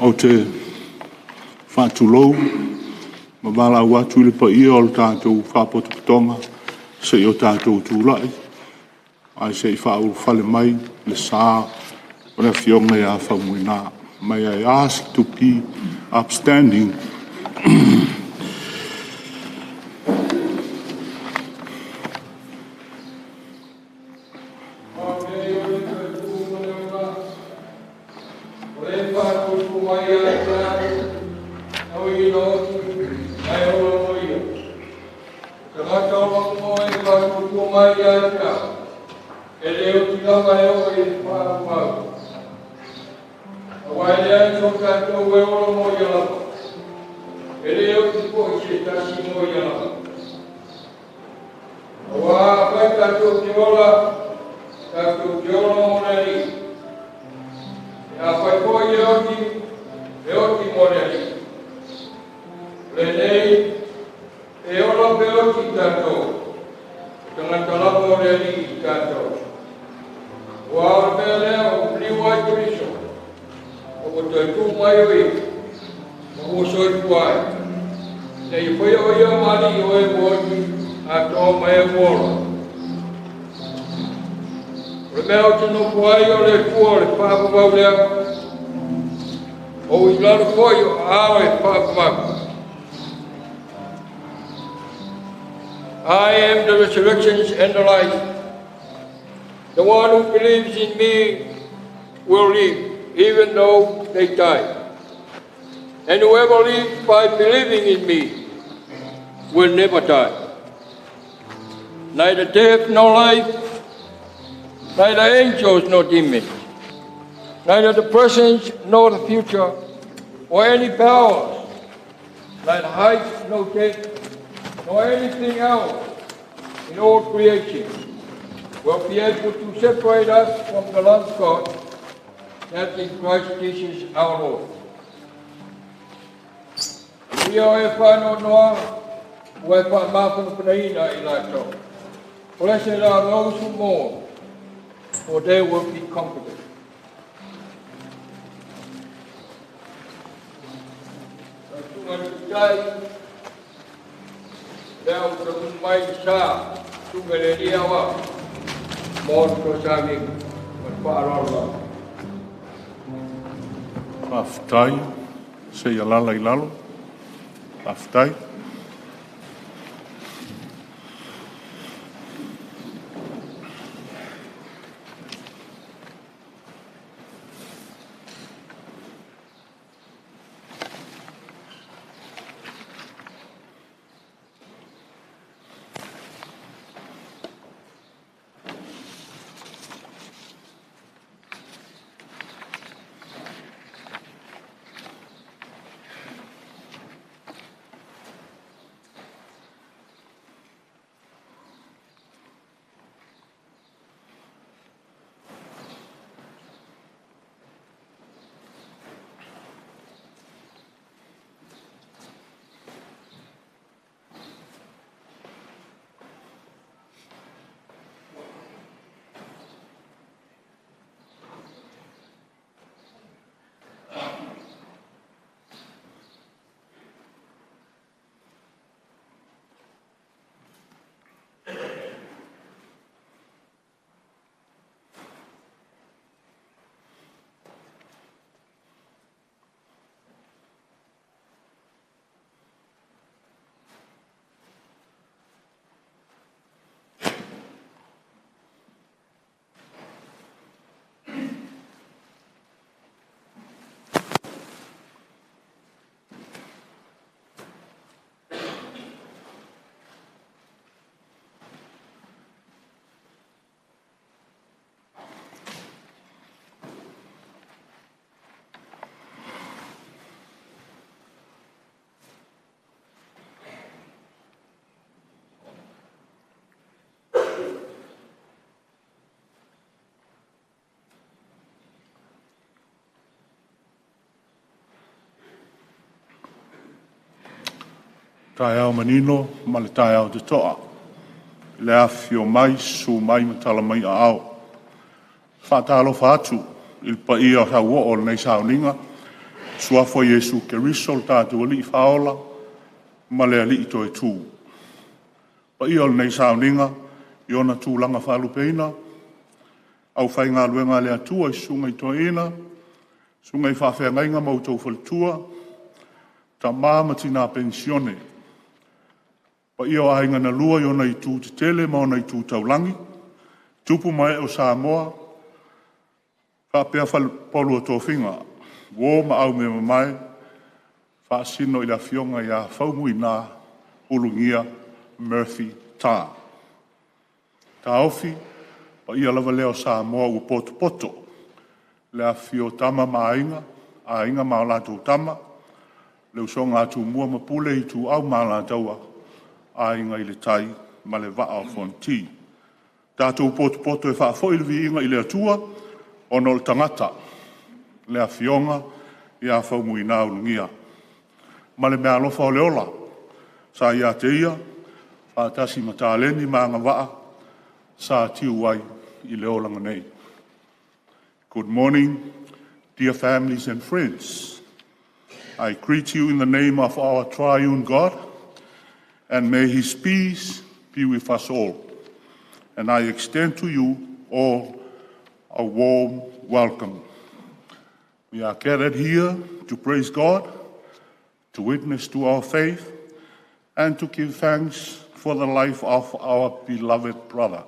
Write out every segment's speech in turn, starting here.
O te whātulou, ma wala watu le pa ia o le tātou whapotukutonga, se o tātou tūlai. Ai se I whauru whale mai, le sā, o le fionga ia Faumuina. May I ask to be upstanding? O soi kuai. Nei foi o ia mali o e wodi a to mai wolo. O mea te no kuai o le kua le papa maulea. O i lalo foi o awe papa maku. I am the resurrection and the life. The one who believes in me will live, even though they die. And whoever lives by believing in me will never die. Neither death nor life, neither angels nor demons, neither the present nor the future, or any powers, neither height nor depth, nor anything else in all creation will be able to separate us from the love of God that's in Christ Jesus our Lord. We are a whānau noa, o e whaamāwhana panaina I lātou. Blessed are those who mourn, for they will be comforted. Tunga leo te mai sa, tunga le niawa, mōn to sāngi, ma whārola. Whawhitai, se ia lala I lalo. Whawhitai. Tai au manino, ma le tai au te toa. Le awhio mai, su mai, ma tala mai a au. Whātalo whātu, il pa ia o tau o nei sauninga. Suafo Jesu ke risol tātua li whaola, ma le ali I toi tū. Pa ia o nei sauninga, I ona tūlanga whalupeina. Au whai ngā luenga le atua I sunga I toi ina. Sunga I whawhea ngainga mautou whalitua. Ta māma tina pensione. Pa ia o ainga na lua I ona I tū te tele, ma ona I tū taulangi. Tupu mai o Samoa. Whapea whalipolu o tō whinga. Wō ma au me mai. Whaasino I la fionga I a Faumuina Ulugia Murphy tā. Tā ofi, pa ia lava leo Samoa ua poto poto. Lea fio tama ma ainga ma o lātou tama. Leu so ngā tū mua ma pule I tū au ma lātaua. Ainga I le tai ma le vaa o fonti. Tātou poto e whaafo I le viinga I le atua o no le tangata. Le a fionga I a Faumuina Ulugia. Ma le mea alofa o le ola. Sa ia te ia, whaatasi matāleni ma ngā waa, sa tiu wai I le olanga nei. Good morning, dear families and friends. I greet you in the name of our triune God, and may his peace be with us all. And I extend to you all a warm welcome. We are gathered here to praise God, to witness to our faith, and to give thanks for the life of our beloved brother,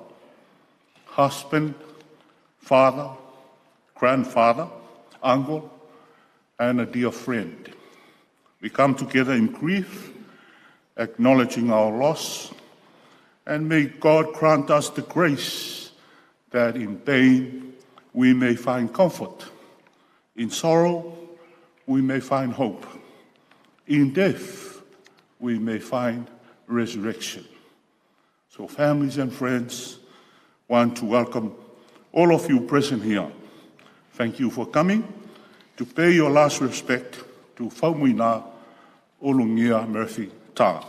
husband, father, grandfather, uncle, and a dear friend. We come together in grief, acknowledging our loss, and may God grant us the grace that in pain we may find comfort, in sorrow we may find hope, in death we may find resurrection. So families and friends, want to welcome all of you present here. Thank you for coming to pay your last respect to Faumuina Ulugia Murphy Ta.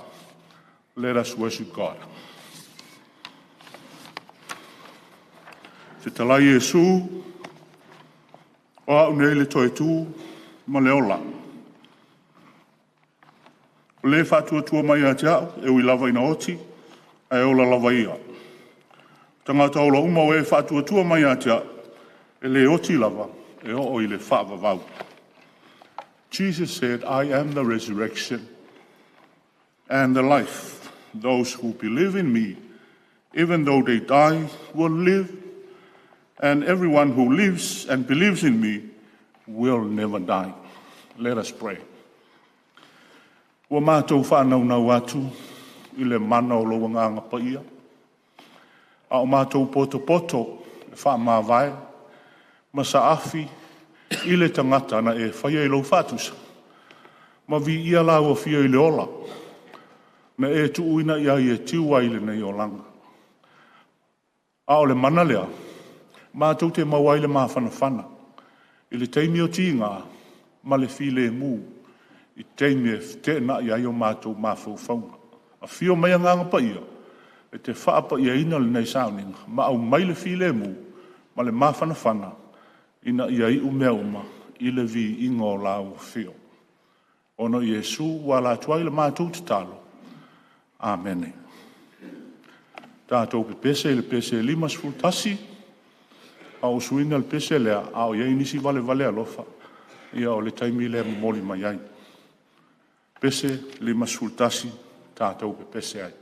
Let us worship God. Te tala Yesu, o au nei le toi tū, ma leola. O le whātua mai a te au, e ui lava ina oti, e ola lava ia. Tangata ola uma o e whātua mai a te au, e le oti lava, e o i le whaavavau. Jesus said, I am the resurrection and the life. Those who believe in me, even though they die, will live. And everyone who lives and believes in me will never die. Let us pray. Wa mātou whānau nau atu, i le mana o loa nganga pa ia. A o mātou poto, e wha mawai, ma sa afi, i le tangata na e whaia i lau whātusa. Ma vi ia lau a whia i le ola, na e tu uina ia i e tiwa i le nei o langa. A o le mana lea, mātou te mawai le mawhanawhana, i le teimi o tīnga, ma le while mū, i teimi e te na ia i o mātou mawhau whaunga. A whio mai nganga pa ia, e te whaapa ia ina le nei sauninga, ma au mai le while mū, ma le mawhanawhana, ina ia i umea uma, i le vi ingo lau whio. Ono Yesu, wala tuai le mātou te talo. Amen. Tātou pe pese le pese limas fultasi, au suina le pese lea, au iei nisi vale alofa, ia o le taimi lea moli mai ai. Pese limas fultasi, tātou pe pese ai.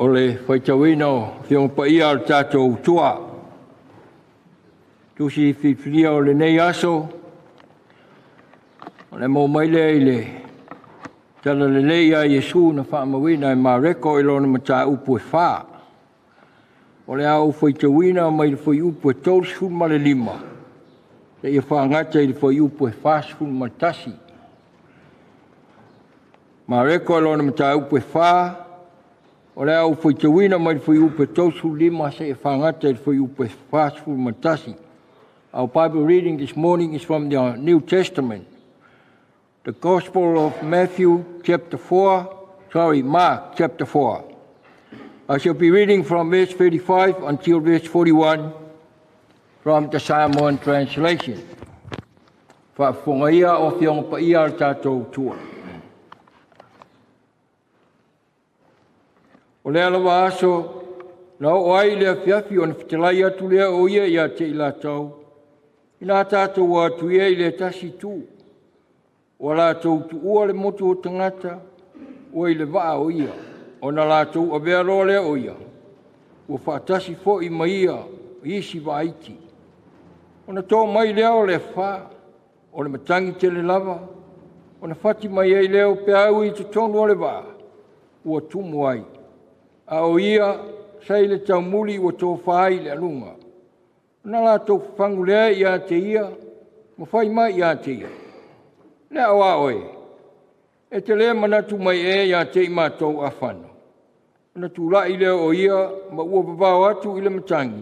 o le whaitawina o whiong pa ia o tātou tua. Tusi whiwhiria o le nei aso, o le mō maile i le tala le nei a Yesu na whaamawina e mareko i lona mata upu e whaa. O le au whaitawina mai le whai upu e tōru sifun ma le lima. Le ia whaangata i le whai upu e whaa sifun ma tasi. Mareko i lona mata upu e whaa, o le au whaitawina mai le whai upu e tōru sifun lima se ia whaangata i le whai upu e whaa sifun ma tasi. Our Bible reading this morning is from the New Testament. The Gospel of Mark chapter 4. I shall be reading from verse 35 until verse 41 from the Samoan translation. Whaafongaia o whionga pa ia al tātou tua. O lea lawa aso, lau oai lea whiawhi o na whitalai atu lea o ia te i lātou. Ina tātou atu ia i le tasi tū. O lātou tu ua le motu o tangata, o i le waa o ia. O na lātou a vea roa lea o ia. O whaatasi fo i maia, isi wa iti. O na tō mai lea o le wha, o le matangi te le lava. O na whati mai ei leo pe au i te tonu o le waa. Ua tumu ai. A o ia, sai le tau muli o tō whaai le alunga. Na lātou whangu lea i a te ia, ma whai mai i a te ia. Lea awa oe, e te lea manatu mai e i a te i mātou a whanu. Na tūrai leo o ia, ma ua babao atu i le matangi.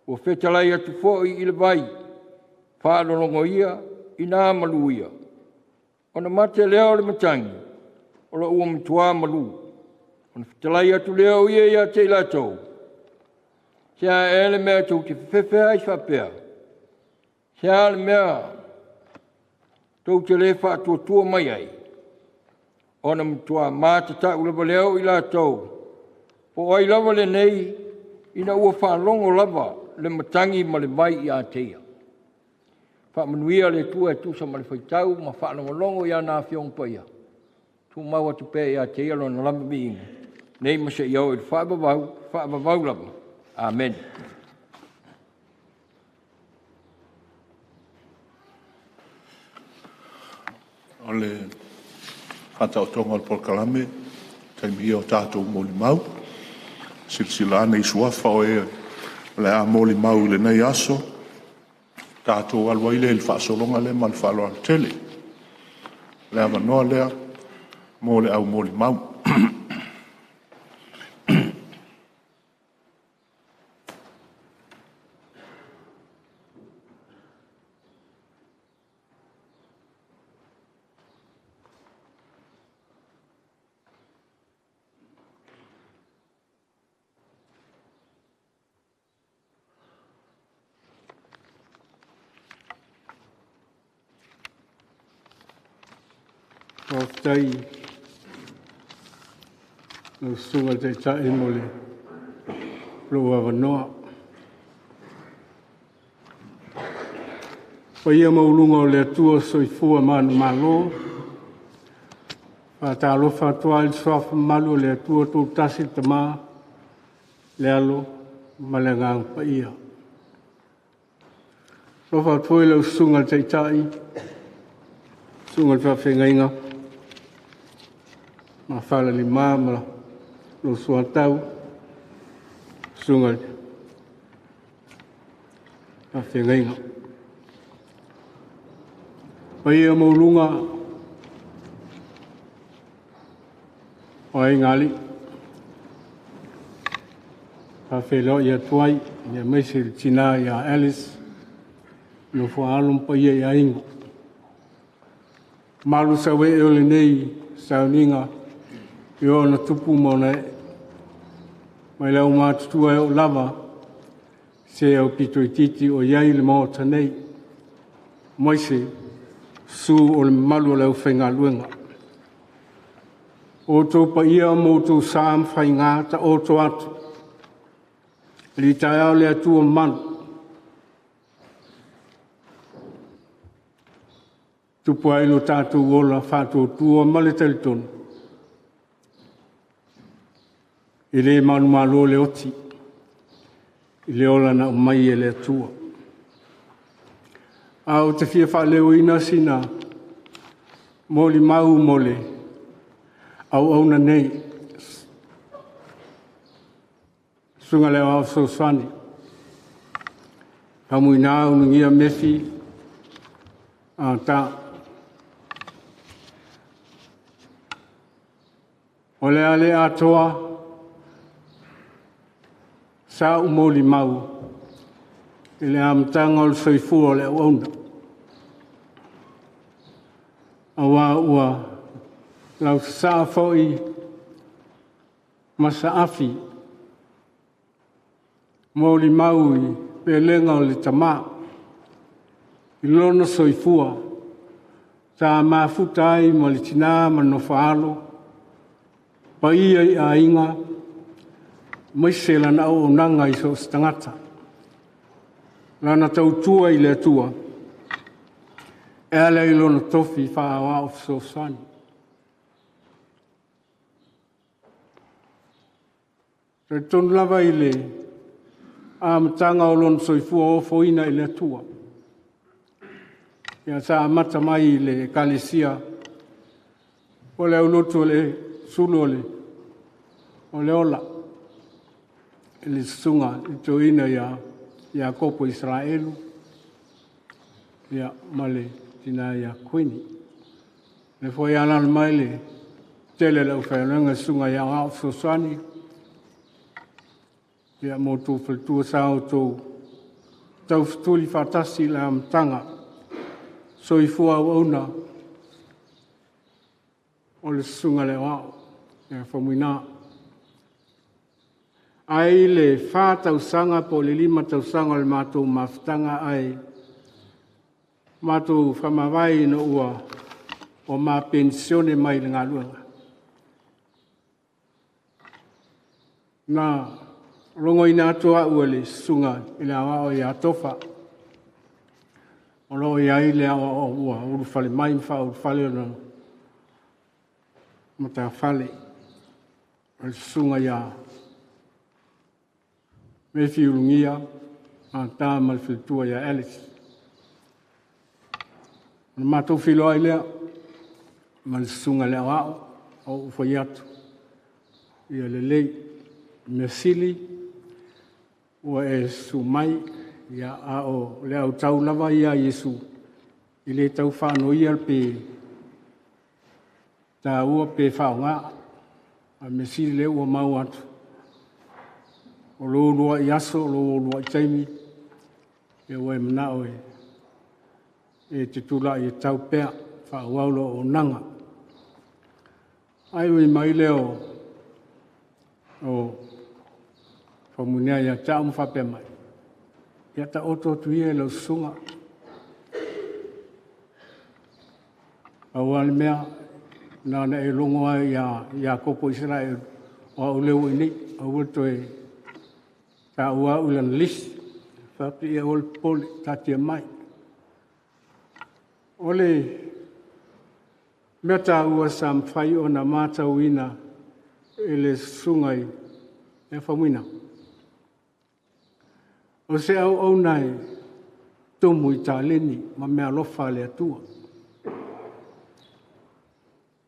Ua whetalai atu fōi i le vai, whaalolongo ia, i nā malu ia. O na mate leo le matangi, o la ua mtua malu. O na whetalai atu leo ia i a te i lātou. Sea ele mea tau te whewhea i whapea. Sea ele mea tau te le whaatua mai ai. Ona mtua mātata ulawa leo i lātou. Po ai lava le nei, ina ua whaalongo lava le matangi ma le mai i ātea. Whaamanuia le tua e tusa ma le whaitau, ma whaalongo i ana whiong paia. Tu maua tu pē i ātea lo na lama miinga. Nei masa i au i whaabavau lava. Amen. O le whatautonga o le porkalame, taimi o tātou mōli mau. Silsila nei suafa o e le a mōli mau le nei aso. Tātou alwaile il whaasolonga le ma le whaaloa le tele. Le a manoa lea, mō le au mōli mau. O tai no sunga te tae mole loa wanoa. Pa ia maulunga o le atua soifua manu malo. Pa ta alofa atua il soafa malu le atua tō tasi tama le alo ma le ngang pa ia. Lofa atua i lau sunga te tae, sunga te whawhengainga. Ma whala ni māma lo sua tau sunga a whengainga. Pa ia maulunga o ai ngali pa whelo ia tuai ia meisi tina ia Alice no whaalum pa ia ia ingo. Malu sawe e ole nei sauninga i ona tupu mona e. Mai lau mātutua e o lava, se au pito i titi o iai le mao tanei. Moise, su o le malu lau whainga luenga. O tō pa ia o mōtou sāam whainga ta o tō atu. Li tai au le atua manu. Tupu ai lo tātou ola whātou tua male talitonu. I le malo le oti. I le ola na mai e le atua. A o te fia wha leo ina sina. Moli mau mole. Au na nei. Sunga leo au Sosani. Faumuina Ulugia mefi. Ta. O le ale atoa. Sa umoli mau. Ile amtanga o le soifu o le auna. Awa ua lau saa foi masaafi. Moli maui pelenga o le tama. Ilono soifua. Sa mafuta ai mo le tina manofaalo. Pa ia I a inga. Maisela na o nanga I so stangata. Lana tautua I le atua. E ala I lona tofi whaawa o Sosani. Te tonu lava I le amatanga o lona soifua o Faumuina I le atua. Ia sa amata mai I le kalesia. O le aulotu o le sulu o le ola. Le sunga I toina ia kopo Israelu. Ia male tina ia kwini. Le foi ala mai le tele le uwhainanga sunga ia ngā Sosani. Ia motu whaltua sao tau ftuli whatasi le amtanga. Soifua au o le sunga le wao. Ia Faumuina. Ai le wha tausanga po le 5 tausanga le mātou mawhitanga ai. Mātou whamawai no ua o mā pensione mai le ngā luanga. Nā rongo ina atua ua le sunga I le awa o ia tofa. O lo ia I le awa o ua urufale mai mwha urufale o na mata fale. O le sunga ia Mefi Ulugia, a tā malwhitua ia Alice. Ana mātou whiloa I lea, malisunga lea wao, o ufai atu. Ia le lei, Mesili, ua e sumai, ia a o lea au tau lava ia Yesu. I le tau whāno ia pe, tā ua pe whao ngā, a Mesili le ua mau atu. O lo lua I aso, o lo lua I taimi, e ua e manao e te tula I tau pea, whaauaulo o nanga. Ai ui mai leo o Faumuina ia ta umwhape mai. Ia ta oto tuia e lau sunga. Au ale mea, nana e longo ai ia kopo Israel, o au leo ini, au wato e ta ua ulan lis, whapi e ol pole, tatia mai. Ole, mea ta ua sam whai o na mata uina e le sungai e Faumuina. O se au nai, tomu I tā leni, ma mea lofa le atua.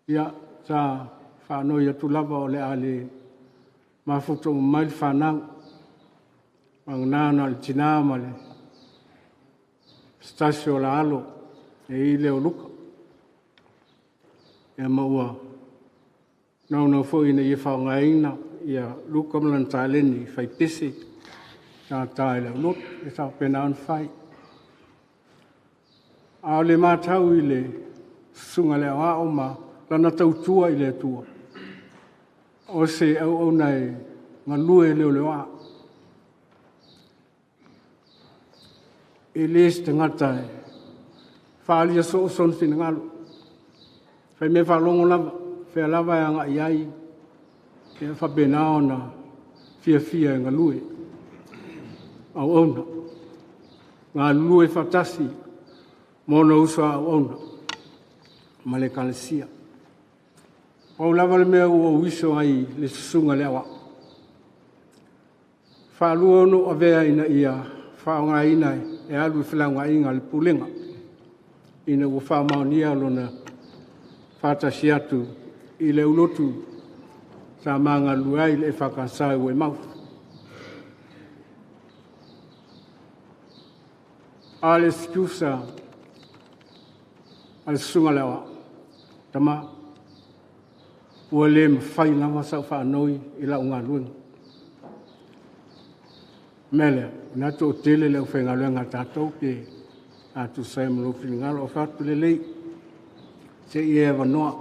Ia, ta whanoi atu lava o le ale mafuto mail whanau. Ang nana le tina male stasio la alo e I leo luka. Ia maua nau fo ina I whaongaina ia luka mlan tāleni whai pese tā tāi leo lot e tā pena an whai. A le mātau I le sunga leo a o ma lana tautua I le atua. O se au nei ngalue leo leo a. E les te ngata e whaalia so o son fina ngalo. Whai me whalongo lava, whea lava e anga iai, e whabena ona fia e ngā lue. Au ona, ngā lue whatasi, mona uswa au ona, ma le kalesia. Au lava le mea ua uiso ai le susunga le awa. Whaalua no avea ina ia whaonga ina e alu whilanga inga le pulenga. Ina ua whaamaunia lona whātasi atu i le ulotu sa maanga luai le whakasau e mau. Ale sikiusa ale sunga lewa tama ua le mawhai lama sa whanoi i la unga luenga. Mele, nato o tele le uwhenga luenga tātou ke atu sai malofi ngalo o whatu le lei se i ewa noa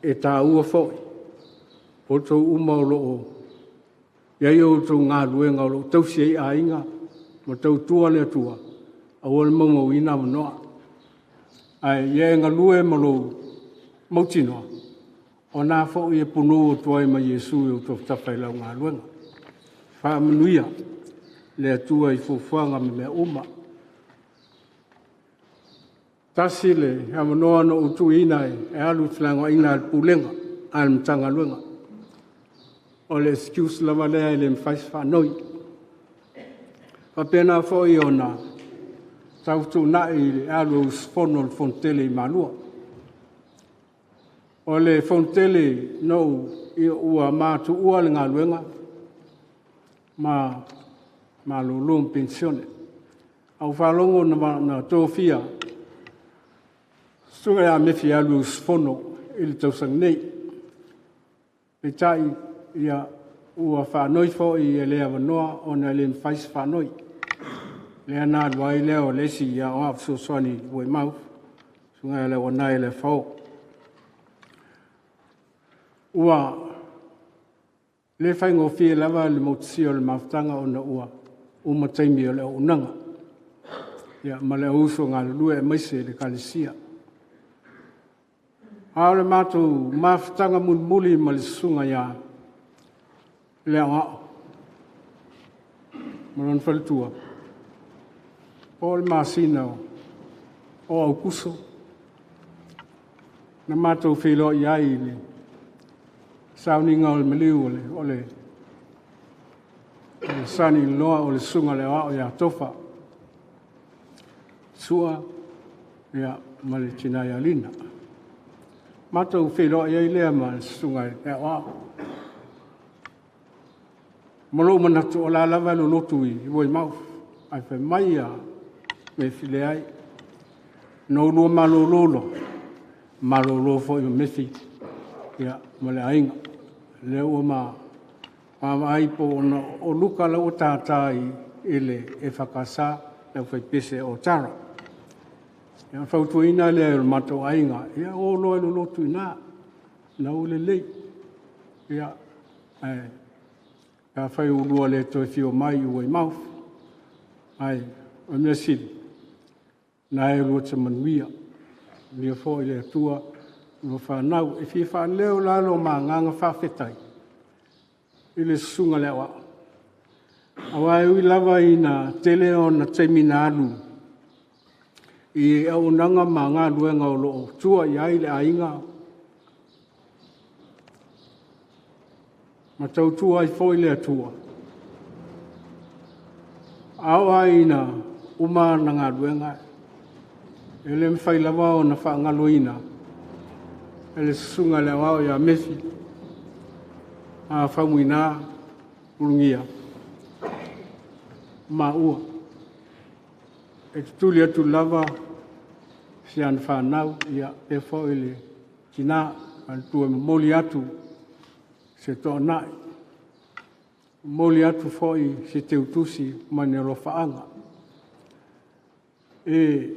e tā ua fōi o tau umaulo o iai o tau ngā luenga o lo tau si a inga ma tau tua le tua a wale maumau ina manoa ai iai ngā lue malo mautinoa o nā fōi e punu o tuai ma Yesu e o tau tawhai lau ngā luenga whaamanuia le atua i fōwhanga me mea uma. Tasile, ha manoa no utu inai, e alu tlango ina al pulenga, al mtanga luenga. O le excuse lava lea i le mwhais whanoi. Whapena fōi o na tautu nai le alu usfono le fontele i malua. O le fontele no i ua mātu ua le ngā luenga, ma lulung pensione. Au whalongo na tōwhia, sunga a mewhi alu sfono i le tausang nei. Pe tai ia ua whanoi fo i e lea wanoa o na le mwhais whanoi. Lea nā luai leo lesi ia o apso swani ue mau. Sunga e le wanai le whao. Ua le whaingo fie lava le mautisio le mawhtanga o na ua umataimi o le unanga. Ia ma le uso ngā lue e maise le kalisia. Aole mātou mawhtanga mulmuli ma le sunga ia le ngā. Malon whalitua. O le māsina o au kuso. Na mātou whilo iai le sauninga o le maliu o le sani loa o le sunga le o ia tofa. Sua ia ma le tina ia lina. Mātou whilo iai lea ma le sunga le o. Malo manatu o la lava lo lotu i voi mau. Ai whai mai a me while ai. No lua malo lolo. Malo lolo fo i methi. Ia ma le ainga. Le ua ma aipo o luka la o tātai ele e whakasa le whai pese o tara. Ia whautuina le o mato ainga. Ia o loa lo lotu ina. Na ule lei. Ia ka whai ulua le toi fio mai ua i mau. Ai, o mea siri. Na e rua te manuia. Lia fo i le atua. Ua whanau, e fi whanleo lalo ma nganga whawhetai. I le sunga lewa. Awa e ui lava i na tele o na teimina alu. I au nanga ma ngā luenga o loo. Tua i ai le ainga. Ma tau tua i foi le atua. Awa i na uma na ngā luenga. E le mwhai lava o na whaangaloina. Ele sunga le wao ya mefi a Faumuina Ulugia ma ua e tuli atu lava si an whanau ia e fo ele kina an tua moli atu se to nai moli atu fo i se te utusi mane lo faanga e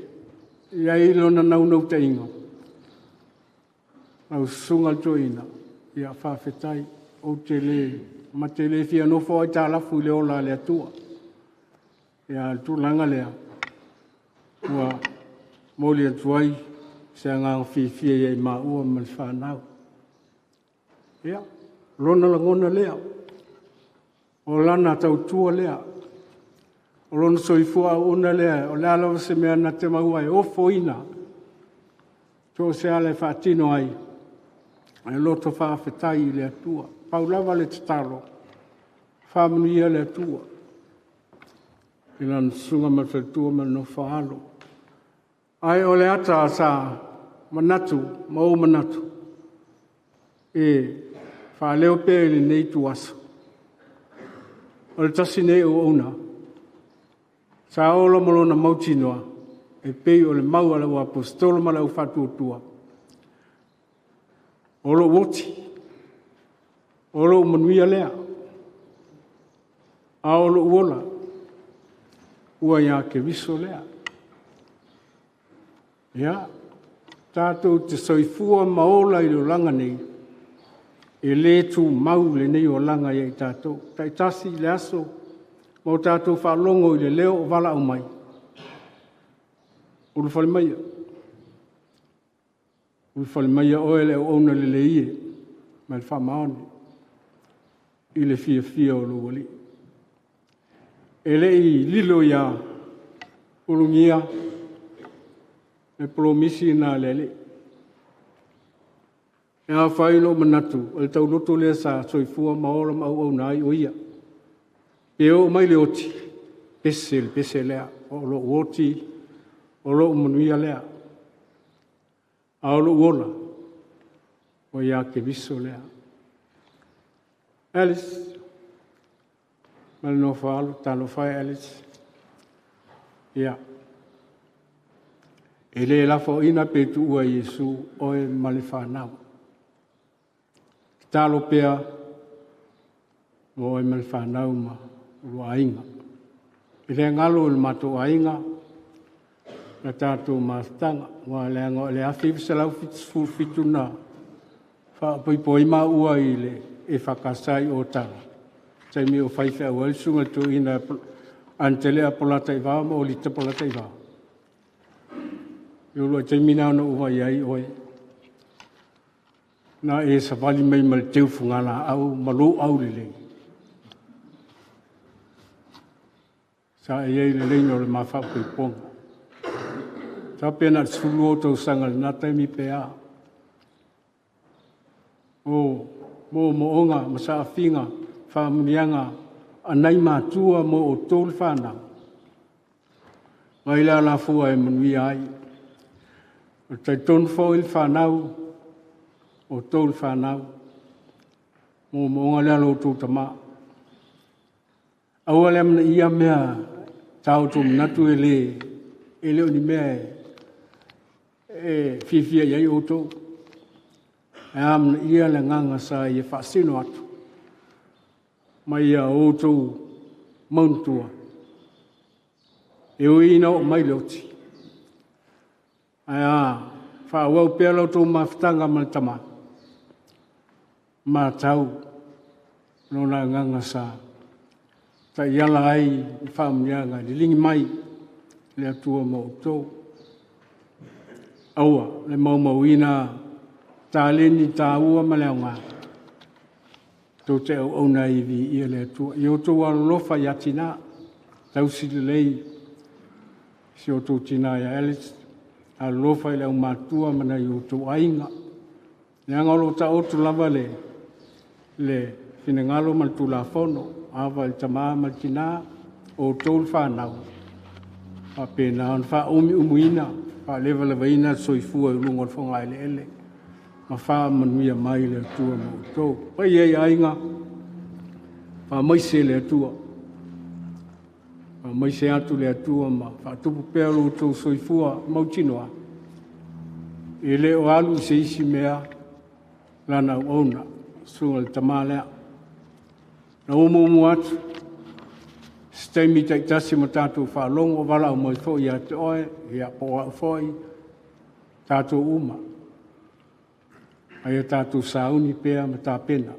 ia ilo na nau te ingo au sunga joina ia whawhetai o te le ma te le fia no fo ai tālafu le ola le atua ia tūlanga lea ua moli atuai se ngā whiwhia iei ma ua man whanau ia rona langona lea o lana tau tua lea o lona soifua una lea o le alawa se mea na te maua e ofo ina tō se ale whaatino ai e loto whaafetai le atua. Paulava le tatalo. Whamanuia le tua. Ina sunga ma whatua ma no whaalo. Ai o le ata sa manatu, mau manatu. Whaleo pēle nei tu aso. O le tasi nei o ona. Sa ola malona mautinoa. Pei o le mau ala wa apostolo ma lau whatuotua. O lo woti. O lo manuia lea. A o lo uola. Ua ia ke viso lea. Ia. Tātou te soifua maola i lo langa nei. E le tu mau le nei o langa i tātou. Tai tasi le aso. Mo tātou whalongo i le leo o wala au mai. Ulu whale maia. Ulu whale maia oe le o ona le le ie. Mai le whamaone. I le fia o lo wali. E le i lilo ia Ulugia. E promisi na lele. E a whaino manatu. O le tau loto lea sa soifua maola mau au nai o ia. E o mai le oti. Pese lea. O lo oti. O lo manuia lea. A o lo uola. O ia ke viso lea. Alice. Mal no whaalo. Talo whae Alice. Ia. E le lafo ina pe tu ua Yesu o e male whanau. Talo pea o e male whanau ma ua ainga. E le ngalo il mato ainga na tātou māstanga. Wa le awhiwi sa lau fitu na whaapoi ma ua i le e whakasai o tanga. Tai mi o whaiwhi au alisunga tu ina antelea polata i wā ma o lita polata i wā. Yolo te mina no ua iai oi. Na e sa wali mai mal teu fungala au malo au lele. Sa e iai lele no le mawhau koi ponga. Sa pena sulu o tau sanga na taimi pea. O mo onga masa afinga whamunianga anai mātua mo o tōle whanau. Mai la fua e manui ai. O tai tonu fo il whanau, o tōle whanau, mo onga lea lo tō tama. Aua lea mana ia mea tau tō minatu e le o ni mea e fifia iai o tō. E amana ia le nganga sa i e whaasino atu. Mai ia o tō mauntua. E o ina o mai leoti. Aia, whaawau pēr lau tō mawhitanga maltama. Mā tau, no nā nganga sā. Ta iala ai, i whaamnianga, li lingi mai, le atua mau tō. Aua, le mau ina, tā leni tā ua ma leo ngā. Tō te au na i vi ia le atua. I o tō alofa i atina, tau si le lei, si o tō tina ia Alice. A lofa i leo mātua mana i o tō ainga. Ne angalo ta otu lava le fine ngalo mal tu la fono. Awa il tamaa mal tina o tōl whanau. A pēna an wha umuina. Wha lewa ina soifua i lungo whonga ele. Ma wha manuia mai le atua mo tō. Pai ei ainga. Wha maise le atua. Mai se atu le atua ma whaatupu pēr o tō soifua mautinoa. E le o alu se isi mea lana ona sunga le tamalea. Na umu atu. Steimi taitasi ma tātou whalongo wala o mai fōi a te oe, i a poa o fōi, tātou uma. Ai a tātou sauni pēr ma tā pena.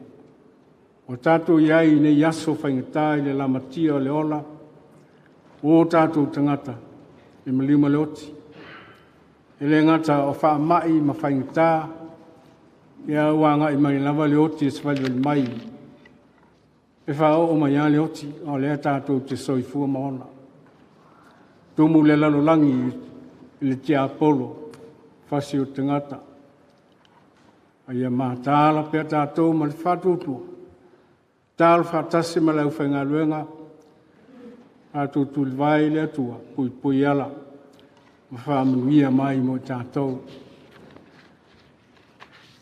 O tātou iai ne yaso whaingatai le lamatia o le ola, o tātou tangata, e malima leoti. E le ngata o wha mai ma whaingata, e a wanga i mai lava leoti e svali mai. E wha o mai a leoti, o lea tātou te soifua maona. Tumu le lalolangi i le tia apolo, whasi o tangata. Ai a mātāla pia tātou ma le whatutua. Tal whatasi ma lau whainga luenga, a tu vai le atua, pui ala, ma whaamanuia mai mo tātou.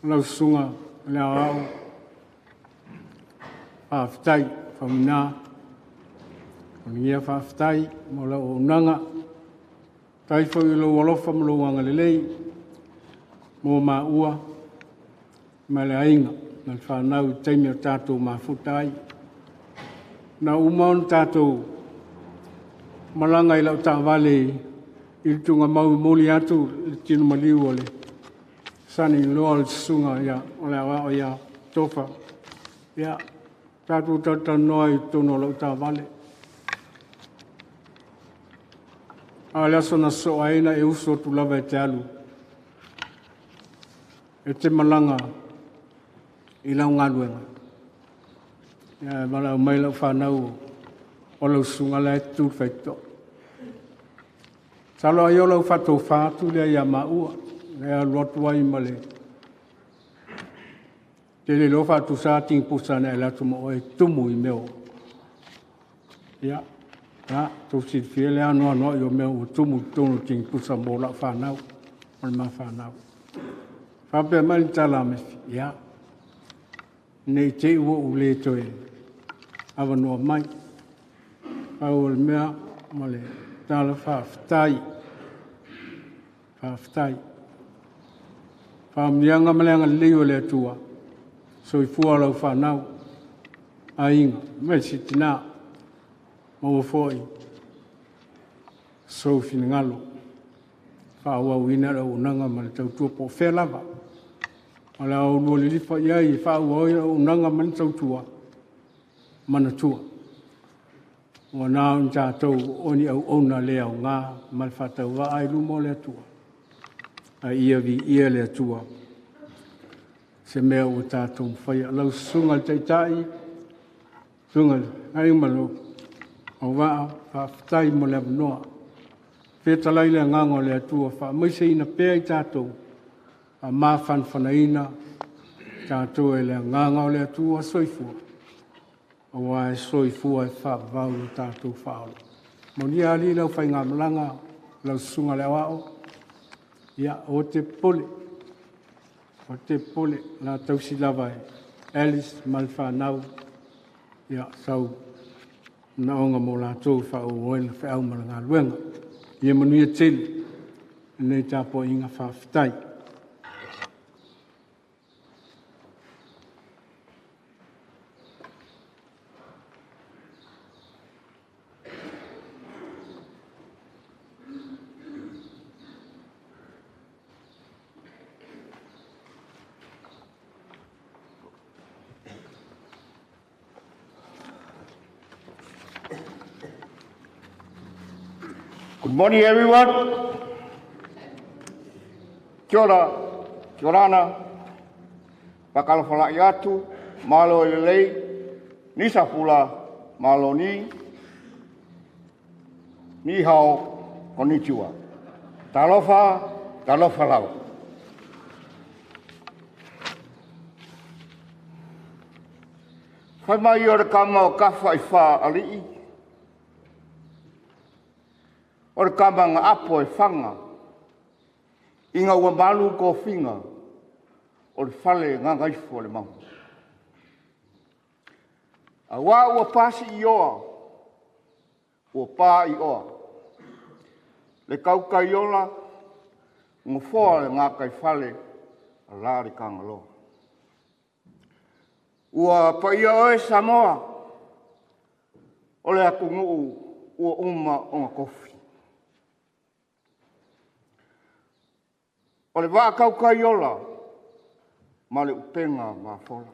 Lau sunga, le au, whaafitai, Faumuina, Ulugia whaafitai, mo lau o unanga, taifo i lo walofa mo lo wanga lelei, mo ma ua, ma le ainga, na whanau teimi o tātou mafutai. Na umaon tātou malanga i lau tāwale i tunga mau moli atu i tino maliu ole. Sani loa le sunga ia, ole awa o ia tofa. Ia, tātou tātou noa i tono lau tāwale. A le aso na so aina e uso tu lava e te alu. E te malanga i lau ngaluenga. Ia, mala o mai lau whanau o lau sunga le tu whaito. Salo ai o lau whatou whātu lea ia maua. Lea lotu ai male. Te le lo whātu sā ting pusana e latu mo e tumu i meo. Ia. Ya, tu si fie le ano ano yo me o tumu tonu ting pusa mo la whanau. Mal ma whanau. Whape mai tala me ya. Nei te ua ule toe. Awa noa mai. Au le mea male tala whaftai. Whaftai. Whamnianga malenga leo le tua. So i fua lau whanau. Ainga. Me si tina. Mau foi. So finangalo. Whaua wina la unanga male tau tua po whelava. Ala o lua lilipa iai whaua oia unanga male tau tua. Mana tua. Wa nā un tātou oni au ona lea o ngā mal whatau wa ai lumo lea tua. A ia vi ia lea tua. Se mea o tātou mwhai. Lau sunga teitai. Sunga. Ai malo. O waa whaftai mo lea mnoa. Whetalai lea ngango lea tua wha. Moise ina pēa i tātou. A mawhan whanaina. Tātou e lea ngango lea tua soifua. O waa e soifua e wha vau tātou whaolo. Moni ali lau whai ngā malanga. Lau sunga lea wao. Ia o te pole. O te pole. Nā tausi lava e. Alice Malwhanau. Ia sau. Na onga mo la tō whao oela whaau mara ngā luenga. Ia manuia tele. Nei tāpo inga whawhitai. Good morning, everyone. Kia ora, kia orana. Pakala whala i atu, malo i lei, nisa pula, malo ni hao, konnichiwa. Talofa lau. Whai mai o re kama o kawha i wha alii. O re kama ngā apo e whanga. I ngā ua malu ko whinga. O re whale ngā ngaifo le mahu. A wā ua pāsi i oa. Ua pā i oa. Le kauka i ola. Ngā whoa le ngā kai whale. A lāri kangaloa. Ua paia oe Samoa. O le aku nguu. Ua uma o ngā kofi. O le waa kauka i ola, ma le upenga ma fola.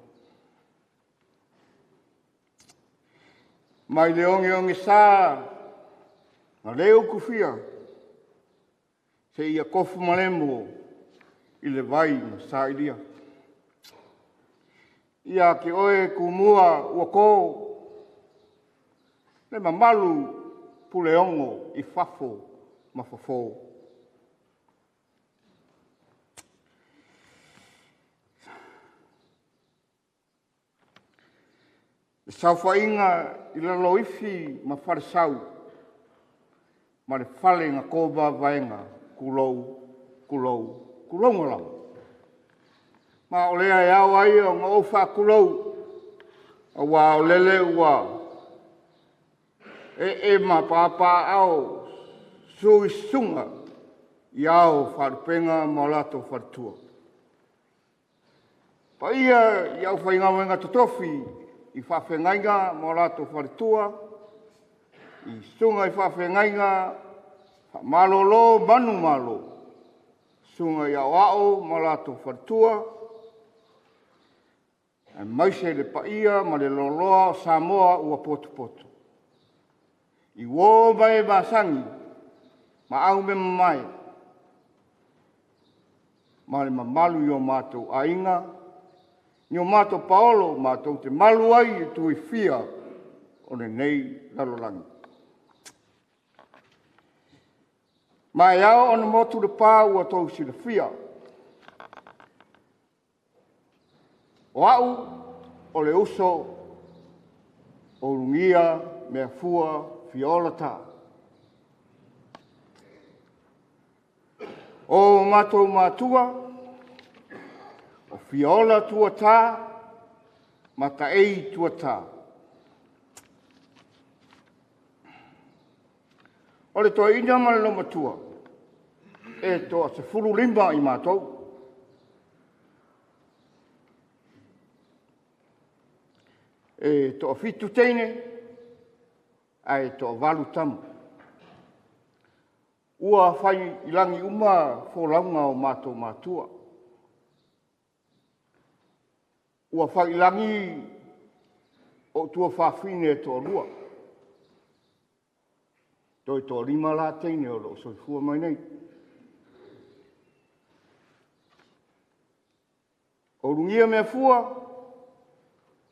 Mai le ongi sā, na leo kufia, se ia kofu malemo i le vai na sā ilia. Ia ke oe kumua ua kō, le mamalu puleongo i fafo ma fafo. Le sauwhainga I la loifi ma wharesau. Ma le whale ngā kōba vaenga kulou ngalau. Ma o lea e au ai o ngā ofa kulou. A wā o lele ua. E ma pāpā au sui sunga I au wharupenga ma lato wharutua. Pa ia I au whainga wenga totofi I whawhengainga ma lato wharutua. I sunga I whawhengainga malolo manu malo. Sunga I au au ma lato wharutua. E maise le paia ma le loloa Samoa ua potu. I wō mai masangi ma au me mai. Ma le mamalu I o mātou ainga. Ni o mātou paolo mātou te malu ai I tui fia o ne nei lalolangi. Ma e au o ne motu le pā ua tau si le fia. O au o le uso o Ulugia mea fua fiola tā. O mātou mātua, o fiola tua tā, mata ei tua tā. O le toa ina ma le loma tua, e toa se furu limba I mātou. E toa fitu teine, ai toa walu tamu. Ua whai ilangi uma wholaunga o mātou mātua. Ua whai ilangi o tua whawhine toa lua. Toi toa lima la teine o lo soifua mai nei. O rungia mea fua,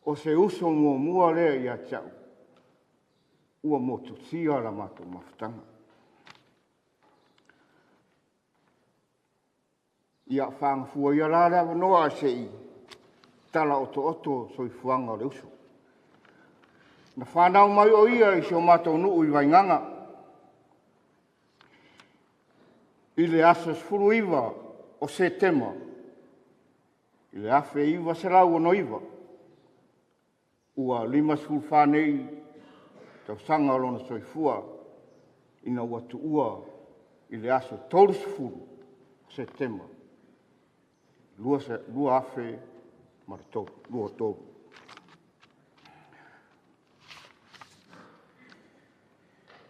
o se uso mua lea I a tau. Ua motu sia la mātou mawhitanga. Ia whangfua ia la rewa noa se I tala oto soifuanga o le uso. Na whanau mai o ia I se o mātou nuu I wainganga. I le asas furu iwa o se tema. I le afe iwa se lau ono iwa. Ua lima sulfanei tau sanga lona soifua ina ua tuua I le aso tolu sufuru Septemba. Lua afe maratoru, lua toru.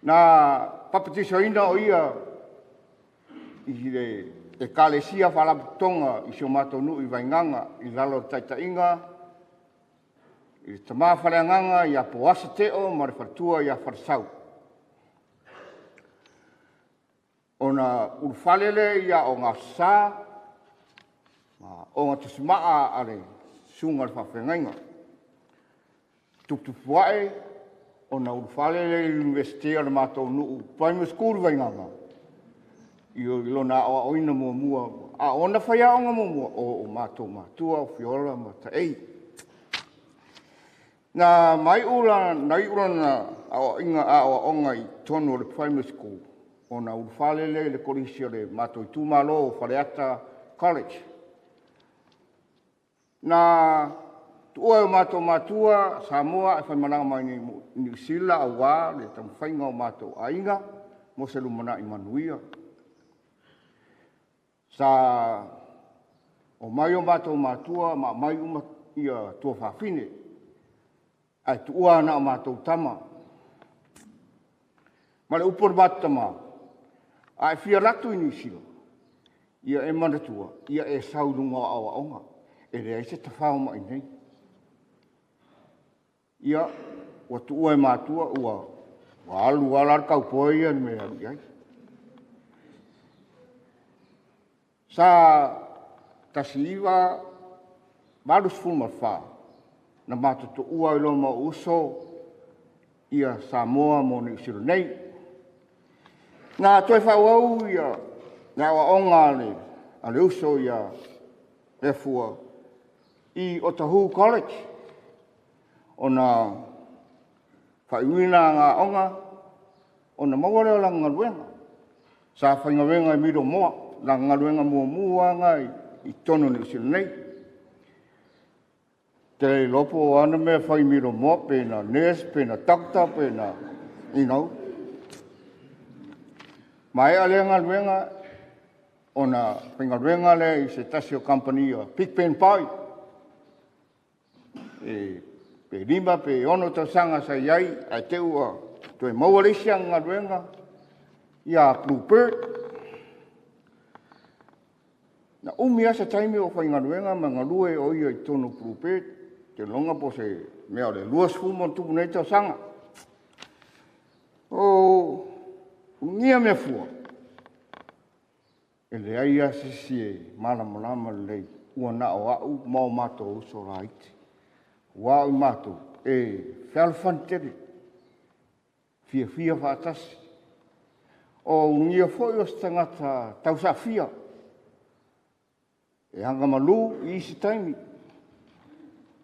Na papatiso ina o ia I le kalesia whalaputonga I se o mātou nui wainganga I lalo taitainga I te mawhareanganga I a poasa teo ma le whatua I a wharsau. O na urwhalele I a o ngā sā, o ngā tusimaa are sunga le whawhengainga. Tuktupuae o na urwhalele I universitea le mātou nuu primary school wainganga. I o ilona o oina mua, a ona whaia o ngā mua o mātou mātua o fiola ma ta ei. Na mai ura na a inga a o onga I tonu le primary school. O na urwhalele le korisia le mātou I tūmalo o Whareata College. Na tua o mātou mātua Samoa e whaimananga mai ni New Zealand a wā le tamwhainga o mātou ainga mo se lumana I manuia. Sa o mai o mātou mātua ma mai uma ia tua whawhine. Ai tua na o mātou tama. Ma le upor mātama. Ai fia ratu I New Zealand. Ia e manatua. Ia e saurunga o awa onga. E rea se tawhao mai nei. Ia ua tua e mātua ua alu alar kaupoe ia ni mea ai. Sa tasiiwa malus fulmarwha na mātutu ua I loma uso ia Samoa mo ni usiro nei. Nā toi whauau ia ngā wa onga ale uso ia e fua I Otahu College. ona Faumuina ngā onga, ona mawale o la ngaruenga. Sa whaingawenga I miro moa, la ngaruenga mua ngai I tono ni usila nei. Te lopo o ana mea whai miro moa, pēna nurse, pēna doctor, pēna, you know. Mai ale ngaruenga, ona whaingaruenga le I se tasio company o Pigpen Pai. Pe lima, pe ono tau sanga sa iai, ai te ua, toi maualisia ngaruenga, ia Bluebird. Na umi asa taimi o whai ngaruenga, ma ngarue o ia I tono Bluebird, te longa po se mea le luas fumo tupu nei tau sanga. O, ngia mea fua. E le ai asa si e malama lei, ua na o au, mau mato o uso raiti. Wā I mātou, e whalwhantere, fia whātasi. O ngia whoi o tangata tausa fia. E hanga malu I isi taimi.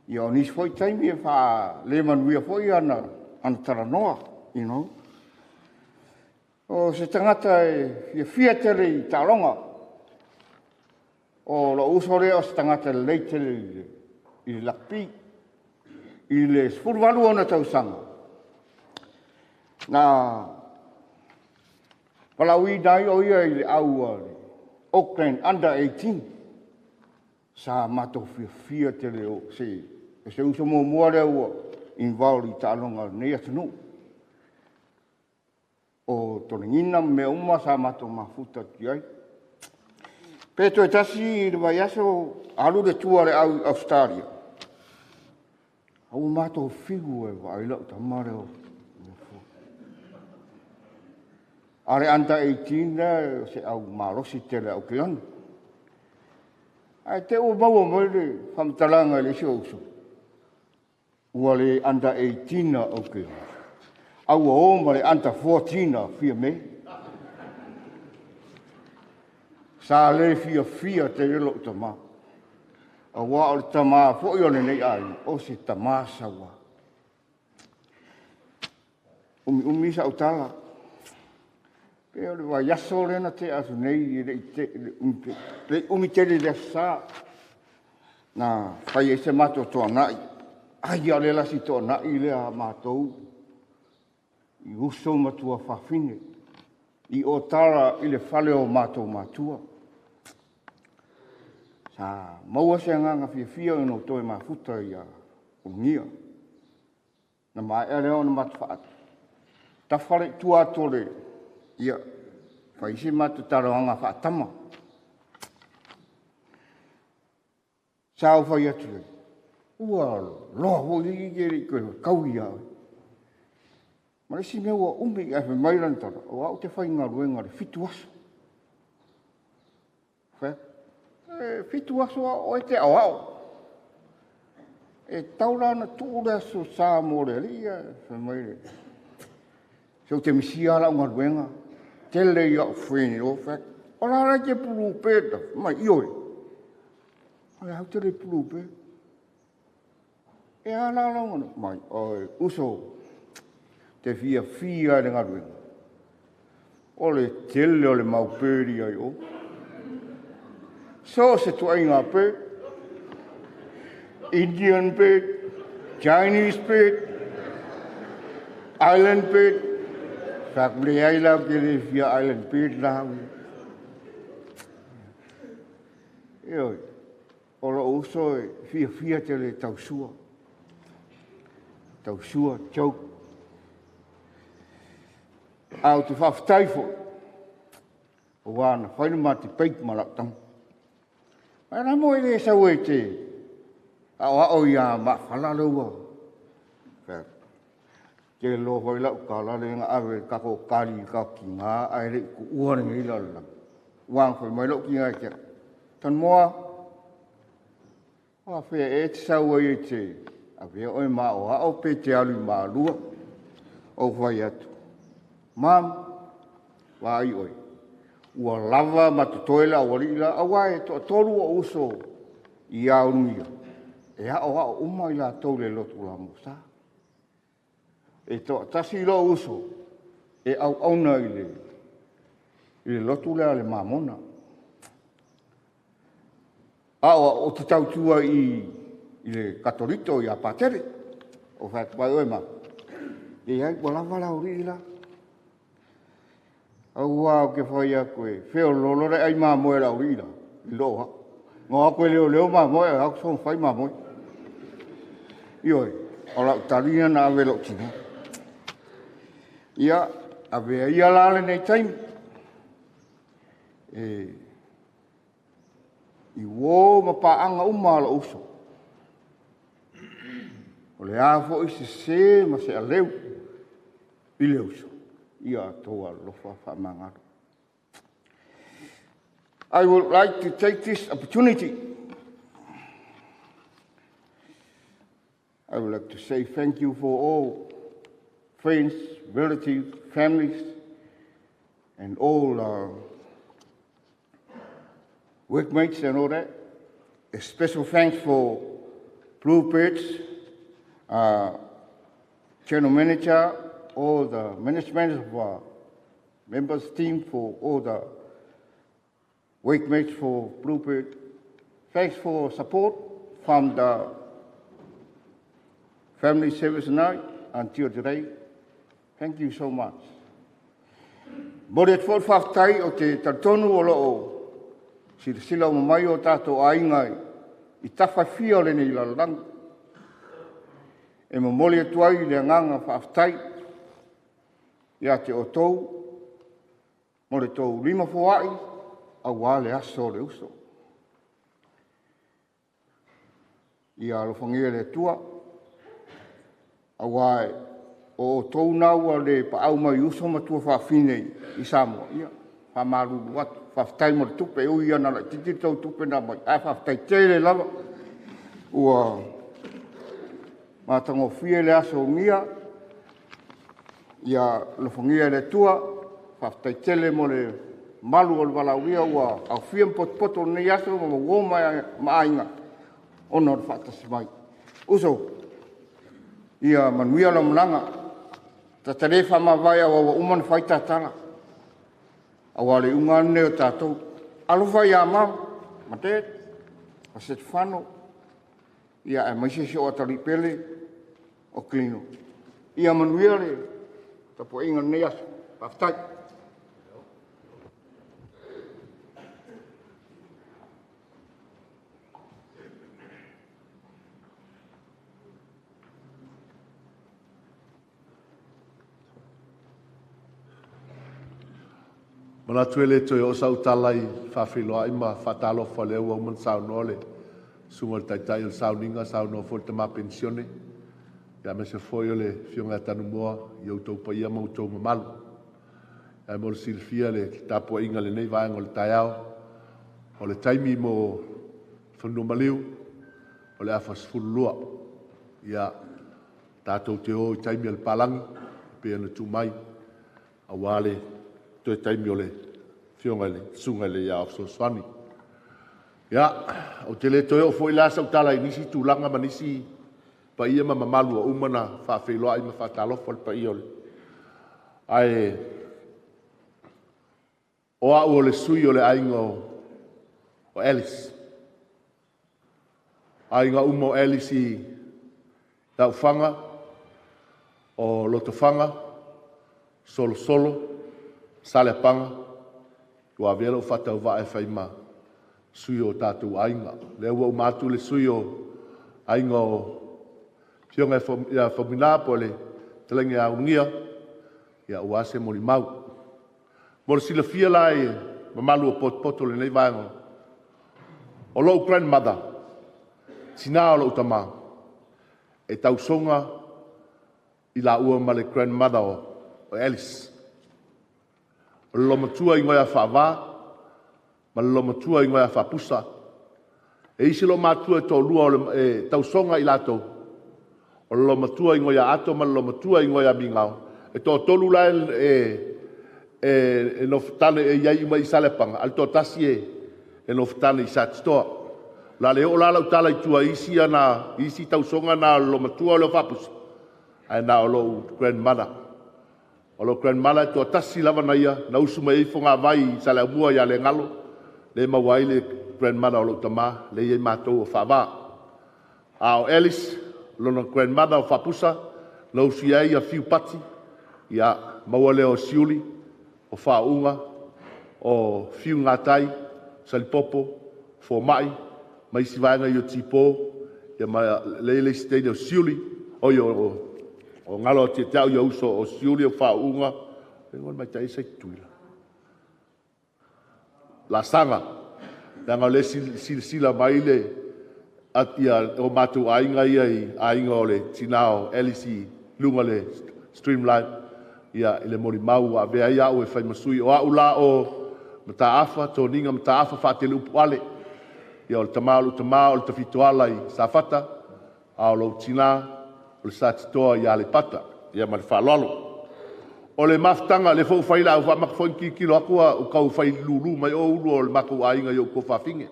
I o nisi whoi taimi e wha le manuia whoi ana taranoa, you know. O se tangata e fia tere I tālonga. O lo usore o se tangata leitere I lakpi. I le sfurwalu ona tausanga. Na palawi dai o ia I le au Auckland under 18. Sa mato fia tele o se uso mua lea ua involved I tālonga nei atanu. O toningina me uma sa mato mafuta ki ai. Peto e tasi I le vaiaso alu le tua le au Australia. Au mātou figu e wa ailau ta mareo. Are anta 18 se au marosi tele au kilan. Ai te o maua mai le whamtalanga le si ouso. Ua le anta 18 au kilan. Au o ma le anta 14 fia me. Sa le fia te relo ta maa. A wā o le tamā fōi o le nei ai, o se tamā sawa. Umi sa utala. Pe o le wā yaso lena te asu nei, le umi tele le sa. Na whai e se mato toa nai. Ai a le lasi toa nai le a mātou. I uso matua whawhine. I o tara I le whale o mātou mātua. Sa maua se nganga fia no toi mafuta ia ungia. Na mai e leo na matfaat. Ta whare tua tole ia. Whaisi matu taroanga whaatama. Sa au whai atu le. Ua loa ho higiri koe kaui au. Ma si mea ua umi e me mairantara. O au te whai ngā ruenga le fitu aso. Whai? Fitu aso o e te au. E taurana tūre aso sā mōre lia, whai maire. So te misia la unga ruenga, tele ia o whene o whai. O la rai te pulu pēta, mai ioi. Ai hau te re pulu pēta. E ala unga, mai, oi, uso, te fia le ngā ruenga. O le tele o le maupēri ai o. So se tu ai ngā pē, Indian pē, Chinese pē, Island pē, whakule ai lau ke le fia Island pē lau. Ioi, o lo uso e fia te le tausua. Tausua, tau. Au te whawhtaifo. O wana, whainu mati peik malaktam. Mai rā mo ele sau e te au ia ma whalaloua. Ke lo hoi lau ka lale ngā awe kako kari ka ki ngā aere ku uare ngai lala. Wang hoi mai lau ki ngā kia. Tan moa, a whea e te sau e te awea oi ma o au pe te alu ma lua o whai atu. Mam, wa ai oi. Ua lava ma te toela o rila, a wae to tolu o uso I au nuia. e hao umai la tau le lotu la musa. E to tasi lo uso, e au auna i le lotu le ale mamona. O te tau tua i le katolito i a patere, o whai pai oema. E ai walawa la uri la. Au wau ke whai a koe, wheo lolore ai mamoe la uri la, i loha. Ngā koe leo mamoe, au son whai mamoe. Ioi, o lau tarina na awe lo tina. Ia, awe ia lale nei taimi. I wō ma paanga umala uso. O le afo i se ma se aleu i le uso. Ia toa lofa whamangaro. I would like to take this opportunity. I would like to say thank you for all friends, relatives, families, and all workmates and all that. A special thanks for Bluebirds, General Manager, all the management of our members team, for all the workmates for Bluebird. Thanks for support from the family service night until today. Thank you so much. Moret for whaftai o te tartonu o loo sila o mai o tātou aingai i tawhawhia le nei lalang. E mo mole atuai le nganga whaftai ia te o tou, mole tou lima fuai a wale aso le uso. Ia alofangia le tua, a wae o tou naua le paau mai uso matua whawhinei i Samoa. Ia, whamaruru watu, whaftai mo le tupe, ui ana la titi tau tupe na mai, a whaftai tere lava. Ua mātango whie le aso ngia, ia lofangia le tua, whaftai tele mo le malu o le walauia, ua au whiam poto nei aso, ma woma maainga, ono le whatasi mai. Uso, ia manuia la mulanga, ta tarefa mawai awa uman whaita tala. Awale unga neo tātou. Alofa ia mau, mate, a set whano, ia e maise se o atari pele, o klino. Ia manuia le, tapo inga neas, paftai. Mana tuele toi o sau talai whawhiloa ima whatalo whaleo au man sau nole. Sunga taitai o sau ninga sau no fo te ma pensione. Ia me se foi o le fionga tanu moa i au tau paia mau tau mamalu. Ia mo le silfia le tapo inga le nei vaenga o le taiao. O le taimi mo whanua maliu. O le awhas fululua. Ia tātou te o i taimi al palangi. Pea na tūmai. A wale toi taimi o le fionga le sunga le ia of Soswani. Ia, o te le toi o foi la sau tala i nisi tūlanga ma nisi pa ia ma mamalu a umana whawhiloa i ma whatalofa le pa ia ole. Ai, o au o le sui o le ainga o Alice. Ainga uma o Alice i tau whanga o loto whanga, solo solo, sale panga, ua vela o whatau vae whaima sui o tātou ainga. Lea ua umatu le sui o ainga o fionga ia Faumuina po le talengi a ungia, ia uase mo li mau. Mo le sila fia lai mamalu o poto le nei vaenga. O lou grandmother, sina o lou tama, e tausonga i la ua ma le grandmother o Alice. O lo matua i ngoia whaava, ma lo matua i ngoia whapusa. E isi lo matua tō lua o le tausonga i lato. O lo matua i ngoia ato, ma lo matua i ngoia mingau. E tō tolu lai e no whtane e iai ima i salepanga. Al tō tasi e no whtane i satstoa. La leo la lau tala i tua isi ana, isi tausonga na lo matua o lo whapusi. Ai na o lo grandmother. O lo grandmother tua tasi lava na ia, na usu mai fonga vai sa le mua ia le ngalo, le mawai le grandmother o lo tama, le iei mātou o whawa. A o Alice, lo na grandmother o whapusa, na usu iei a fiu pati, ia maua leo siuli, o whaunga, o fiu ngatai, salipopo, fo mai, mai si vaenga i o tipo, ia ma leile stede o siuli, o yo o ngalo te tau yo uso o siuli o whaunga, e ngon mai tai sai tuila. La sanga, nanga le sila mai le, at ia o matu ainga ia i ainga o le tinao, elisi lunga le streamline, ia ile mori mau a vea ia o e whai masui, o au la o mataafa, tō ninga mataafa whaatele upu ale, ia o le tamau, o le tawhitoala i safata, a o lo tina, o le satitoa i ale pata, ia ma le whalalo. O le maftanga, le fau whaila, au whamaka whainki kilo akua, o kau whai lulu mai o uru o le mako ainga i o ko whawhinge.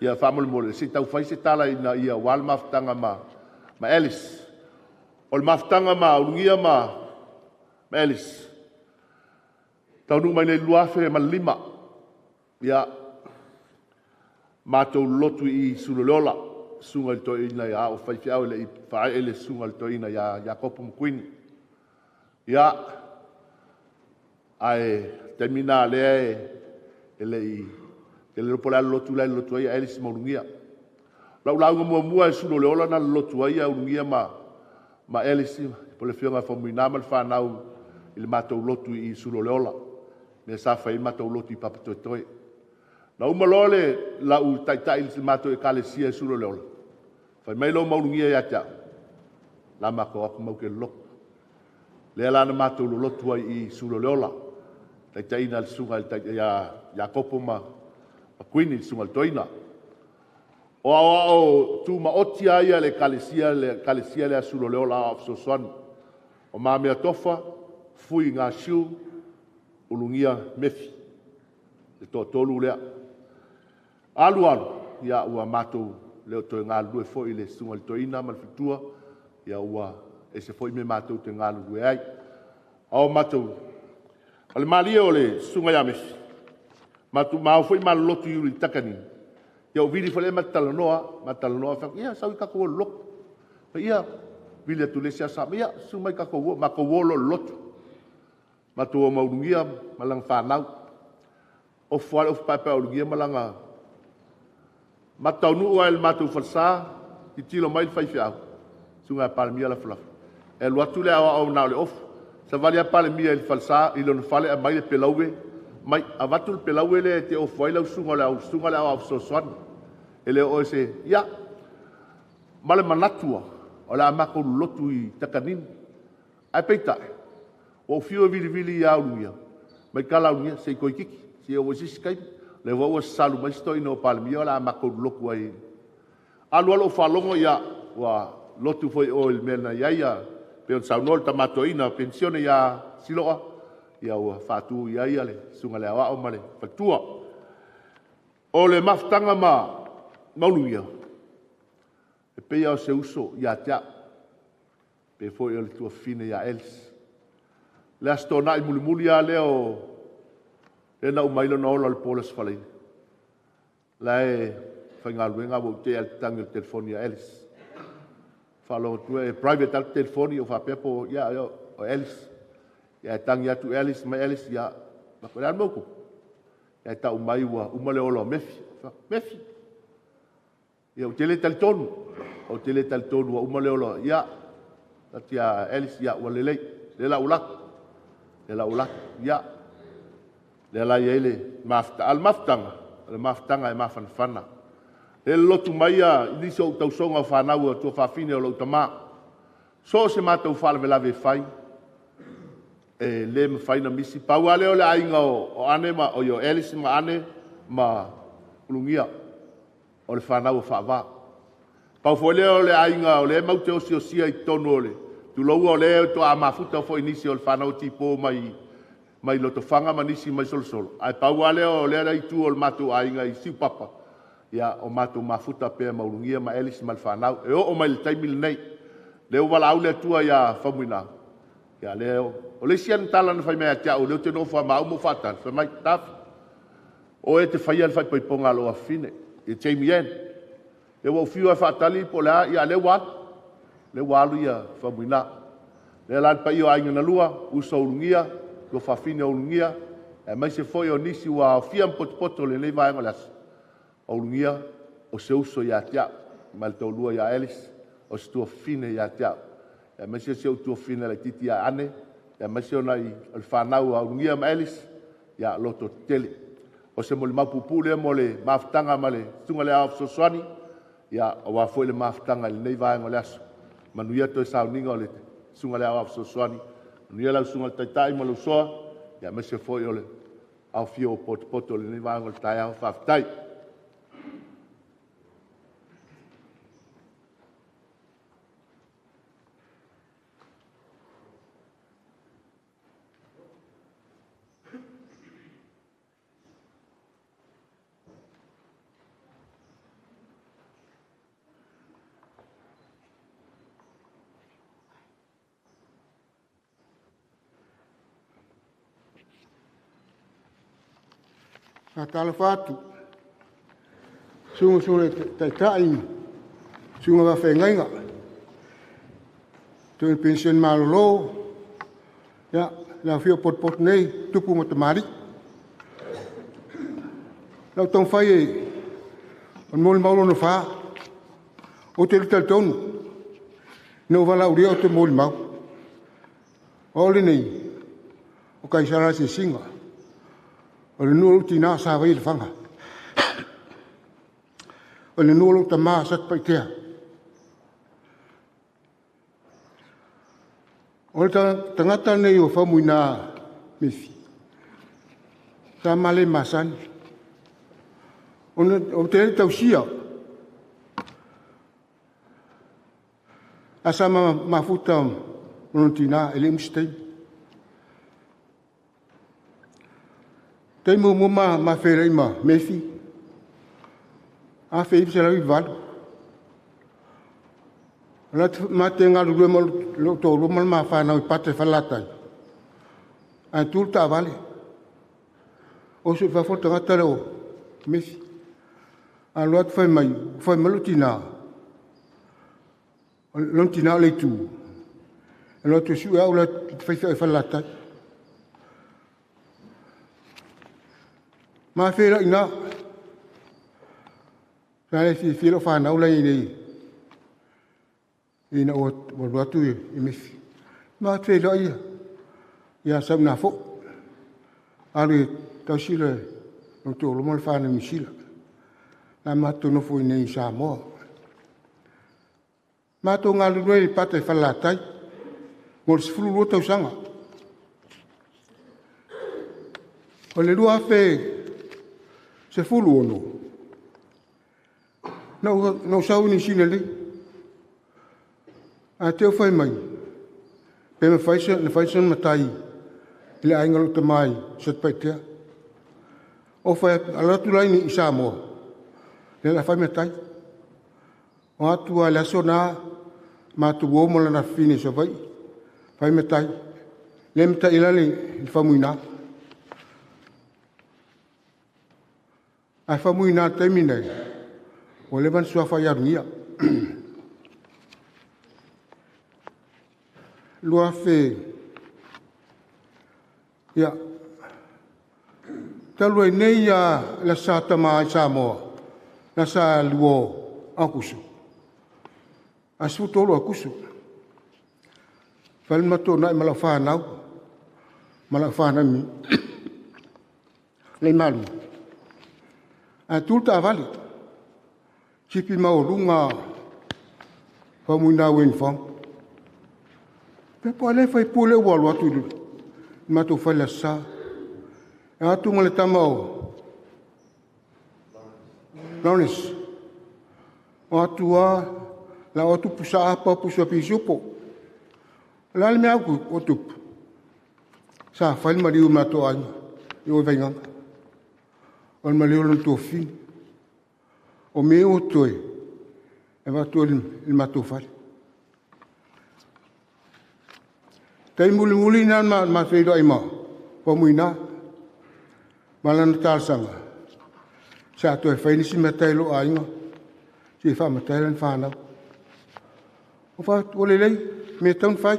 Ia whamole mo le se tau whai se tala ina ia wal maftanga ma Alice. O le maftanga ma Ulugia ma Alice. Taunu mai le luafe ma lima. Ia mātou lotu i Suloleola, sunga i to ina ia o whaifiau ele i whae ele sunga i to ina ia kopo mkuini. Ia ai termina lea ele i ele ropo le lotu ai Alice ma Ulugia. Lau launga mua e Suloleola na lotu ai a Ulugia ma Alice, po le whionga Faumuina ma le whanau i le mātou lotu i Suloleola. Me sa whai mātou lotu i Papatoetoe. Na umalole la u taitai le mato e kalesia e Suloleola. Fai mai lo maulungia ia tia. La mako aku mau ke lok. Le ala na mato lo lotu ai i Suloleola. Taitai na le sunga ia kopo ma kuini le sunga le toina. O au tu ma otia ia le kalesia le a Suloleola a Sosoan. O ma mea tofa fui ngā siu ulungia mefi. Le tolu lea. Alu, ia ua mātou leo toi ngā lue fo i le sunga le toina ma le fitua, ia ua e se fo i me mātou te ngā lue ai. Ao mātou, ale malia o le sunga ia mefi, mātou māu fo i mā lotu i uri takani, ia o vili fo le matalanoa, whak, ia sau i kako o lok, ia vili atu le sia sa, ia sumai kako o, mako o lo lotu, mātou o maurungia, malang whanau, o fuare o whaipai o lungia malanga, matau nu o el matu falsa ki tilo mai fai fiau sunga palmia la fla e luatu le au na le of sa valia palmia el falsa i lo fale a mai le pelaue mai avatu le pelaue le te of vai la sunga le au so swan ele o se ya male manatua o la mako lotu i takanin ai peita o fiu vili ya unia mai kala unia se koikiki se o siskai le wa salu mai sto ino palmio la mako loku ai alu falongo ya wa lotu foi oil mena ya pe on saunol tamato ina pensione ya siloa ya wa fatu ya le sunga le wa o male fatua o le maftanga ma mauluia e pe ya se uso ya tia pe foi o tua fine ya els le astona i mulimuli ya leo e na umailo na ola le polas falai. La e whaingaluenga wo te al tangi o telefoni a Elis. Whalo tu e private al telefoni o whapepo ia o Elis. Ia tangi atu Elis, mai Elis ia makore al mauko. Ia ta umai ua umale ola o mefi. Mefi. Ia o tele tal tonu. O tele tal tonu wa umale ola ia. Tati a Elis ia ua lelei. Lela ulak. Lela ulak. Ia. Le la yele mafta al maftanga le maftanga e mafanfana le lotu maia ni so tau songa fa na o to fa fine o lo tama so se mata o fa la ve fai e le me fai na misi pa wale o le ainga o ane ma o yo Elis ma ane ma Ulugia o le fa na o fa va pa fo le o le ainga o le mau te o sia i tono le tu lo o le to a mafuta fo inicio o fa na o tipo mai lo to fanga manisi mai sol ai pa wale o le ai tu o matu ainga i siu papa ia o mātou mafuta pēr maulungia ma elis ma le whanau. E o mai le taimile nei. Leo wala au le atua ia Faumuina. Ia leo. O le sian tala na whai mea tia o leo te no wha mau mo whatan. Wha mai tafi. O e te whaia le whai paiponga loa fine. E teimi en. E wau whiu a whatali po lea ia le watu. Le walu ia Faumuina. Le lan pa io ainga na lua. Usa ulungia. Lo whawhine ulungia. E mai se foi o nisi wa o fiam poto le nei vaenga las. O ulungia. O se uso ia tia. Ma le tau lua ia elis. O se tua fine ia tia. E mai se o tua fine le titi ia ane. E mai se o nai al whanau a ulungia ma elis. Ia loto tele. O se mo le mapupu le mo le maftanga ma le tunga le au soswani. Ia o wa foi le maftanga le nei vaenga las. Manuia to sa uninga o le sunga le au soswani. Manuia la sunga le taitai mo le soa. Ia mai se foi o le au fio poto le nei vaenga le tai au whaftai. a tala fatu sunga tai sunga va fengainga tu pension malolo ya la fio pot nei tupu matamari la tong fai on mol maulo no fa o te tel tonu no vala uri o te mol mau ole nei o kai sara se singa o le nulu tina sa vai le fanga o le nulu tama sat paitea o le tangata nei o Faumuina Mifi sa male masani o te tausia asa mafuta tina ele mstei te mo ma fere ma mefi a fe se la vival la ma tenga lu mo lo to lo ma fa na pate falata a tulta vale o se fa forta gatalo mefi a lot fa malutina lontina le tu lo to su a la fa falata ma fera ina sai si filo fa na ula ni ina o watu e mifi ma fera ia ya sam na fo ale tashile no to lo mal fa na misila na ma to no fo nei sa mo ma to ngalu nei pate fa la tai mo sfulu lo to sanga o le lua fe se fulu ono no sau ni sinele a te fai mai pe me fai son matai ile ai ngalo te mai set paitea o fai ala tu lai ni isa mo le la fai matai o atu ala sona ma tu wo mo na fini so fai matai le mta ilale Faumuina a Faumuina termine o le van sua fai arnia lua fe ya talu nei ya la sata mai samo la sa luo akusu asu tolo akusu fal mato na malafa mi le malu a tulta vale chipi maulunga Faumuina wen fam pe pole fai pole walo atu mato fai la sa a tu ngale tamao Lawrence o tua la o tu pusa apa pusa pisupo la le mea ku o tu sa fai mariu mato ai yo venga on maliu no to fi o me o toi e va tu il matu fai tai muli na ma fei do ima Faumuina malana talsanga sa to e fai ni si matai lo ainga si fa matai lan fa na o fa o le me tan fai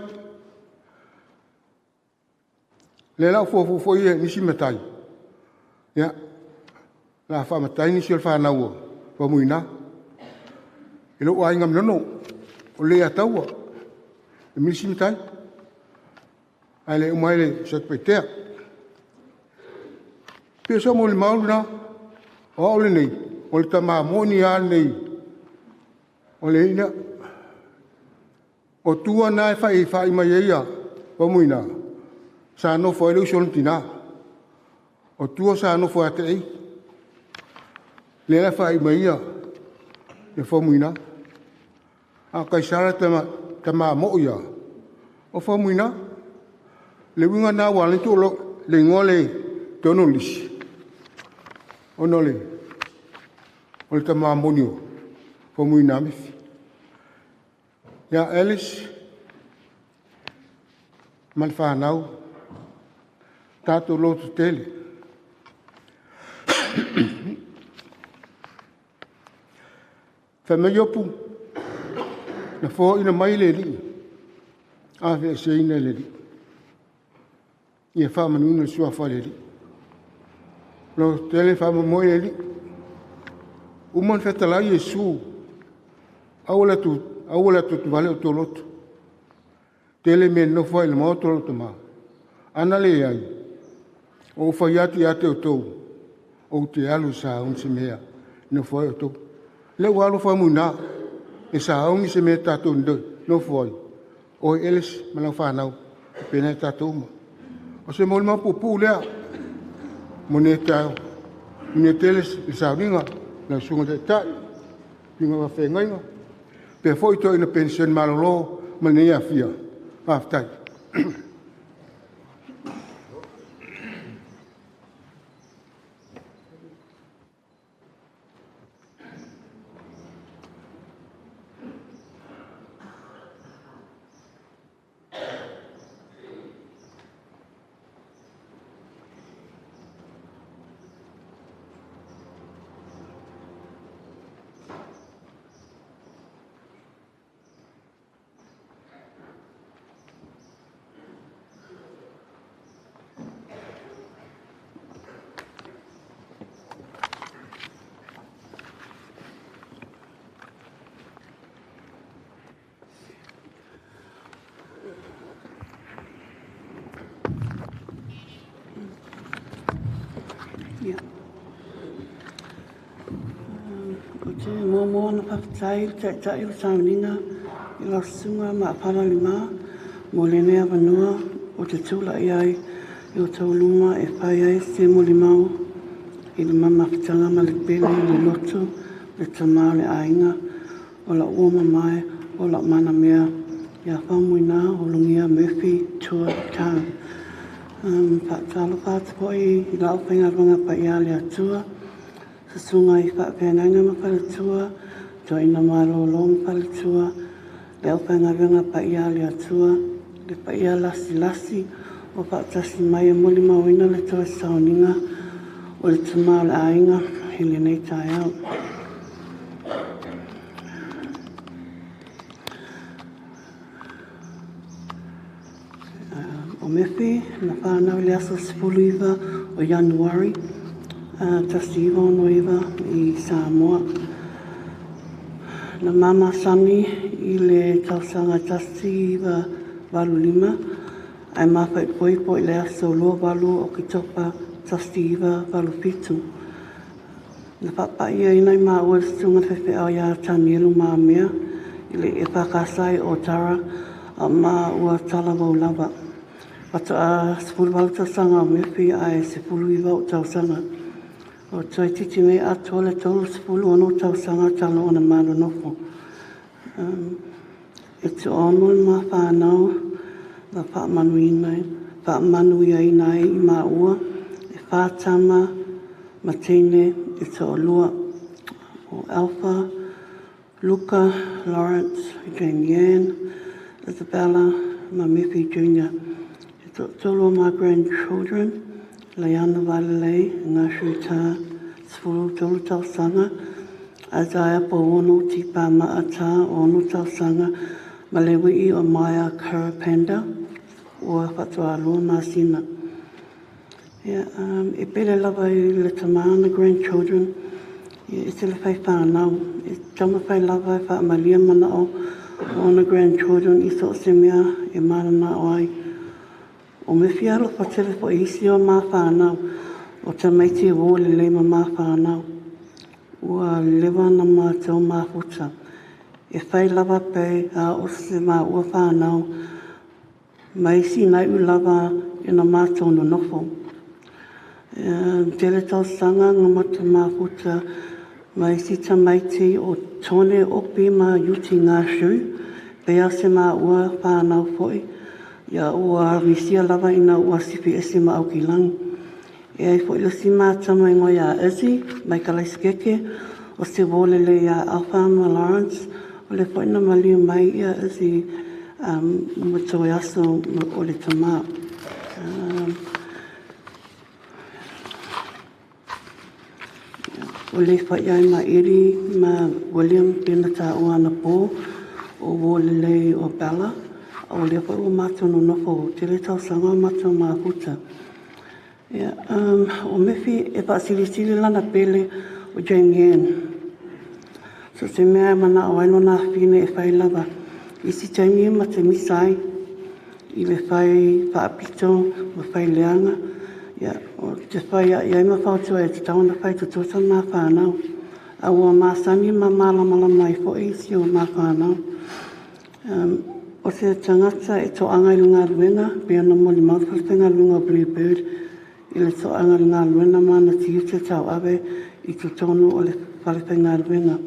le la fo ye ni si matai ya la fa matai ni si fa na wo Faumuina e lo ainga mno o le atawa e mi si matai ale o mai le sa petea pe so mo le mauna o le nei o le tama mo ni al nei o le ina o tua na fai mai ia Faumuina sa no foi le soltina o tua sa no foi te le fai mai ia e Faumuina a kai sara tama mo ia o Faumuina le winga na wale tu lo le ngole tono lis onole o le tama monio Faumuina mi ya Alice malfa nau tato lo tu tele fa me yopu na fo ina mai le li a fe se ina le li ia fa manuna sua fa le li lo tele fa mo le li umon fetala Yesu awala tu vale to lot tele men no fa il moto lo ma ana le ai o fa yati ate o to o te alu sa un se mea no fa o to le walo Faumuina e sa un se me tato no foi o eles mana fa nau pena tato mo o se mo pupu lea moneta teles sa ringa na sunga de ta pinga va fe ngai pe foi to ina pension malolo mania fia aftai Mo na papai tai o sauninga I la sunga ma pala lima mo le nea vanua o te tula ai o tauluma e pai ai se mo limau I le mama pitanga ma le pele le loto le tamau le ainga o la uoma mai o la mana mea ia Faumuina Ulugia Murphy tua tau talo pātu poi I la upenga runga pa ia le atua Sasunga I whapenanga ma palatua, to ina maro long palatua, le upenga runga pa ia le atua, le pa ia lasi, o patasi mai e moli mawina le toa sauninga, o le tamau le ainga, he le nei tai au. O Murphy, na whanau le aso sepuluiva o Januari, Trustee Yvonne Noiva I Samoa. Na mama Sami I le tausanga Trustee Iwa Valulima. Ai mawhai poipo I le aso loa walu o ki topa Trustee Iwa Valupitu. Na papaia ina I maa ua sunga whewhi au ia tanielu maa mea. I le e whakasai o Tara a maa ua talawau lava. Pato a sepulu walu tausanga o Murphy ai sepulu Iwa o tausanga. O toi titi me atua le tolu sepulu ono tausanga talo ona malo nofo. E te ono ma whanau, la whaamanui ai nai I maa ua, e whātama, ma tene, e te olua. o Alpha, Luca, Lawrence, Jane Yan, Isabella, Mamifi Jr. Tolo my grandchildren, Leana Valele, Ngashu Ta, Sfulu Tolu Tausanga, Isaiah Powono Tipa Maata, Ono Tausanga, Malewi o Maya Karapanda, o Fatualo Masina. E pele lava I le tamana grandchildren, e te le whai whanau, e tama whai lava e wha malia mana o ona grandchildren, I so se mea e marana o ai. O me whiaro pa tele po isi o mā whanau, o te meiti e wōle le ma mā whanau. Ua lewa na mā tau mā huta. E whai lava pei a o se mā ua whanau, ma isi nai u lava e na mā tau no nofo. Tele tau sanga ngamata mā huta, ma isi ta meiti o tone opi ma yuti ngā shu, pea se mā ua whanau foi. Ia ua misia lava ina ua sipi esi ma au ki lang. E ai fo ila si mātama ingo ia Izzy, mai ka laiskeke, o se wōlele ia Alpha ma Lawrence, o le fo ina maliu mai ia Izzy matoe aso o le tamā. O le fo iai ma iri ma William pena ta o ana pō, o wōlele o Bella, o le fo o mātou no nofo, te le tau sanga o mātou mā huta. O mewhi e paasilisili lana pele o Jane Yan. So se mea mana o ailo nā whine e whai lava. Isi taimi ma te misai, I le whai whaapito, ma whai leanga. O te whai a iai ma whautua e te tauna whai tututa mā whanau. A ua mā sani ma mālamala mai fo eisi o mā whanau. O se tangata e to anga I lunga luenga, pia na moli mawhawhenga lunga Bluebird, I le to anga lunga luenga mana ti ute tau awe I tu tono o le whawhenga luenga.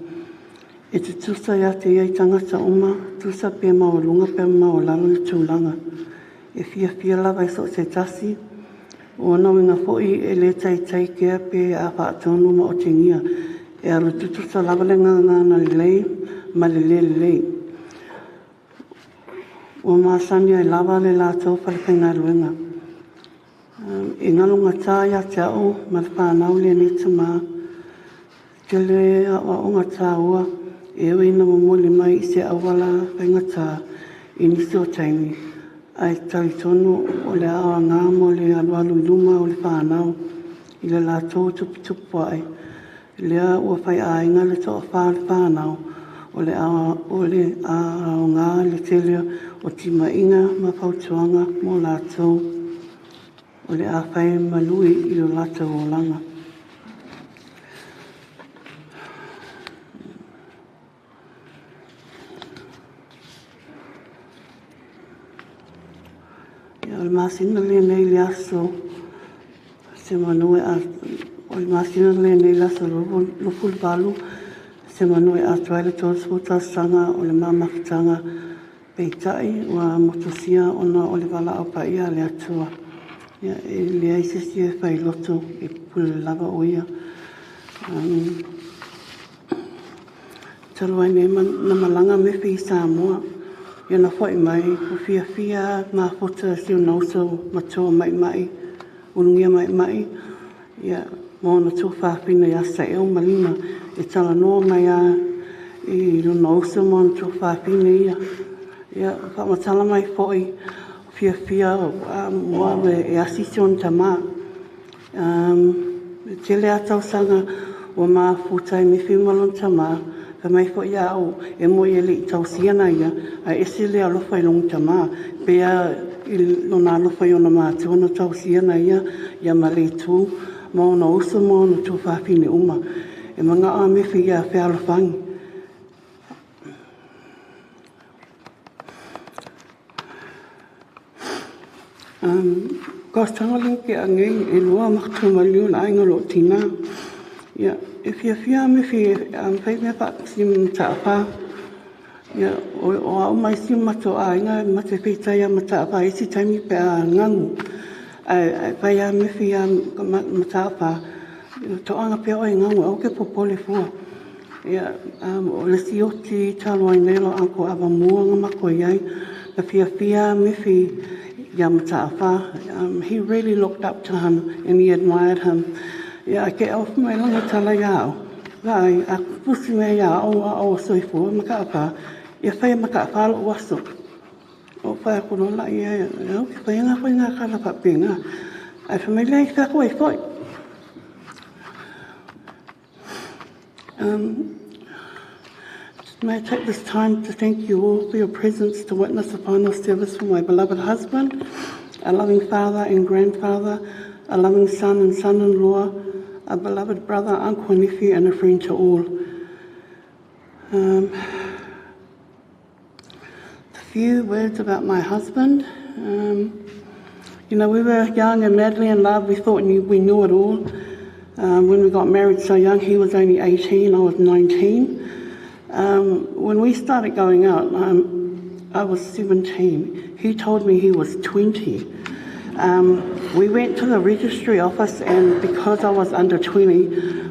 E te tusa ia te iei tangata uma, tusa pia mao lunga pia mao lalo I tūlanga. E fia lava I so te tasi, o nawinga foi e le tai kea pia a whaatonu ma o te ngia, e alu tutusa lava le ngana lei, ma le lei. O māsani ai lava le lātou whalipenga ruenga. E ngalunga tā ia te au, ma le whānau le ni te mā. Te le a onga tā ua, e oi na mamoli mai I se awala whainga tā, I nisi o taimi. Ai tau tonu o le awa ngā mo le alualu luma o le whānau, I le lātou tupu ai. Lea ua whai ainga le toa whā le whānau, o le awa ngā le telea, o tima inga ma pautuanga mo lātou, o le awhai malui I o lātou o langa. Ia o le māsina le nei le aso, se manue a, o le māsina le nei le aso lupu le balu, se manue a tuaile tōs puta sanga o le mamakitanga, peitai ua motosia ona o le wala au paia le atua. Ia e le aisisi e whai loto e pule lava o ia. Taru ai nei na malanga me whi Samoa. Ia na whai mai o fia ma hota siu nauso matoa mai, urungia mai. Ia mo na tō whāpina ia sa eo malima e tala noa mai a I luna oso mo na tō whāpina ia. Ia whamatala mai fōi fia mua e asisi on tamā. Te le atau sanga o mā futai me whimalon tamā, ka mai fōi au e mo I li I tau siana ia, a ese le alofa I long tamā, pea I lona alofa I ona mātua na tau siana ia ma le tū, mo na oso mo na tō whāpine uma. E mga a me whia whea alofangi. Kostanga linke a ngei e lua makatu maliu na ainga lo tina. Ia, e fia me whai mea whakasim taapa. Ia, o au mai sim mato a inga mate whitai a mataapa isi taimi pe a ngangu. Whai a me whia mataapa. To anga pe oi ngangu au ke popole fua. o le si o ti talo ai nelo anko ava mua ngamako iai, na fia Miffy Yamata'awha. He really looked up to him and he admired him. Ia ke au mai langa tala iau. Vai, a pusi me ia o soifua maka'apa. Ia whai maka'apa lo waso. O whai kono la ia, o ke whai ngā kala papinga. Ai whamilei whako e whoi. May I take this time to thank you all for your presence to witness the final service for my beloved husband, a loving father and grandfather, a loving son and son-in-law, a beloved brother, uncle and nephew, and a friend to all. A few words about my husband. We were young and madly in love. We thought we knew it all. When we got married so young, he was only 18, I was 19. When we started going out, I was 17. He told me he was 20. We went to the registry office, and because I was under 20,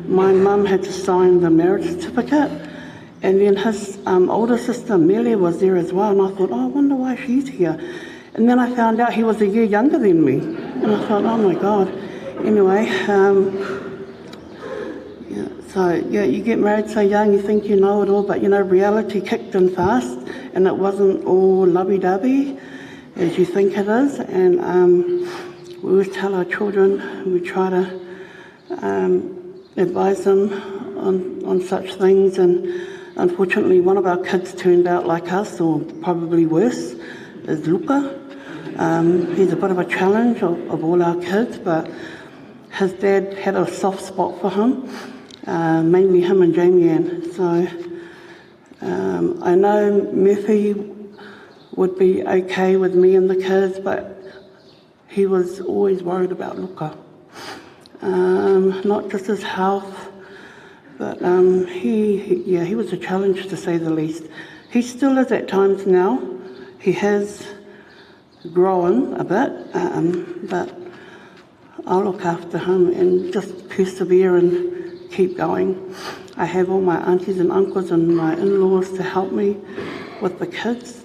my mum had to sign the marriage certificate. And then his older sister, Melly, was there as well. And I thought, I wonder why she's here. And then I found out he was a year younger than me. And I thought, oh my God. Anyway, you get married so young, you think you know it all, but reality kicked in fast, and it wasn't all lovey-dovey as you think it is. And we always tell our children, we try to advise them on such things, and unfortunately one of our kids turned out like us, or probably worse, is Luca. He's a bit of a challenge of all our kids, but his dad had a soft spot for him. Mainly him and Jamie Ann. So I know Murphy would be okay with me and the kids, but he was always worried about Luca. Not just his health, but he was a challenge to say the least. He still is at times now. He has grown a bit, but I'll look after him and just persevere and keep going. I have all my aunties and uncles and my in-laws to help me with the kids.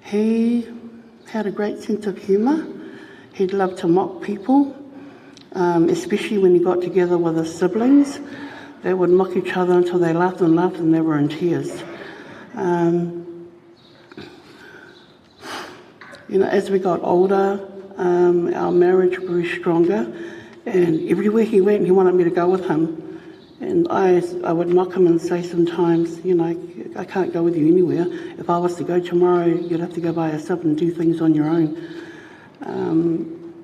He had a great sense of humour. He'd love to mock people, especially when he got together with his siblings. They would mock each other until they laughed and they were in tears. As we got older, our marriage grew stronger, and everywhere he went, he wanted me to go with him. And I would mock him and say sometimes, I can't go with you anywhere. If I was to go tomorrow, you'd have to go by yourself and do things on your own.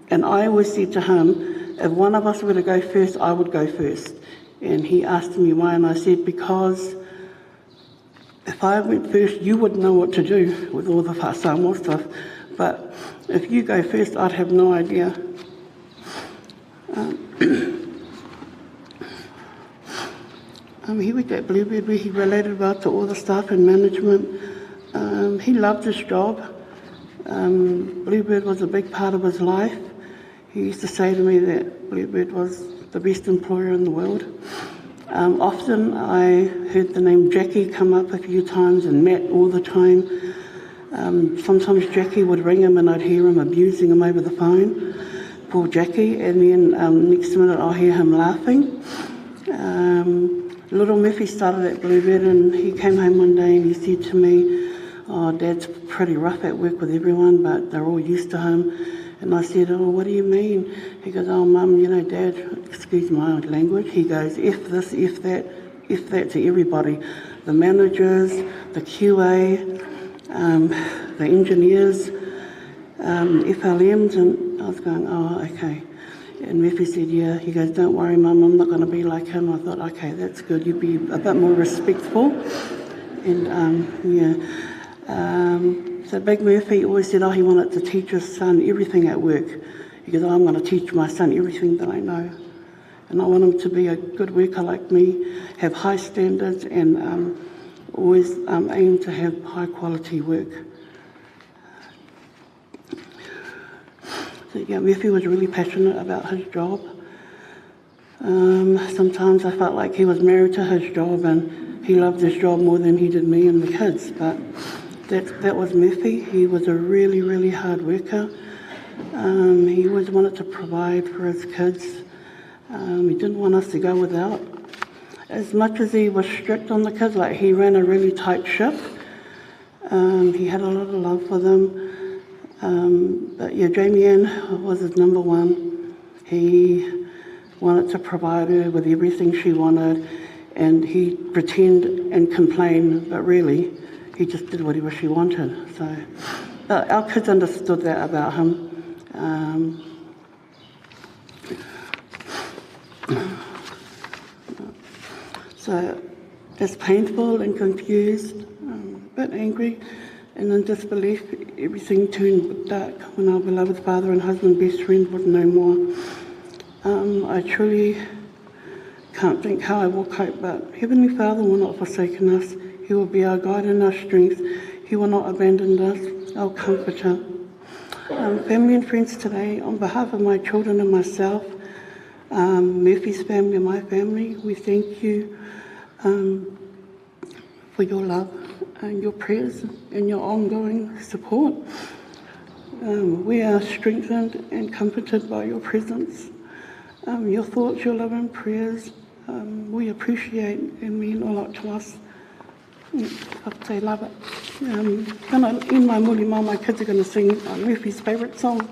And I always said to him, if one of us were to go first, I would go first. And he asked me why, and I said, because if I went first, you would know what to do with all the Samoa stuff. But if you go first, I'd have no idea. He worked at Bluebird where he related well to all the staff and management. He loved his job. Bluebird was a big part of his life. He used to say to me that Bluebird was the best employer in the world. Often I heard the name Jackie come up a few times, and Matt all the time. Sometimes Jackie would ring him and I'd hear him abusing him over the phone, poor Jackie, and then next minute I'll hear him laughing. Little Murphy started at Bluebird, and he came home one day and he said to me, oh, Dad's pretty rough at work with everyone, but they're all used to him. And I said, oh, what do you mean? He goes, oh, Mum, Dad, excuse my language, he goes, F this, F that to everybody. The managers, the QA, the engineers, FLMs, and I was going, oh, okay. And Murphy said, yeah. He goes, don't worry, Mum, I'm not going to be like him. I thought, okay, that's good. You'd be a bit more respectful. And, so Big Murphy always said, he wanted to teach his son everything at work. He goes, I'm going to teach my son everything that I know. And I want him to be a good worker like me, have high standards, and always aim to have high quality work. So, Murphy was really passionate about his job. Sometimes I felt like he was married to his job and he loved his job more than he did me and the kids. But that was Murphy. He was a really, really hard worker. He always wanted to provide for his kids. He didn't want us to go without. As much as he was strict on the kids, like he ran a really tight ship. He had a lot of love for them. But yeah, Jamie Ann was his number one. He wanted to provide her with everything she wanted, and he'd pretend and complain, but really, he just did whatever she wanted. So our kids understood that about him. So just painful and confused, a bit angry, and in disbelief, everything turned dark when our beloved father and husband, best friend, was no more. I truly can't think how I will cope, but Heavenly Father will not forsake us. He will be our guide and our strength. He will not abandon us, our comforter. Family and friends today, on behalf of my children and myself, Murphy's family and my family, we thank you for your love and your prayers and your ongoing support. We are strengthened and comforted by your presence. Your thoughts, your love and prayers, we appreciate and mean a lot to us. I'd say love it. When I end my muli mau, my kids are going to sing Murphy's favourite song.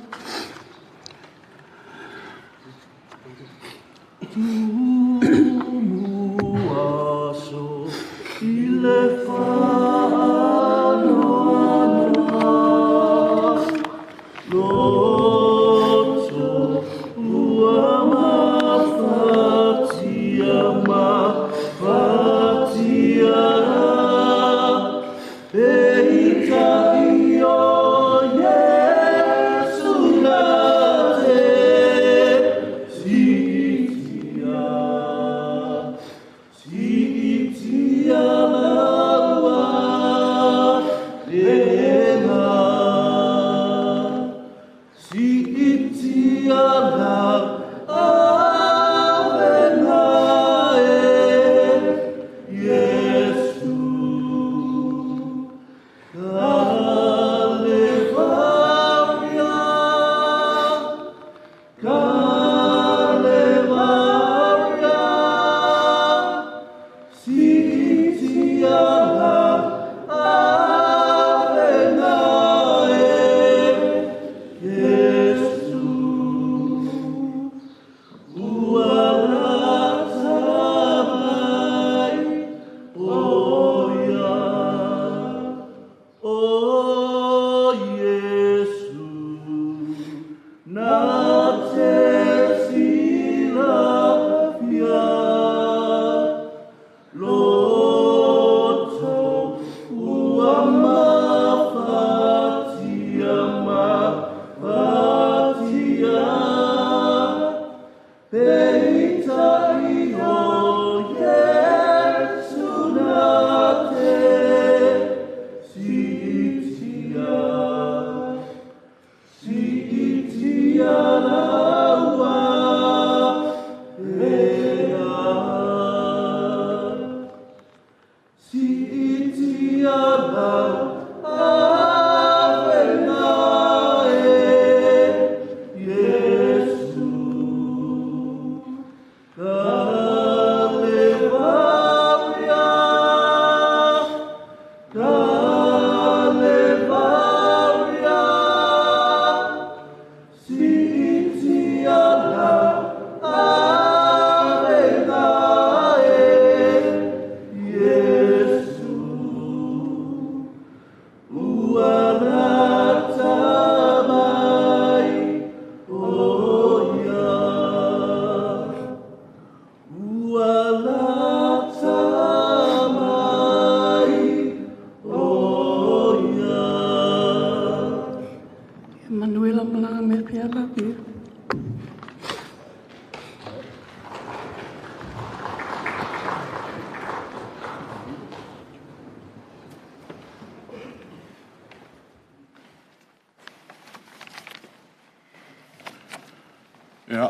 Ja,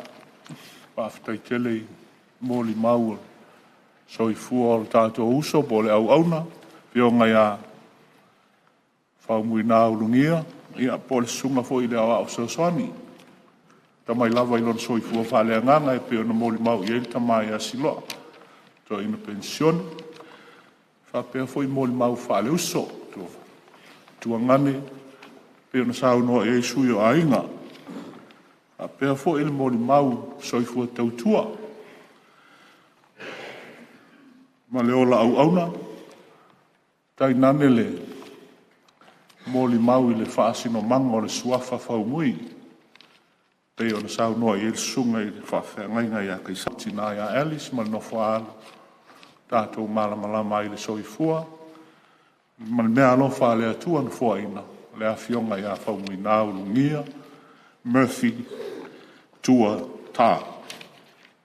paftai tele moli mau soifua o le tātou uso po le au auna, pionga ia Faumuina Ulugia, ia po le sunga fo i le awa o Soswani. Tamai lava i lon soifua whale nganga e piona moli mau i ele tamai a siloa. To ina pension, whapea fo i moli mau whale uso. Tua ngane, piona saunoa e sui o ainga. Whapea fo i le moli mau soifua tautua. Ma le ola au auna, tai nane le moli mau i le whaasino manga o le suafa Faumui. Pei o le sau noa i le sunga i le whawhengainga i a kei satina i a Alice, ma le nofo alo. Tātou malamalama i le soifua. Ma le mea alofa le atua na fua ina. Le a fionga i a Faumuina Ulugia, Murphy, tua tā.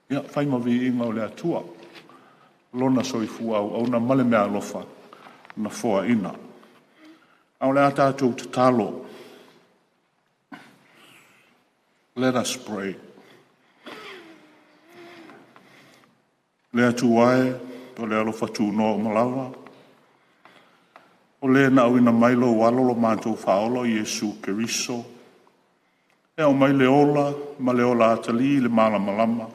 Ia, whaima vi inga o le atua. Lona soifua au na male mea alofa na fua ina. Au le tātou te talo. Let us pray. Le atu ai, o le alofa tū no o malawa. O le na au ina mailo walolo mātou whaolo Iesu Keriso. E o mai le ola, ma le ola atali le malama.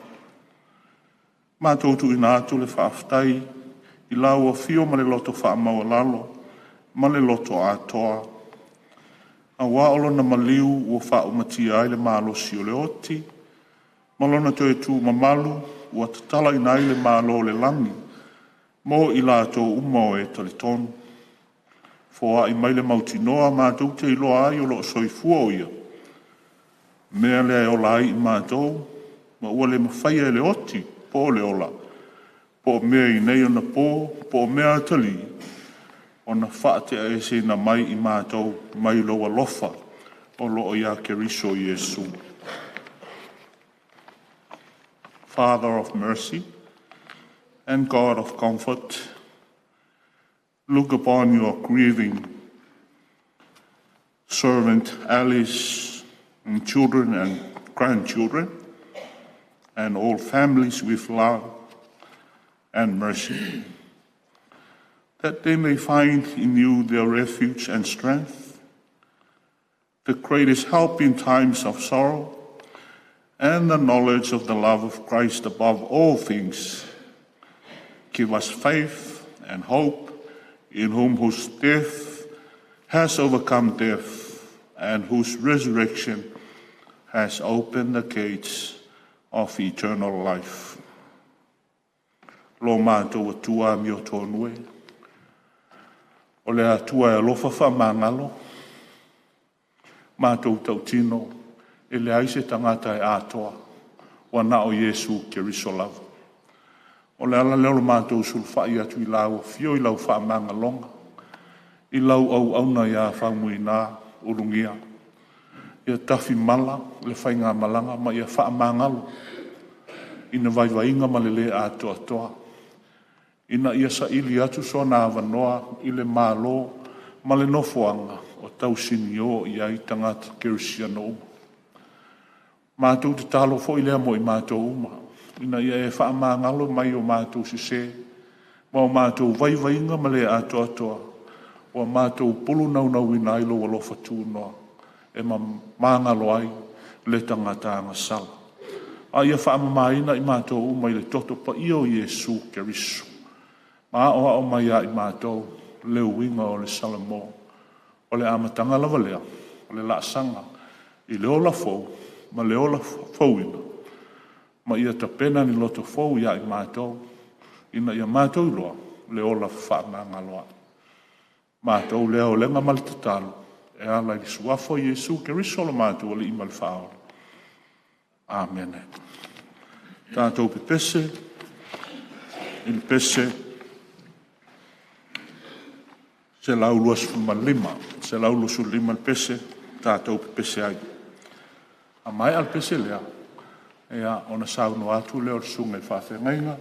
Mātou tu ina atu le whaaftai, i lau o fio ma le loto whaamau lalo, ma le loto atoa. A waolo na maliu ua whaaumatia ai le malo si o le oti, malona to e tu mamalu ua tatala ina ai le malo le langi, mo i lato umao e talitonu. Foa i mai le mautinoa mātou te iloa ai o lo soifua o ia. Mea le o lai i mātou, ma ua le mawhaia le oti, po le ola, po mea i nei ona po mea atali, ona whaate a ese na mai i mātou, mai loa lofa, o loo ia Keriso Iesu. Father of mercy and God of comfort, look upon your grieving servant Alice and children and grandchildren, and all families with love and mercy, that they may find in you their refuge and strength, the greatest help in times of sorrow, and the knowledge of the love of Christ above all things. Give us faith and hope in whom whose death has overcome death and whose resurrection has opened the gates of eternal life. Lo mātou atua mi o tōnue. O le atua e lofa whamangalo. Mātou tautino e le aise tangata e atoa. Wana o Iesu Keriso lava. O le ala leo mātou sulfai atu i lau fio i lau whamangalonga. I lau au auna ia Faumuina Ulugia. Ia tafi mala, le whainga malanga, ma ia whaamangalo. Ina vaivainga ma le le atoa toa. Ina ia sa ili atu so na avanoa, ile malo, ma le nofoanga, o tau sinio ia i tangata Kerisiano uma. Mātou te talo fo i lea mo i mātou uma. Ina ia e whaamangalo mai o mātou sise, ma o mātou vaivainga ma le atoa toa, o mātou pulu nau ina ilo o lofa tūnoa. E mangalo ai le tangata ngasala. A ia whaamamaina i mātou umai le toto pa io Iesu Keriso. Ma o mai a i mātou leo winga o le salamo. O le amatanga lava lea, o le laasanga. I leo la fau, ma leo la fauina. Ma ia tapena ni loto fau ia i mātou. Ina ia mātou iloa, leo la whaamangaloa. Mātou leo lenga malitatalo. E ala i suafo Iesu Keriso la mātou o le imal whao. Amen. Tātou pe pese, il pese, se laulua suma lima, se laulua su lima il pese, tātou pe pese ai. A mai al pese lea, ea ona sauno atu leo le sunga i whawhengainga,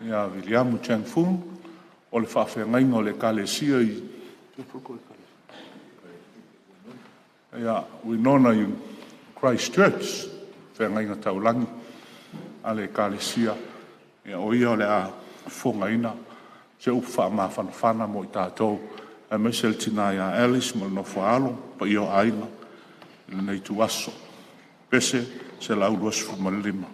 ea Williamu Chang Fung, o le whawhengainga o le kalesia i... Ea, winona i Christchurch, whengainga taulangi, ale kalesia E o ia o le a fongaina se ufa ma fanafana mo i tātou. E mesel tina ia Alice mo no whaalo pa i o aina. Ile nei tu aso. Pese se lau luas fumalima.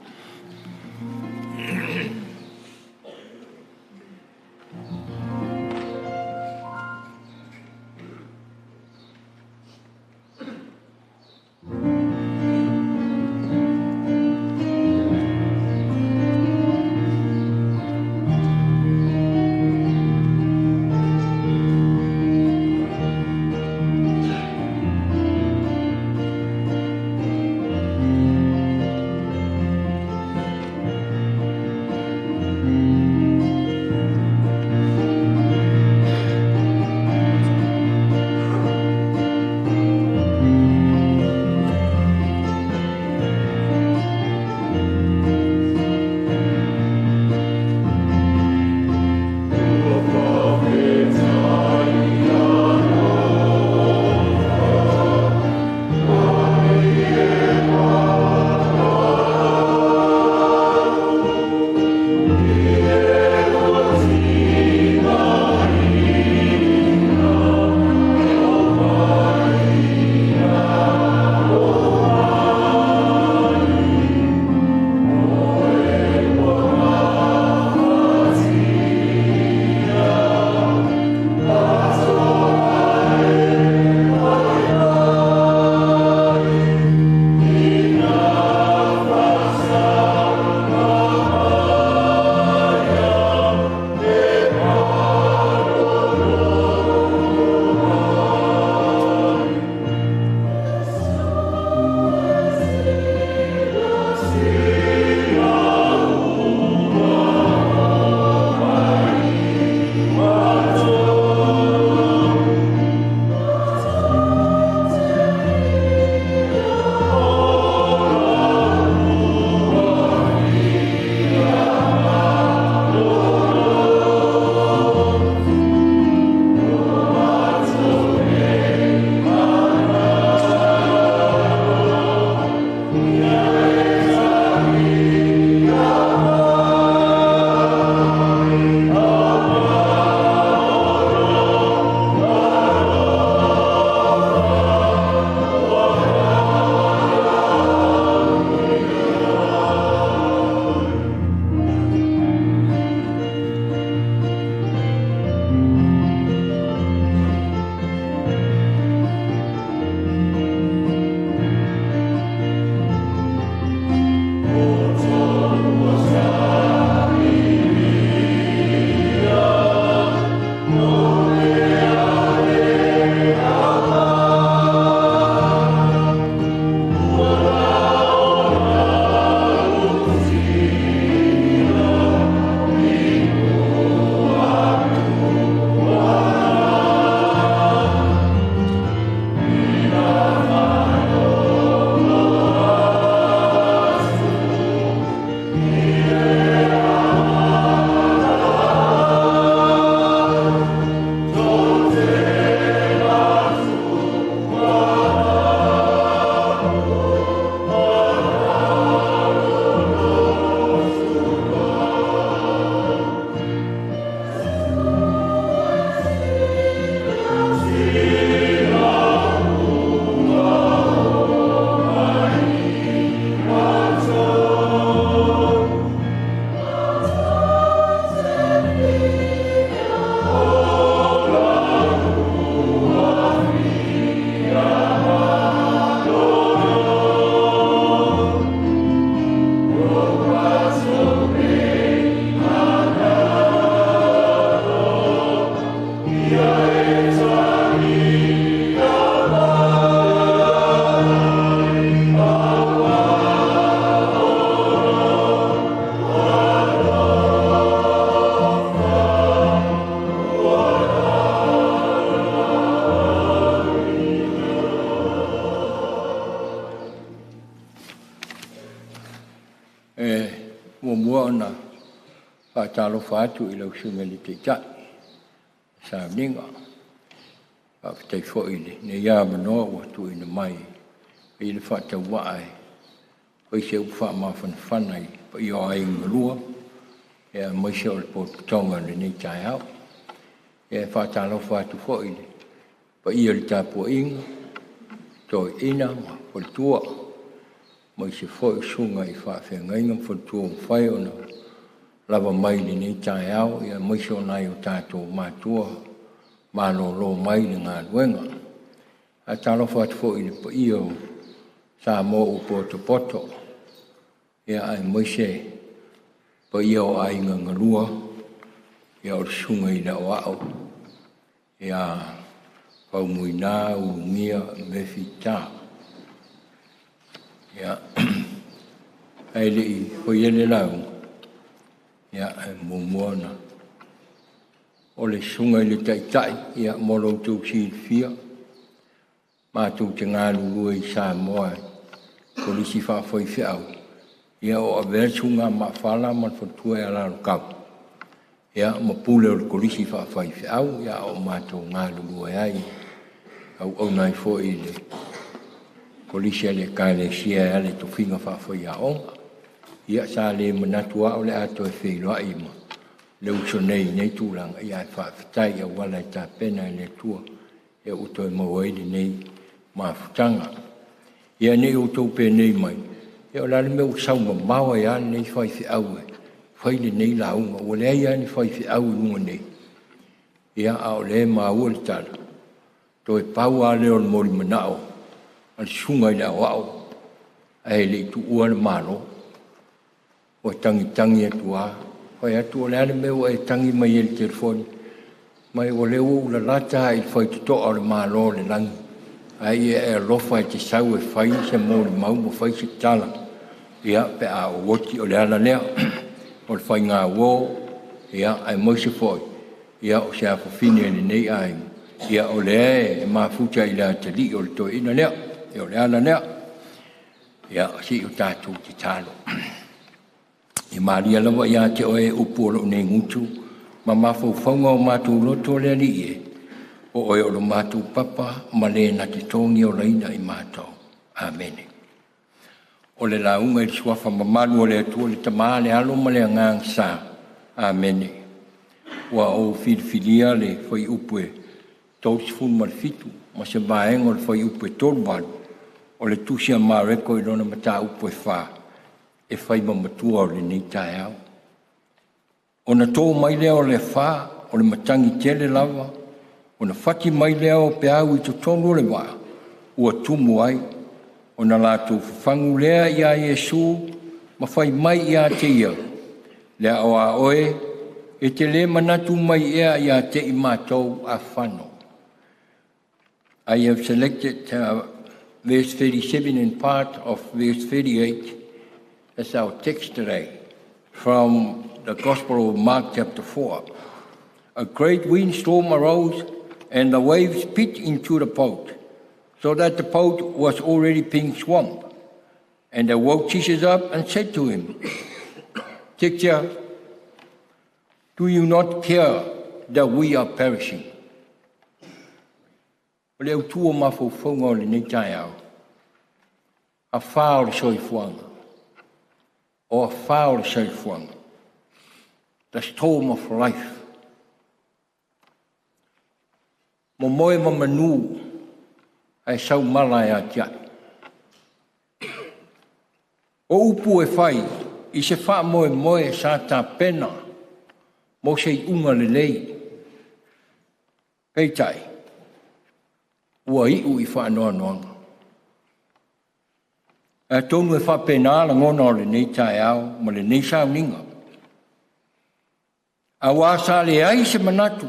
talo fatu i lau sumeli te tai. Sa ninga. Pa te fo ili. Ne ia manoa wa tu ina mai. I le fata waai. Pa i se ufa ma fanfanai. Pa i o ai ngalua. e mai se o le tonga le nei tai au e whātalo whātu fōi le pa ia le tāpua inga toi ina ma whatua mai se fōi sunga i whawhengainga whatua mwhai ona lava mai le nei tai au ia mai se o nai o tātou mātua mālo lo mai le ngā luenga a talo whātu fōi le pa ia o sa mo o poto ia ai mai se pa ia o ai ngalua ia o sunga i la wao ia Faumuina Ulugia me fita ia ai le i hoiele lau ia ai mumuana o le sunga i le taitai ia molo tu si fia ma tu te ngā lulu i sa moa polisi wha whai whiau ia o a versunga ma whala ma whatua e ala kau ia ma pule o le polisi wha whai whiau ia o mātou ngā lulu e ai au nai fo i le polisi le kāle sia e le tofinga wha whai a onga ia sa le manatua o le ato e whiloa i ma le uso nei nei tūranga ia e wha whitai a wala i tā pena e le tua e uto e mawaili nei ma futanga ia nei o tau pe nei mai ia o lale meu sau ma mawa ia nei whai whiau e whai le nei la unga o le ia ni whai whiau nunga nei ia a o le ma ua le tala to e pau a leo le mori manao al sunga i la wao a le tu ua le malo o tangi e tua whai atu o le ale meu e tangi mai e le telefoni mai o le ua la lata i whai tuto o le malo le langi ai e lofa e te sau e whai se mori mau mo whai se tala ia pe a o woti o le ala lea o le whai ngā wō ia ai moise foi ia o se a fofine e le nei ai ia o le e mafuta i la te li o le toi ina lea e o le ala lea ia si o tātou te talo i maria lawa ia te oe upu o lo nei ngutu ma mafau whaunga o mātou loto le li e o oe o lo mātou papa ma le na te tongi o leina i mātou amene o le launga i suafa mamalu o le atua le tamaa le alo ma le angang sa amene ua o filifilia le whai upu e tautifun ma le fitu ma se maenga o le whai upu e tolwalu o le tusia mareko i lona mata upu e wha e whai mamatua o le nei tae au o na tō mai lea o le wha o le matangi tele lava o na whati mai lea o pe au i to tonu le wā ua tumu ai o na lātou whangu lea ia Iesu ma whai mai ia te ia lea o a oe e te le manatu mai ia te i mātou a whano. I have selected verse 37 and part of verse 38 as our text today from the Gospel of Mark chapter 4. A great windstorm arose and the waves beat into the boat, so that the boat was already being swamped. And they woke Jesus up and said to him, Teacher, do you not care that we are perishing? O leo tua mawhauwhaunga o le nei tae au. A whao le soifuanga. O a whao le soifuanga. The storm of life. Mo moe ma manu ai sau malai a tiai. O upu e whai, i se wha moe sa ta pena, mo se unga le lei. Peitai, ua iu i wha noa noanga. A tonu e wha pena la ngona o le nei tae au, ma le nei sao ninga. A wasa le ai se manatu.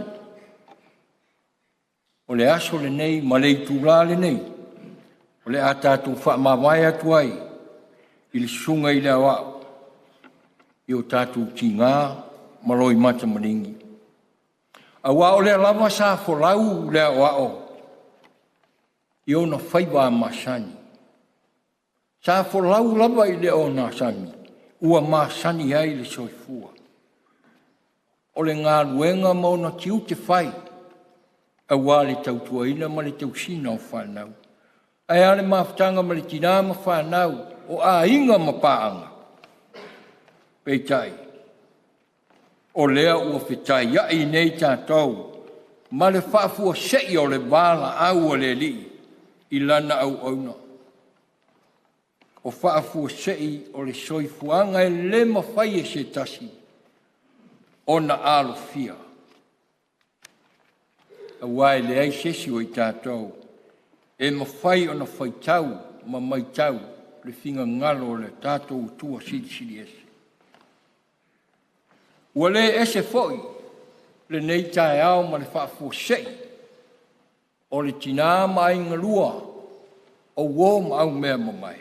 O le aso le nei, ma le tūla le nei. O le atatu wha mawai atu ai. I le sunga i le awao. I o tātu ti ngā, maloi mata maringi. A wao le lava sa folau le awao. I o na whaiwa masani. Sa folau lava i le o na sani. Ua masani ai le soifua. O le ngā luenga mo na tiu te whai. A wale tau tuaina ma le tau sina o whanau. Ai ale mawhtanga ma le tina ma whanau o a inga ma paanga. Peitai, O lea ua whitai ia I nei tātou. Ma le whaafua sei o le wala au o le li I lana au auna. O whaafua sei o le soifuanga e le mawhai e se tasi. O na alo fia. A wai le ai sesi o I tātou. E mawhai o na whaitau ma maitau le whinga ngalo le tātou tua siri ese. Ua le ese foi, le nei tae au ma le whaafua sei, o le tina mai ngalua, o wom au mea mamai.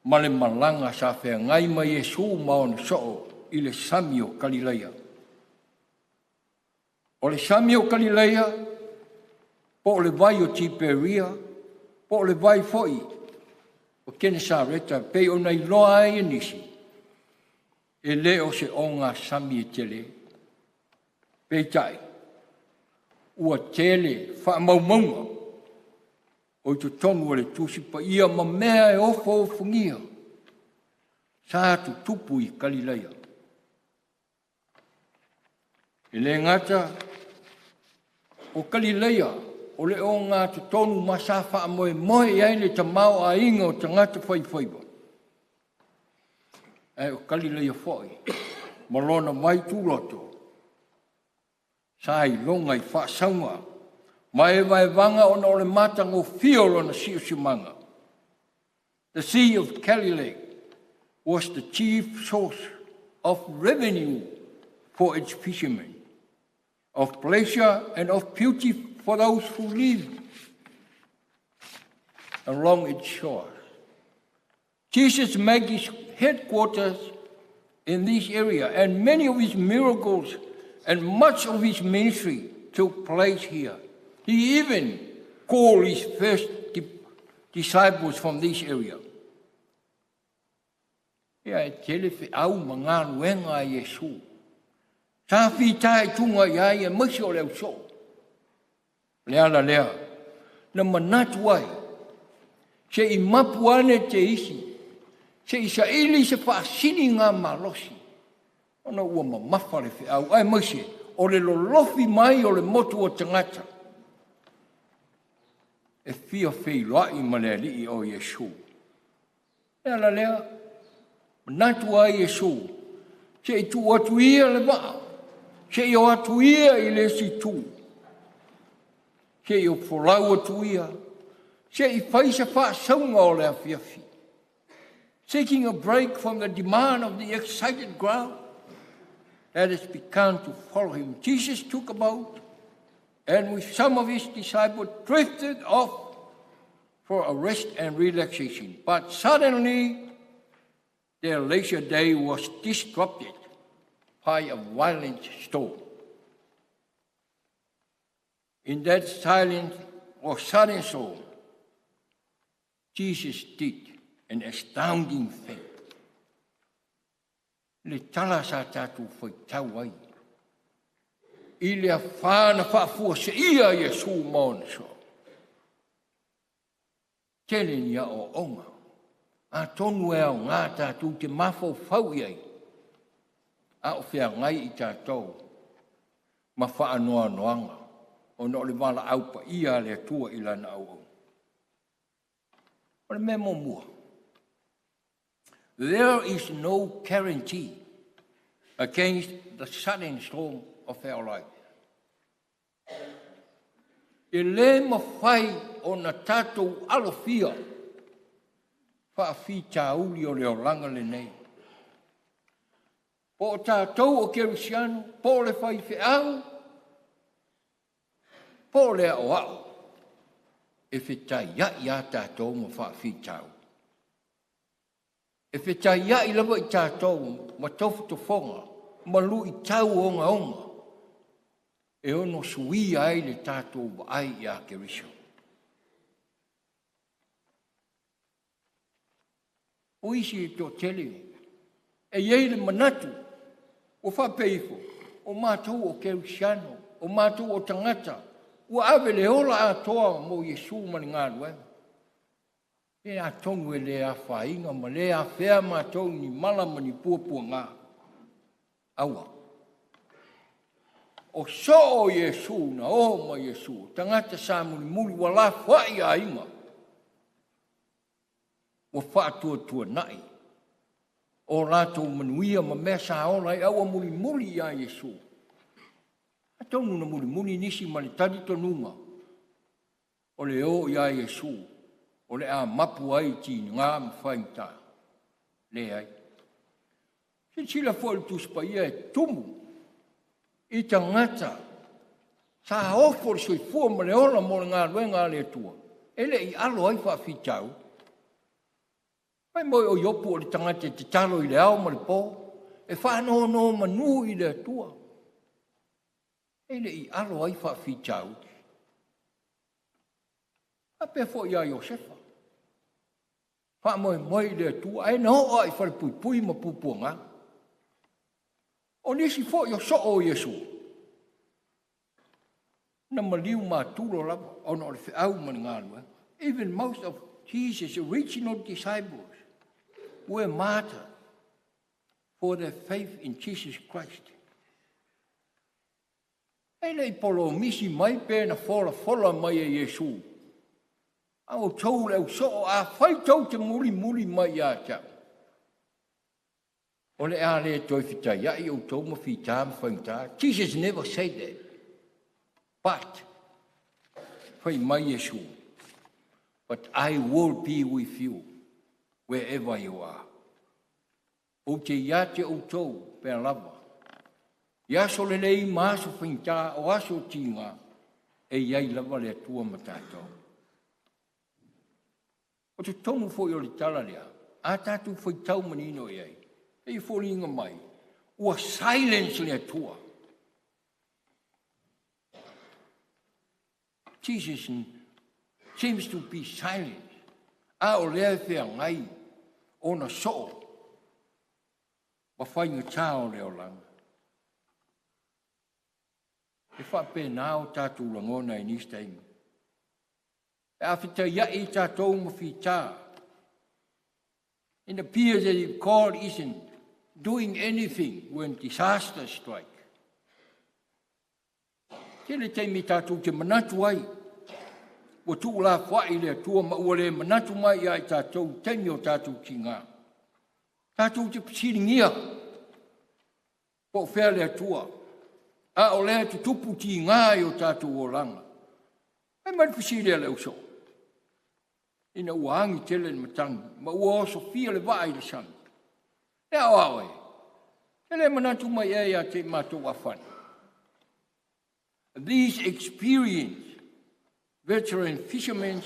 Ma le malanga sa whea ngai mai e su maon soo I le sami o Galileia. O le sami o Galileia, po le vai o Tiberia, po le vai foi, o kene sa reta, pe o nei loa e nisi. E leo se o ngā sami e tele. Peitai, ua tele whaamaumaunga. O tu tonu le tusi pa ia ma mea e ofo o fungia. Sa tu tupu I Galileia. E le ngata, o Galileia, o le o ngā tu tonu masa whaamoe moe iai le tamau a inga o tangata whaifaiba. E o Galileia foi, malona mai tūloto. Sai longa I whaasaunga, mai vai vanga o na ole matang o fiolo na siusimanga. The Sea of Galilee was the chief source of revenue for its fishermen, of pleasure and of beauty for those who lived along its shores. Jesus made his headquarters in this area, and many of his miracles and much of his ministry took place here. He even called his first disciples from this area. Ia e tele whi au ma ngā ruenga a Yesu. Tā whi tae tunga ia e masi o leo so. Lea la lea, na manatu ai, se I mapu ane te isi, se I sa ili se whaasini ngā malosi. Ona ua mamafa le whi au, ai masi, o le lolofi mai o le motu o tangata. E fia whi lai ma lea li o Yesu. Lea la lea, manatu ai Yesu, se I tu atu ia le waa, se I o atu ia I le si tu, se I o folau atu ia, se I whaisa whaasaunga o le awhiawhi. Taking a break from the demand of the excited crowd that has begun to follow him. Jesus took a boat and with some of his disciples drifted off for a rest and relaxation. But suddenly, their leisure day was disrupted by a violent storm. In that silent or sudden storm, Jesus did an astounding thing. Le tala sa tātou whaitau ai. I le whāna whaafua se ia Yesu maona so. Tele ni a o onga. A tonu e au ngā tātou te mafo whau iai. A o whea ngai I tātou. Ma wha anoa noanga. O no le wala aupa ia le atua I lana au au. O le me mo mua. There is no guarantee against the sudden storm of our life. E le mawhai o na tātou alofia, whaafi tāuli o leo langa le nei. Po o tātou o Kerusiano, po le whai whiau, po le au au, e whetai ia tātou mo whaafi tāu. E whetai ia I lava I tātou ma tofu to whonga, ma lu I tau onga onga. E ono sui ai le tātou wa ai I a Kerisio. O isi e tō tele, e iei le manatu, o whapeifo, o mātou o Kerisiano, o mātou o tangata, o ave le ola a toa mo Yesu mani ngā ruenga. E a tongu e le a whainga, ma le a whea mātou ni malama ni puapua ngā. aua. O so o Yesu na o ma Yesu, tangata sa muli wala whai a inga. O whātua nai. O rātou manuia ma mea sa orai aua muli a Yesu. A tonu na muli nisi mani tadi tonunga. O le o ia Yesu. O le a mapu ai ti ngā mwhainta. Le ai. Sila fo le tuspa ia e tumu. I tangata. Sa ofo le soifua ma le ola mo le ngā luenga le tua. Ele i alo ai whawhitau. Pai moi o yopu o le tangata te talo i le au ma le pō. E whanau no manu i le tua. Ele i alo ai whawhitau. A pe fo ia Iosefa. Wha moi le tua. Ai no o ai whare pui ma pupuanga. O nisi fo yo so o Yesu. Na maliu ma tulo lava. O no le au ma ngā lua. Even most of Jesus' original disciples were martyred for their faith in Jesus Christ. Ele I polo misi mai pēna fola mai a Yesu. Au tau leu so a whai tau te muli mai a tau. O le a le toi whita iai o tau ma whita ma whainta. Jesus never said that. But, whai mai Yesu. But I will be with you wherever you are. O te ia te o tau pēna lava. Ia so le lei maaso whainta o aso tinga e iai lava le atua matatou. O te tomu fo i o le tala lea. A tātou whaitau manino iai. E i fōringa mai. Ua silence le atua. Jesus seems to be silent. A o lea whea ngai. O na so. Wa whainga tāo leo langa. E whape nāo tātou langona I nista inga. E awhita iai tātou ma whita. It appears that if God isn't doing anything when disaster strike. Tele teimi tātou te manatu ai. Wa tu la whai lea tua ma ua le manatu mai ai tātou teni o tātou ki ngā. Tātou te pisiringia. Po whea lea tua. A o lea tu tupu ti ngā I o tātou o langa. Ai mai pisiria leo so. Ina ua angi tele ni matangi. Ma ua oso fia le vai le sangi. Ea o awe. Tele manatu mai e a te mātou awhani. These experienced veteran fishermen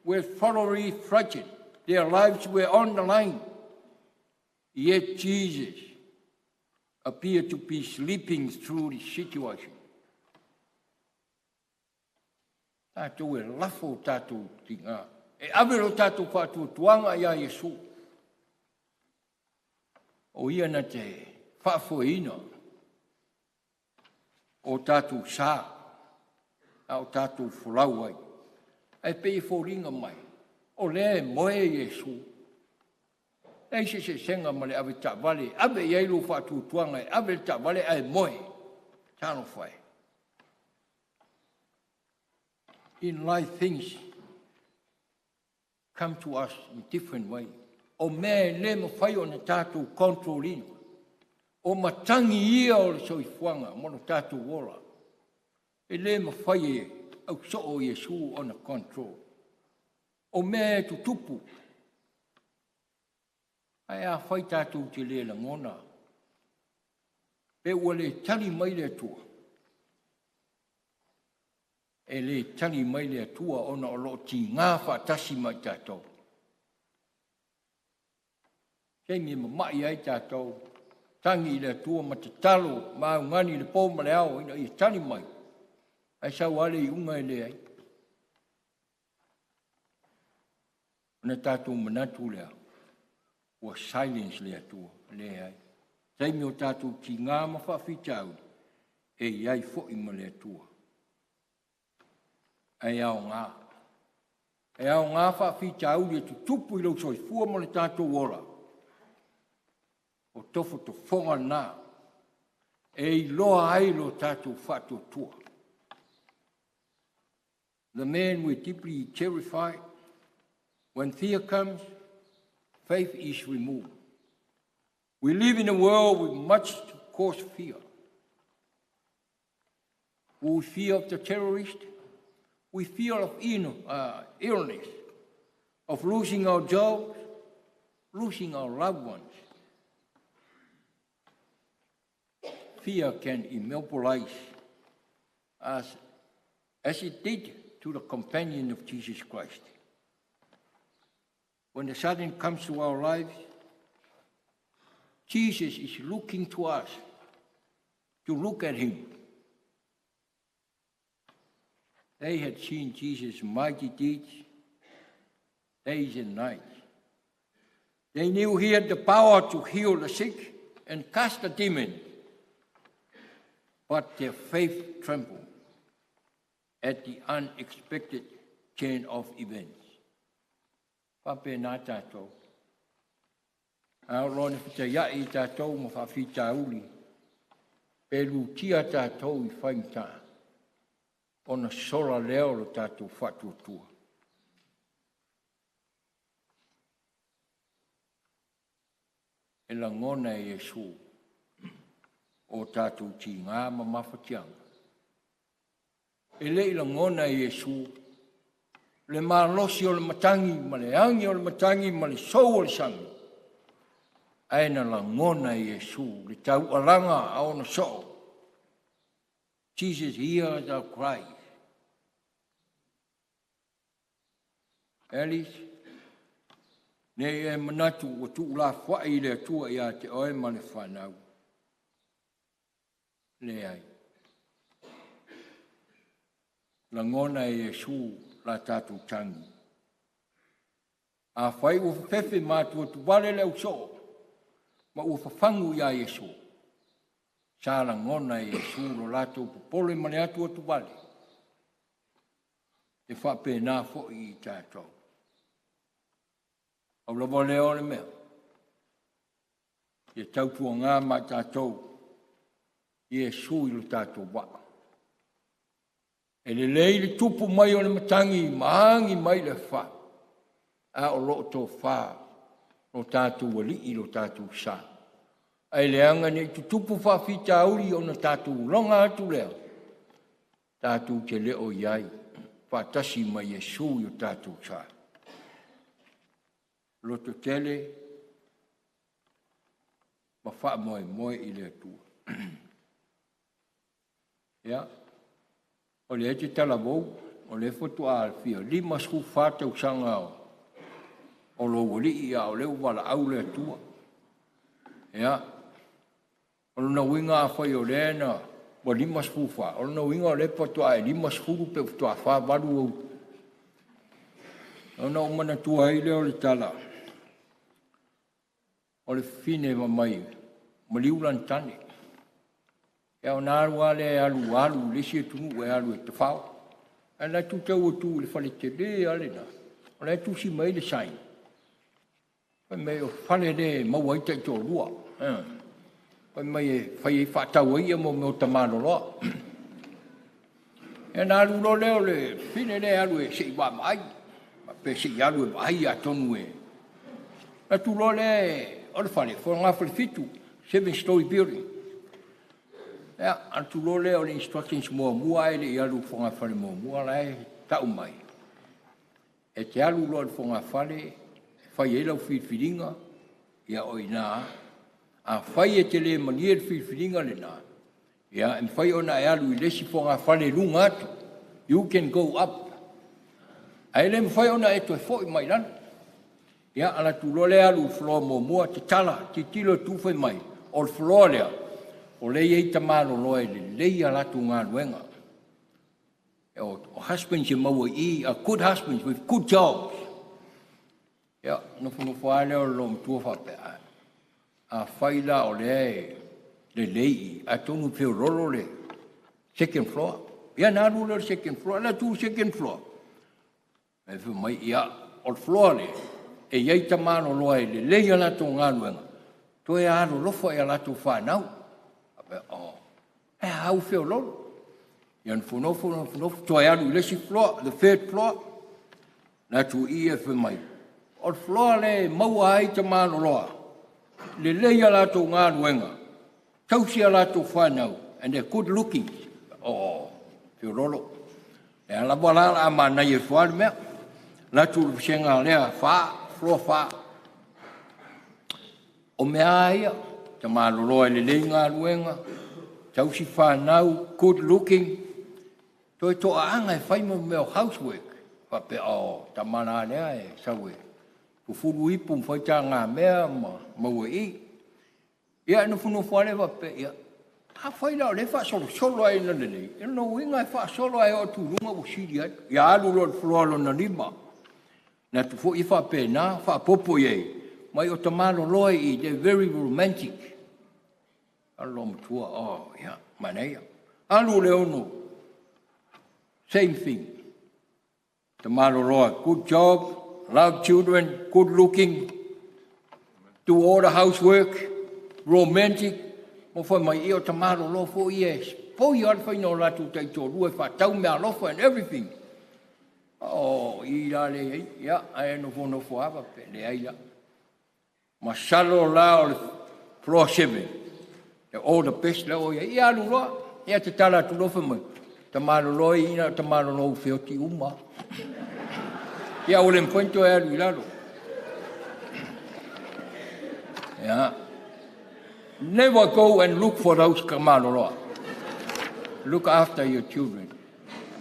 were thoroughly frightened. Their lives were on the line. Yet Jesus appeared to be sleeping through the situation. Tātou e lafo tātou ti ngā. E awero tātou whātua tuanga ia Yesu. O ia na te whaafoina. O tātou sā. A o tātou whulau ai. E pei whoringa mai. O lea moe Yesu. Ei se senga ma le awe tā vale. Awe iailu whātua tuanga e awe tā vale ai moe. Tāno whai. In life, things come to us in different ways. O mea le ma whai o na tātou controlino. O matangi ia o le soifuanga, mono tātou wola. E le ma whai e au so o Yesu o na control. O mea tu tupu. Ai a whai tātou te le la ngona. E ua le tali mai le tua. E le tali mai le tua ona o lo ti ngā whaatasi mai tātou. Kei mi mai ai tātou. Tangi le tua ma te talo, ma ngani le pō ma le ao, ina I tali mai. Ai sau ale I unga e le ai. Ona tātou manatu lea. Ua silence lea tua, le ai. Taimi o tātou ki ngā ma whawhitau, e iai fōi ma lea tua. Ai ao ngā. E ao ngā whawhitau le tu tupu I lau soi fua ma le tātou ora. O tofo to whonga nā. e loa ai lo tātou whātua. The man were deeply terrified. When fear comes, faith is removed. We live in a world with much to cause fear. We fear of the terrorist. We fear of illness, of losing our jobs, losing our loved ones. Fear can immobilize us as it did to the companion of Jesus Christ. When the sudden comes to our lives, Jesus is looking to us to look at him. They had seen Jesus' mighty deeds days and nights. They knew he had the power to heal the sick and cast the demon, but their faith trembled at the unexpected chain of events. Pape nā tātou. Aorone whita i tātou ma whawhita uli. Pelu tia tātou I whaimta. Ona sola leo lo tātou whatuatua. E la ngona e Yesu o tātou ti ngā ma mawhatianga. E le la ngona e Yesu le malosi o le matangi, ma le angi o le matangi, ma le sou o le sangi. Aina la ngona e Yesu, le tau alanga a ona so. Jesus hears our cries. Alice, ne e manatu o tu la whai le atua ia te oe ma le whanau. Le ai. La ngona e Yesu, la tātou tangi. A whai ua whewhi mātua tu wale leo so, ma ua whawhangu ia Yesu. Sa la ngona e Yesu lo lātou popole ma le atua tu wale. E whape nā fōi I tātou. Au la wale o le mea. E tautua ngā ma tātou. Yesu I lo tātou waka. E le lei le tupu mai o le matangi, maangi mai le wha. A o lo tō wha, lo tātou wali I lo tātou sa. Ai le anga ne tu tupu wha whita auri o na tātou longa atu leo. Tātou te leo iai, whatasi mai Yesu I o tātou sa. Loto tele, ma wha moe I le atua. Ya. O le te tala vou, o le fotu a alfia, lima sku whātau sanga o lo wali ia o leo wala au le atua. Ia, o lona winga a whai o lena, wa lima sku wha, o lona winga o le fotu a lima sku pe fotu a wha waru au. O lona umana tua hei leo le tala. O le fine ma mai, ma liulan tane. E o nāru ale alu, lesi e tungu e alu e te whao. E lai tu tau o tu le whale te le ale na. O lai tu si mai le sain. Pai mai o whale le maua I te tō rua. Pai mai e whai e whātau ai e mo me o tamano loa. E nāru lo leo le fine le alu e sei wā mai. Pe sei alu e mai a tonu e. E tu lo le, o le whale, ngā whale fitu, 7-story building. Ja, atu lo leo le instructions mua e le I alu whonga whale mua lai tau mai. E te alu lo le whonga whale, whai e lau whiwhiringa, ia oi nā, a whai e te le mani e whiwhiringa le nā. Ia, e whai ona e alu I lesi whonga whale lunga atu. You can go up. A ele whai ona e toi whoi mai lana. Ia, ala tu lo le alu floor mua, te tala, te tilo tu whai mai, o le floor lea. O lei e tamalo loe le lei alatu ngā luenga. O husbands e maua I, good husbands with good jobs. Ia, nofu whaeleo lo mtua whapea. A whaila o le lei, a tonu peo rolo le second floor. Ia nāru le second floor, la tu second floor. E fu mai ia, o floor le, e iei tamalo loe le lei alatu ngā luenga. Toe aro lofo e alatu whanau. E hau whio lolo. Ian whanofo, toi alu lesi floor, the third floor. Na tu ia whi mai. O floor le maua ai te mano loa. Le leia la tō ngā ruenga. Tausia la tō whanau. And they're good looking. Oh, whio lolo. E ala wala a mana i e whaare mea. Na tu senga lea wha, floor wha. O mea ia, te maloloa le lei ngā ruenga. Tausi whanau, good looking. Toi toa anga e whaimo meo housework. Whape o, ta mana lea e sawe. Pufuru ipu mwhaita ngā mea maua i. Ia anu whunu whare wape ia. Ha whaila o le wha solo ai nana nei. E no winga e wha solo ai o tu runga o siri ai. Ia alu lo floalo na lima. Na tu fo i wha pe nā, wha popo iei. Mai o tamalo loi i, they're very romantic. Alo matua, oh, yeah, maneia. Alu le ono. Same thing. Tamalo loi, good job, love children, good looking, do all the housework, romantic. Mo foi mai i o tamalo lo fo yes. Po i al fai no la tu tai to rua fa tau me alofa and everything. Oh, i la le, yeah, I no fo no fo ava pe le ai la. Masalo la o le floor 7. All the best la o ia alu loa. Ia te tala tu lofa mai. Tamalo loa ina, tamalo loa feo ti uma. Ia o le mpointo e alu i lalo. Yeah. Never go and look for those kamalo loa. Look after your children.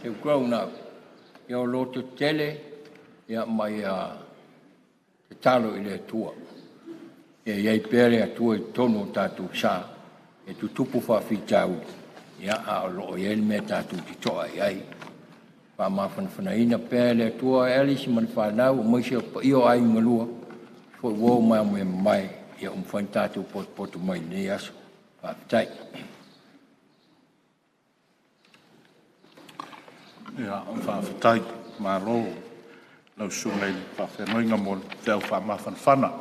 They've grown up. Ia o loto tele, ia mai te talo i le tua. Ia iei pere a tua i tono tātou sā. E tu tupu whawhitau. Ia a loo i me tātou ti toa iai. Wha mawhanawhanaina pere a tua Alice man whanau o moisi o io ai ngalua. Fo wō mai mo e mai. Ia whain tātou poto mai nei aso. Whawhitai. Ia, whawhitai. Mā rō. Lau sūnei whawhenoinga mo te au whamawhanwhana.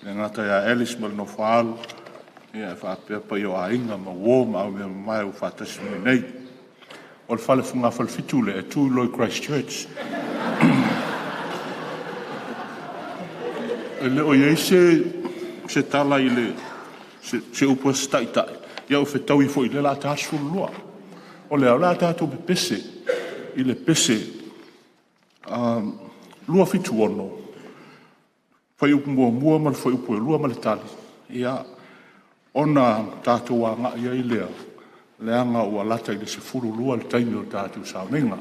Ia ngata ia Alice mal no whaalu. Ia whapea i o ainga ma wō ma au mea mai o whatasimi nei. O le whale whunga whalwhitu le e tū loi Christchurch. E le o iei se tala i le se upo stai tai. Ia o whetau i fo i le la tāsu lua. O le au la tātou pe pese. I le pese lua fitu ono. Whai upu mua ma le whai upu e lua ma le tali. Ia ona tātou a ngā ia i lea. Leanga ua lata i le se furu lua le taimi o tātou sa menga.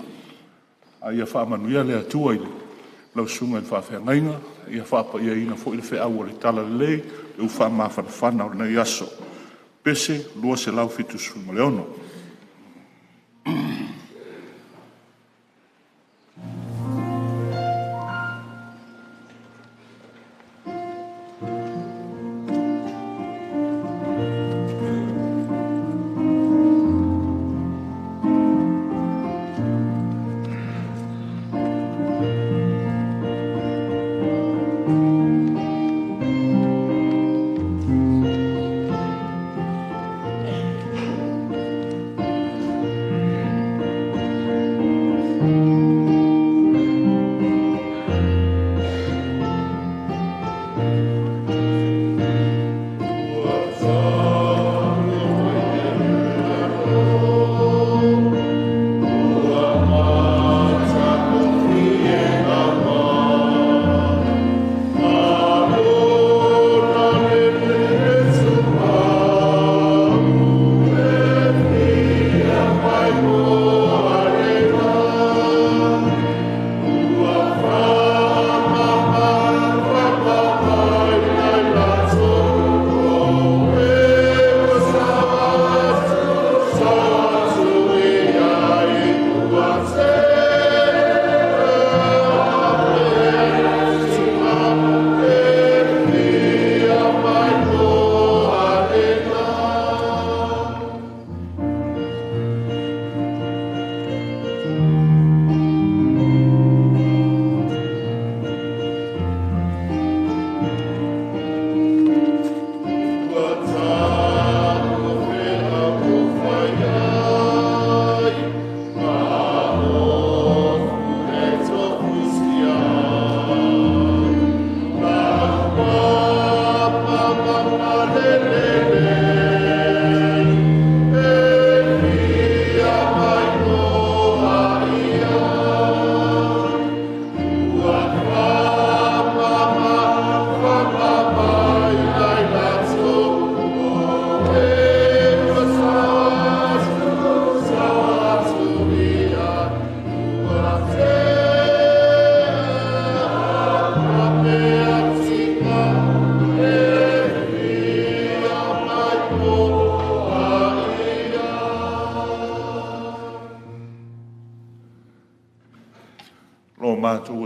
A ia whaamanuia lea tua i le. Lau sunga i whawhengainga. Ia whaapa ia ina fo i le whea ua le tala le lei. Le u whaamawhanawhana o nei aso. Pese lua se lau fitu sunga le ono.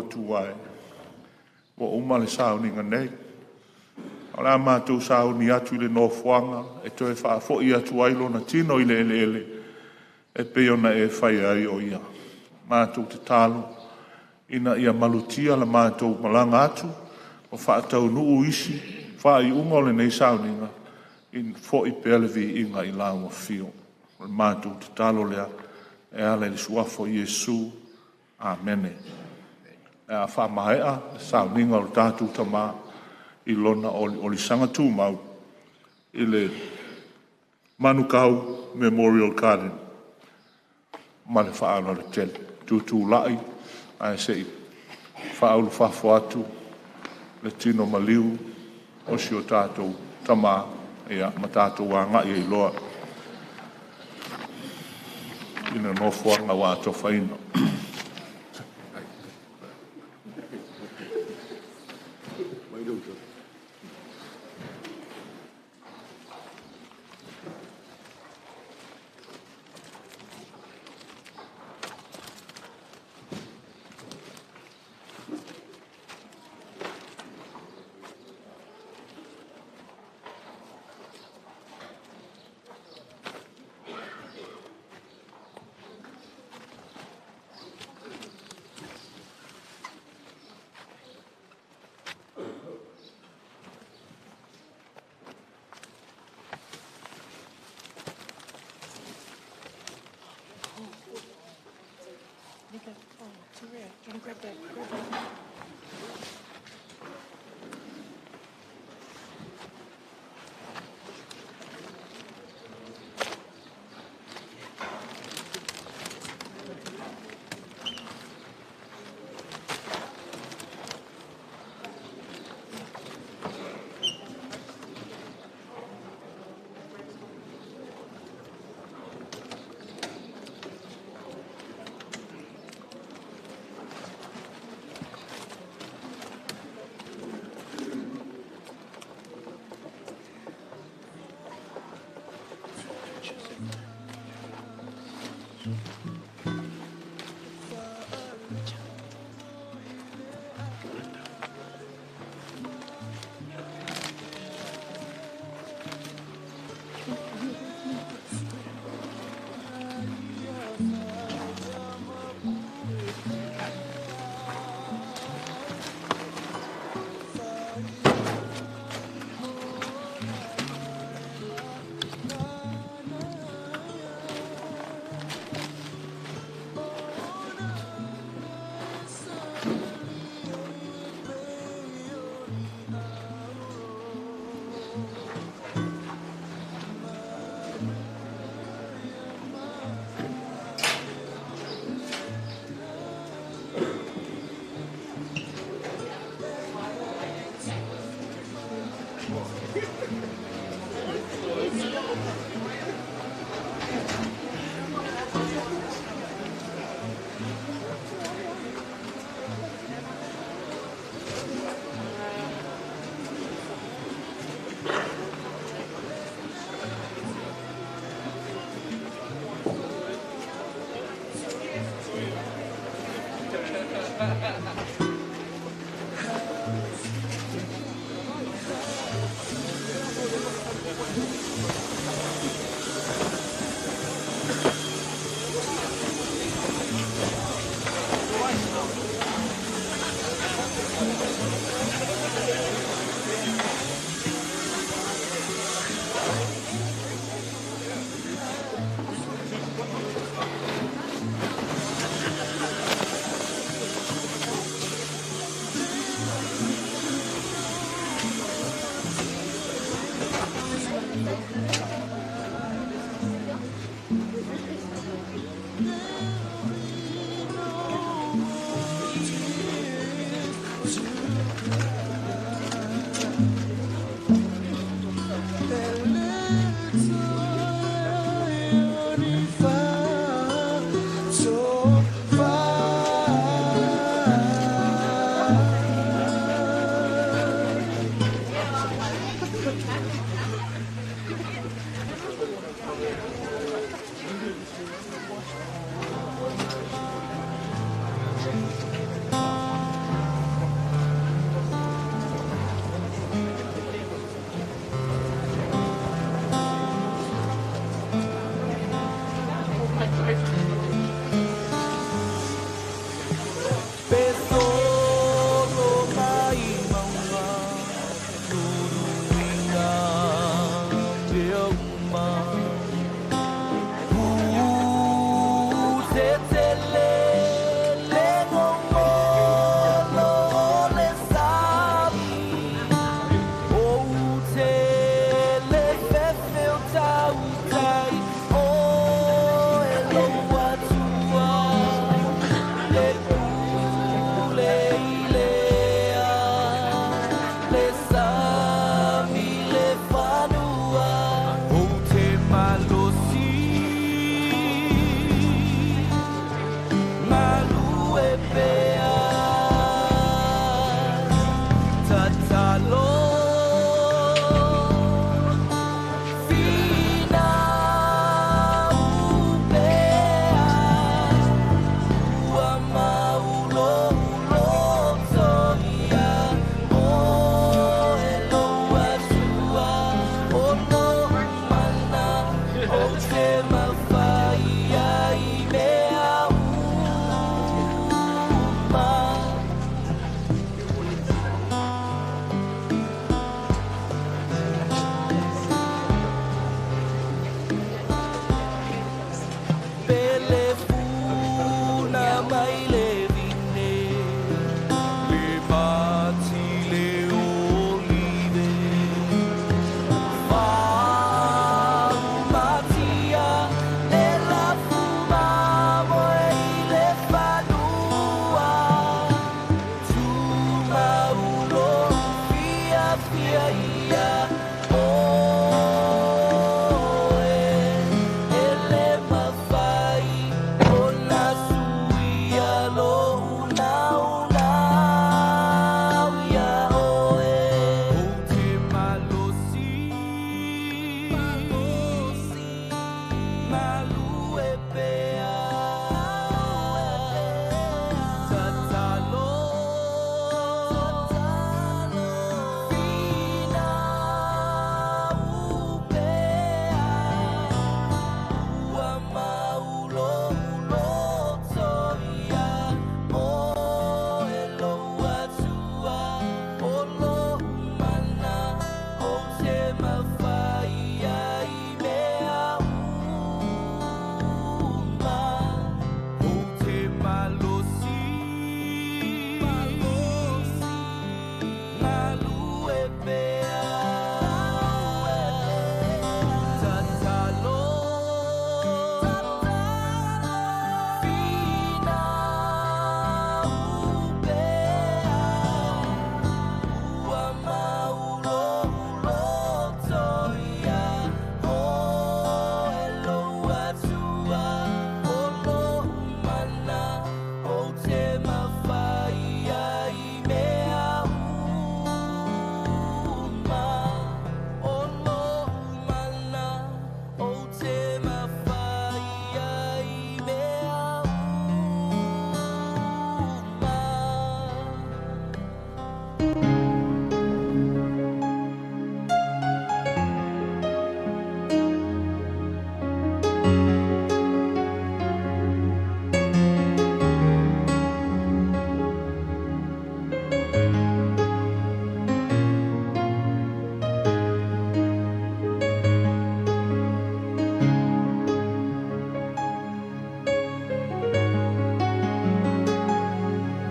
atu ai. Wa uma le sauninga nei. O la mātou sauni atu le nofuanga, e toi whaafo i atu ai lona tino i le ele. E peona e whai ai o ia. Mātou te talo, ina ia malutia la mātou malanga atu, o whaatau nuu isi, whai unga le nei sauninga, in fo i pelevi inga i lawa fio. O mātou te talo lea, e ale le suafo Iesu. Amene. E a whamahea, sauninga o tātou tamaa, i lona o li sanga tūmau i le Manukau Memorial Garden ma le whaala le tele tūtū lai a se i whaulu whafo atu le tino maliu o si o tātou tamā ia ma tātou wanga i loa ina nofuanga wa ato whaino.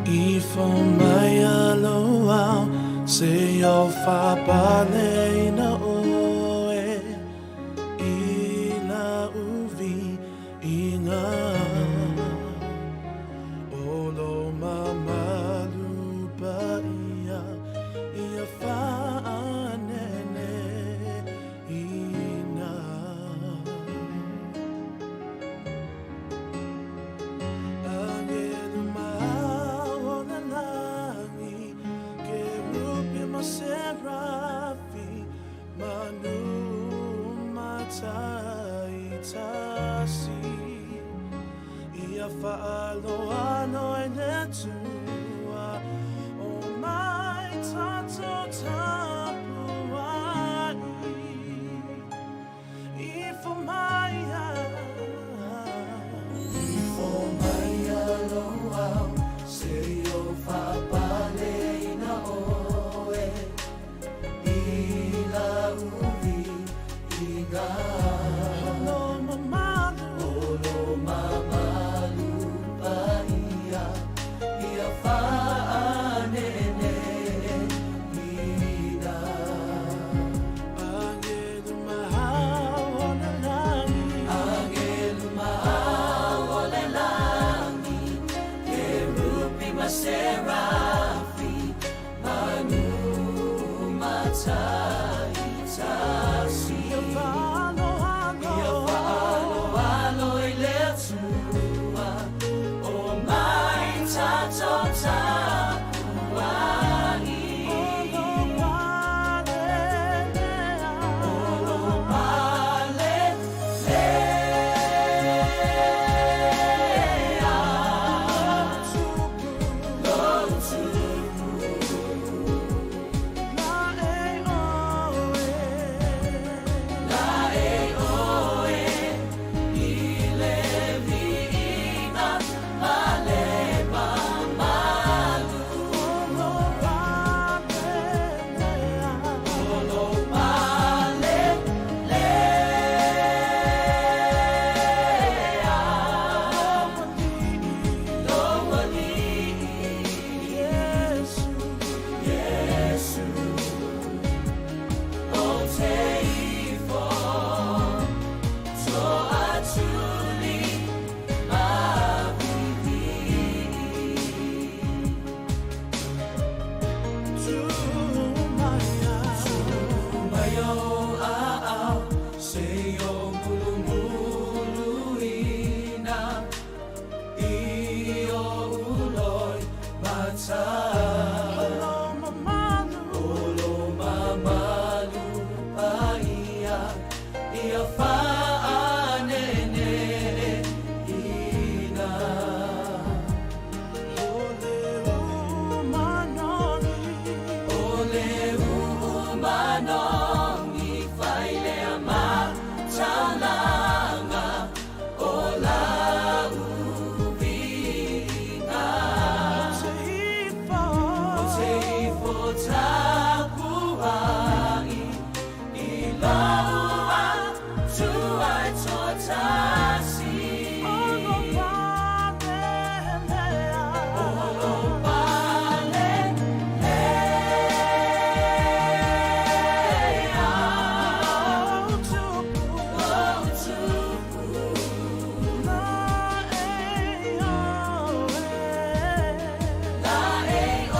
I Faumuina Ulugia se o Faumuina Ulugia I na uvi I ngā Olo mamalu paia Ia whaanene ina Angelu maona langi Ke rupi maserafi Manu matai tasi Ia whaaloano e netua O mai tato tapuai I Faumuina Ulugia se o Faumuina Ulugia I la uvi I ngā Olo mamalu paia Ia whaanene ina Angelu mahaona langi Ke rupi maserafi Manu matai tasi Ia whaaloalo I le tua O mai tato tapuai Olo pale lea Lotupu La e oe I le viina Ma le mamalu Olo pale lea Lowali Yesu O te ifo So atuli mavivi Tumayo ao Se o mulumuluina I o uloi matai Olo mamalu paia Ia whaanene ina Ole umanongi Whailea mataulanga O la uvinga O te ifo tapuai I laua tuai totasi Olo pale lea Lotupu La e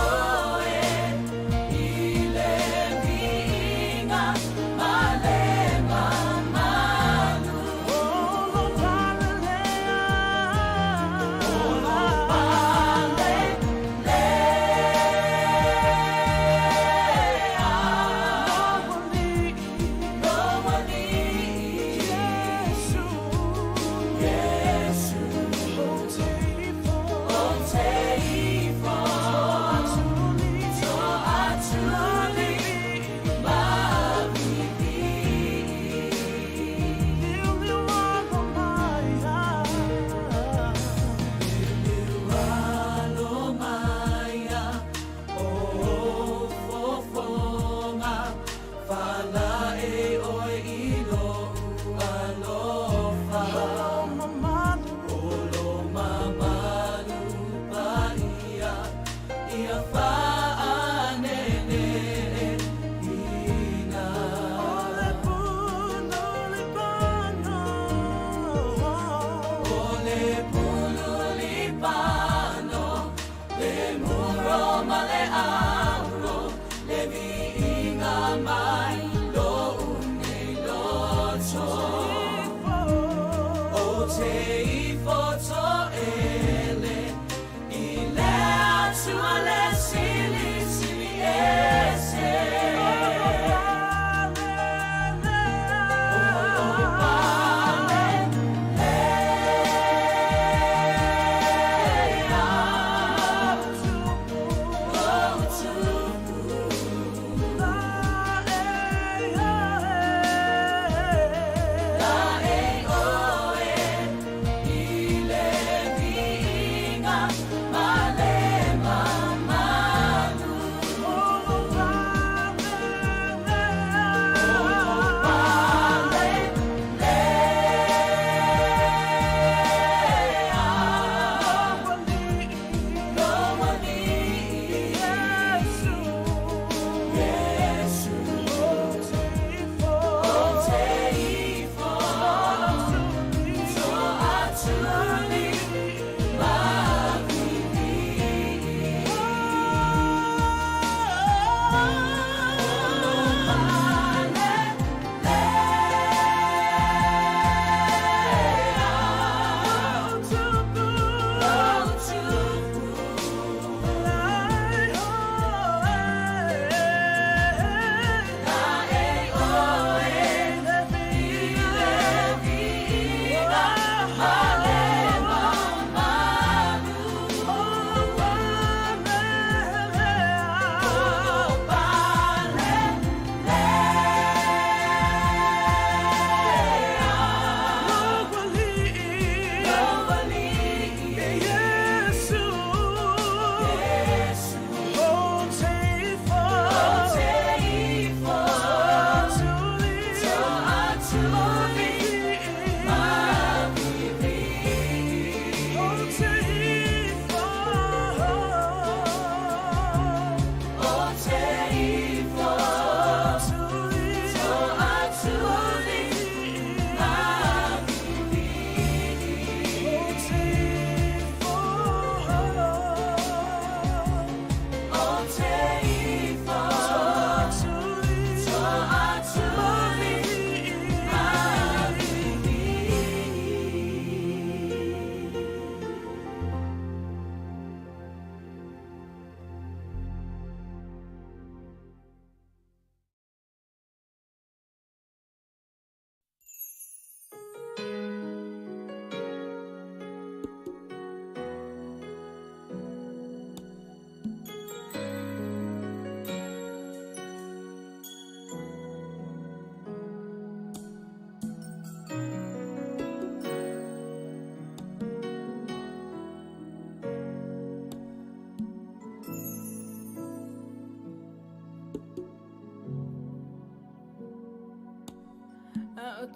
oe I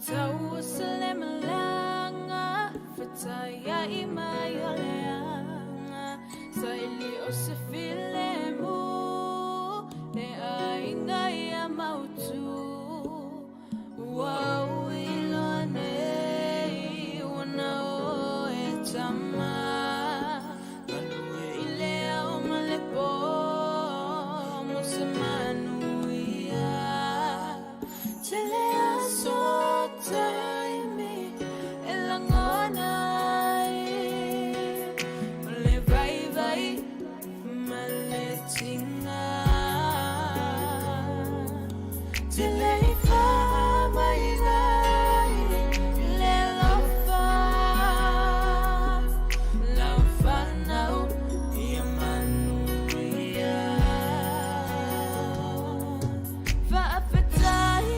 Tau sele malanga Fataya imayo leanga Saili o se file mo E ainga ia mautu Wow ilone Wana o e tama Manue ilea o malepo Musemanu ia Telea so time elangonai le vai maletinga telefa mai nai le lofa now yamanuia fa apetai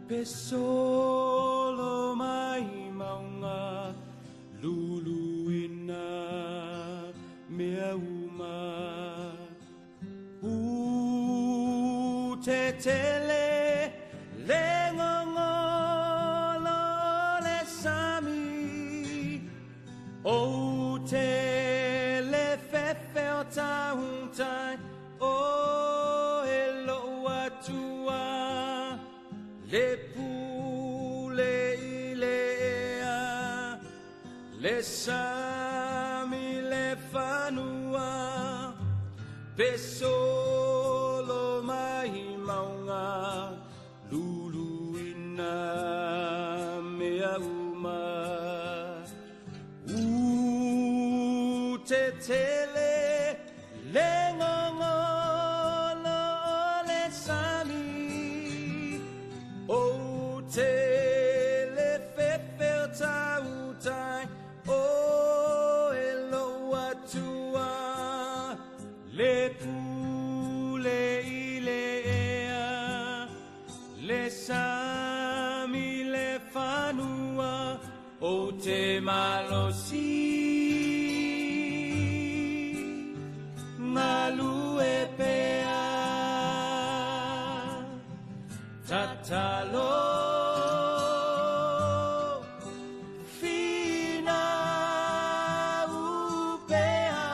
Pesolo mai maunga luluina mea uma tetele le ngongolo le sami o te fefe o tahuntai o elo atua le pule ilea le sami le fanua pesolo mai maunga lulu tele le ngongolo le sami o tele fefe tautai o elo atua le pule ile ea le sami le fanua o te malosi malu e pea tatalo fina upea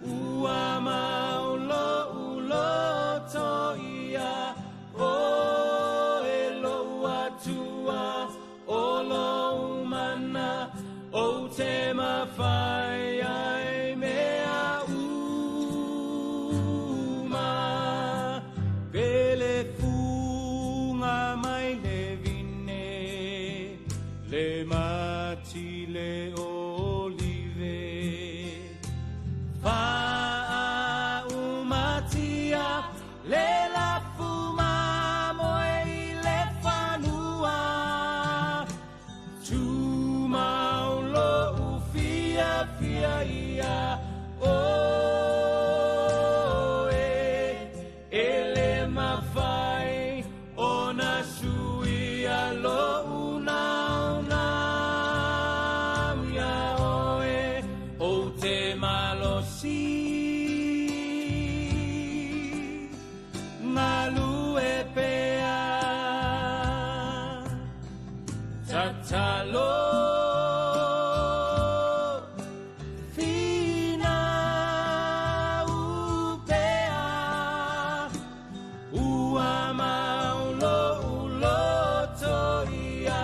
ua maulo ulo toia o elo atua olo umana o te mawhai ai mea uma pele funga mai le vine le mati le olive fa umatia le la fuma moe le fanua tu maulo ufia fia ia o ele mawhai ona suia lo una ia oe o te malosi ngalu e pea tatalo fina upea ua maulo ulo toia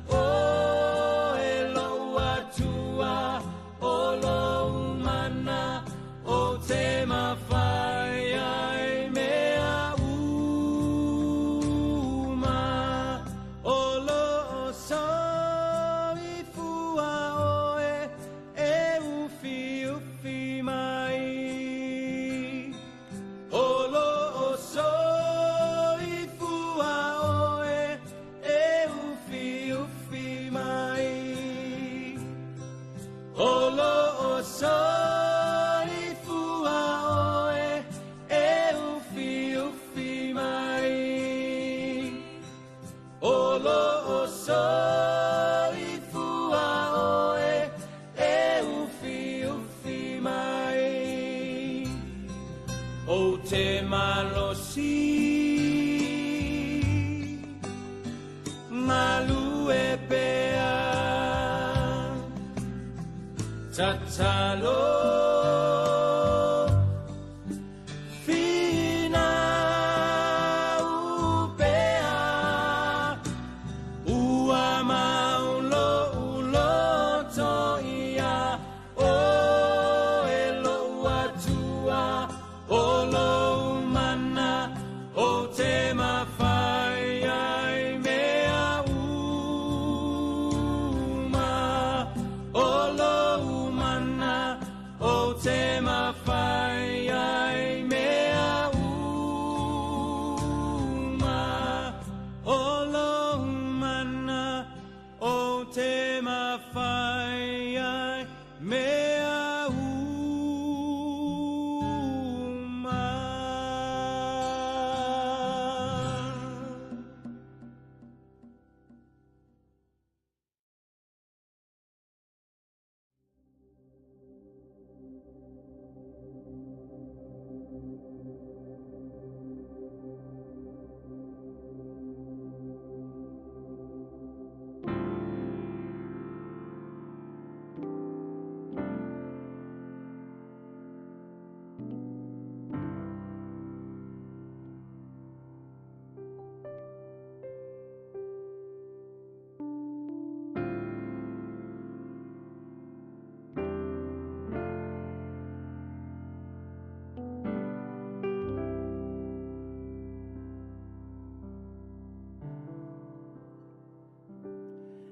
o elo atua olo umana o te mawhai ai mea uma olo o soi fua oe e ufi ufi mai olo o soi fua oe e ufi ufi mai olo o soi fua oe e ufi ufi mai olo o soi fua oe e ufi ufi mai o te malosi malu e pea tatalo fina upea ua maulo ulo toia o elo atua olo umana o te mawhai ai mea uma olo umana o te mawhai ai mea uma olo umana o te mawhai ai mea uma.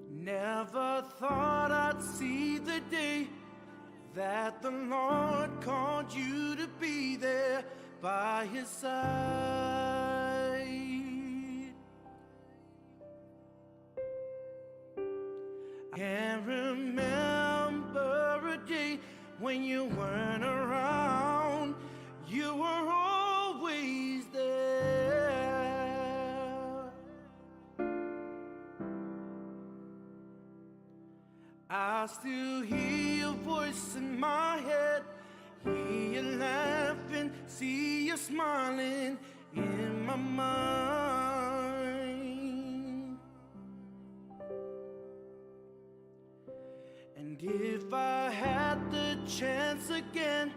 Never thought I'd see the day that the Lord called you to be there by his side. I can't remember a day when you weren't around. You were always there. I still hear your voice in my head, hear you laughing, see you smiling in my mind. And if I had the chance again,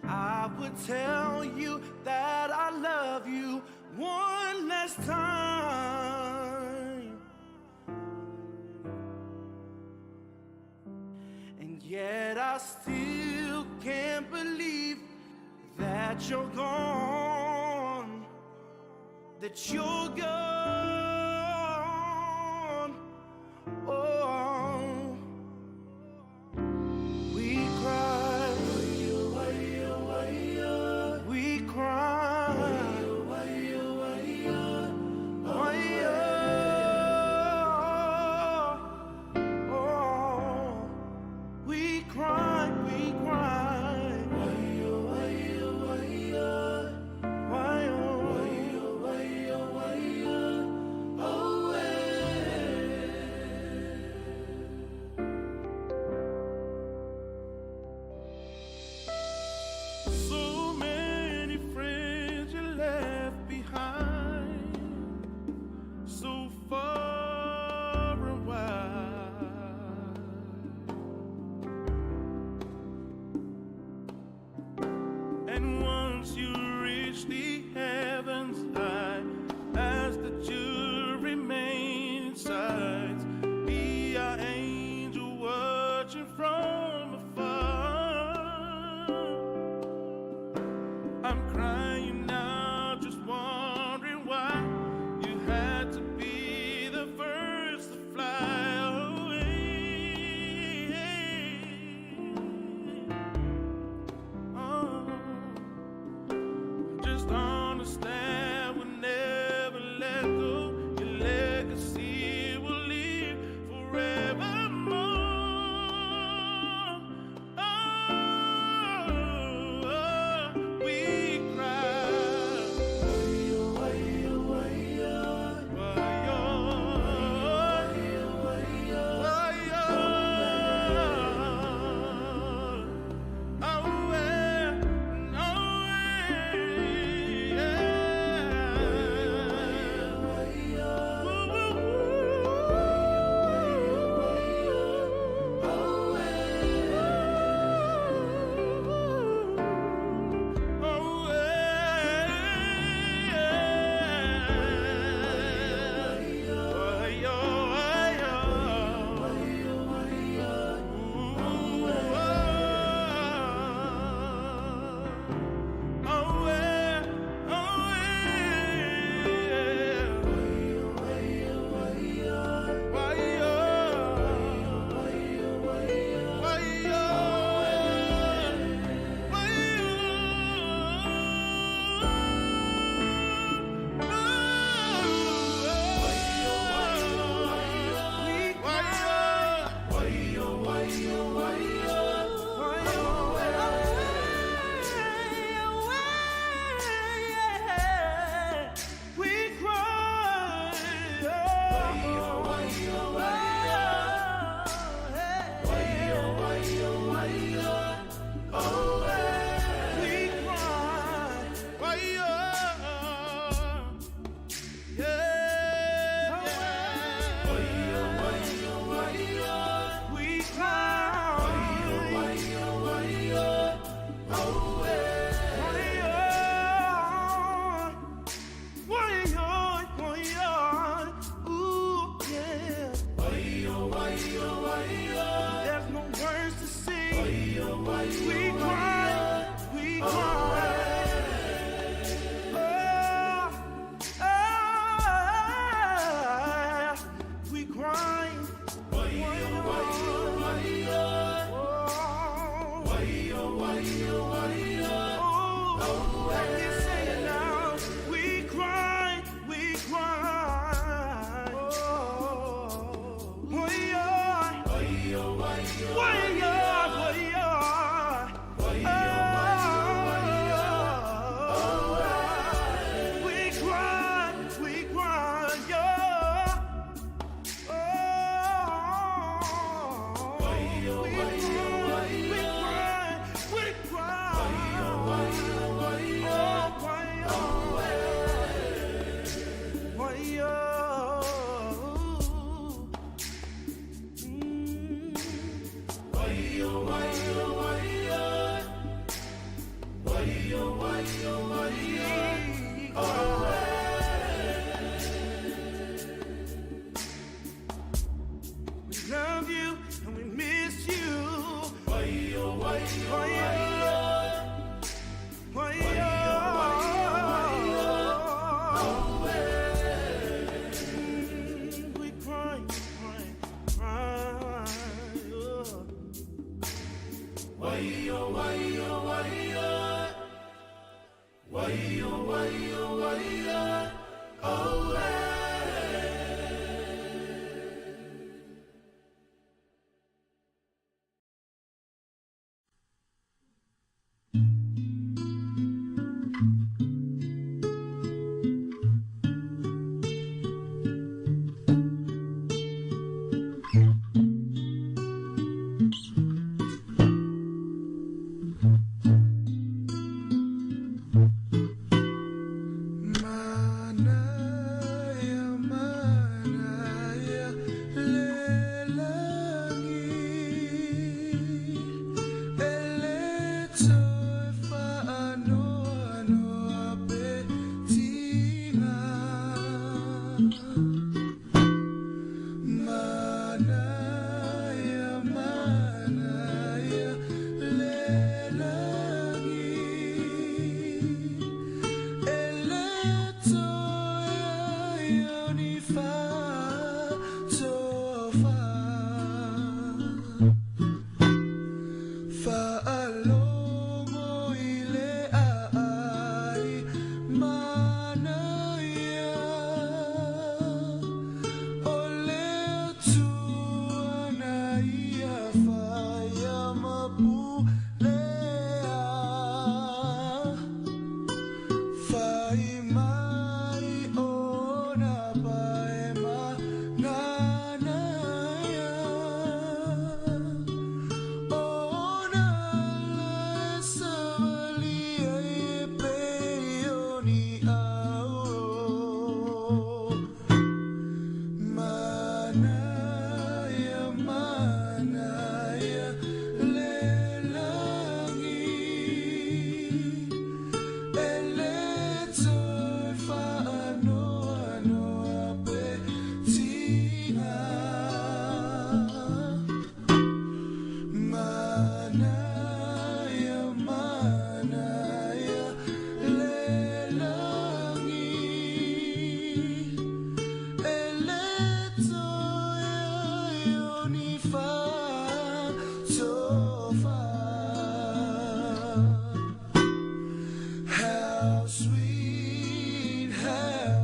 I would tell you that I love you one last time. And yet I still can't believe that you're gone, that you're gone. Oh, we cry, we cry, we cry, we cry. Why, oh,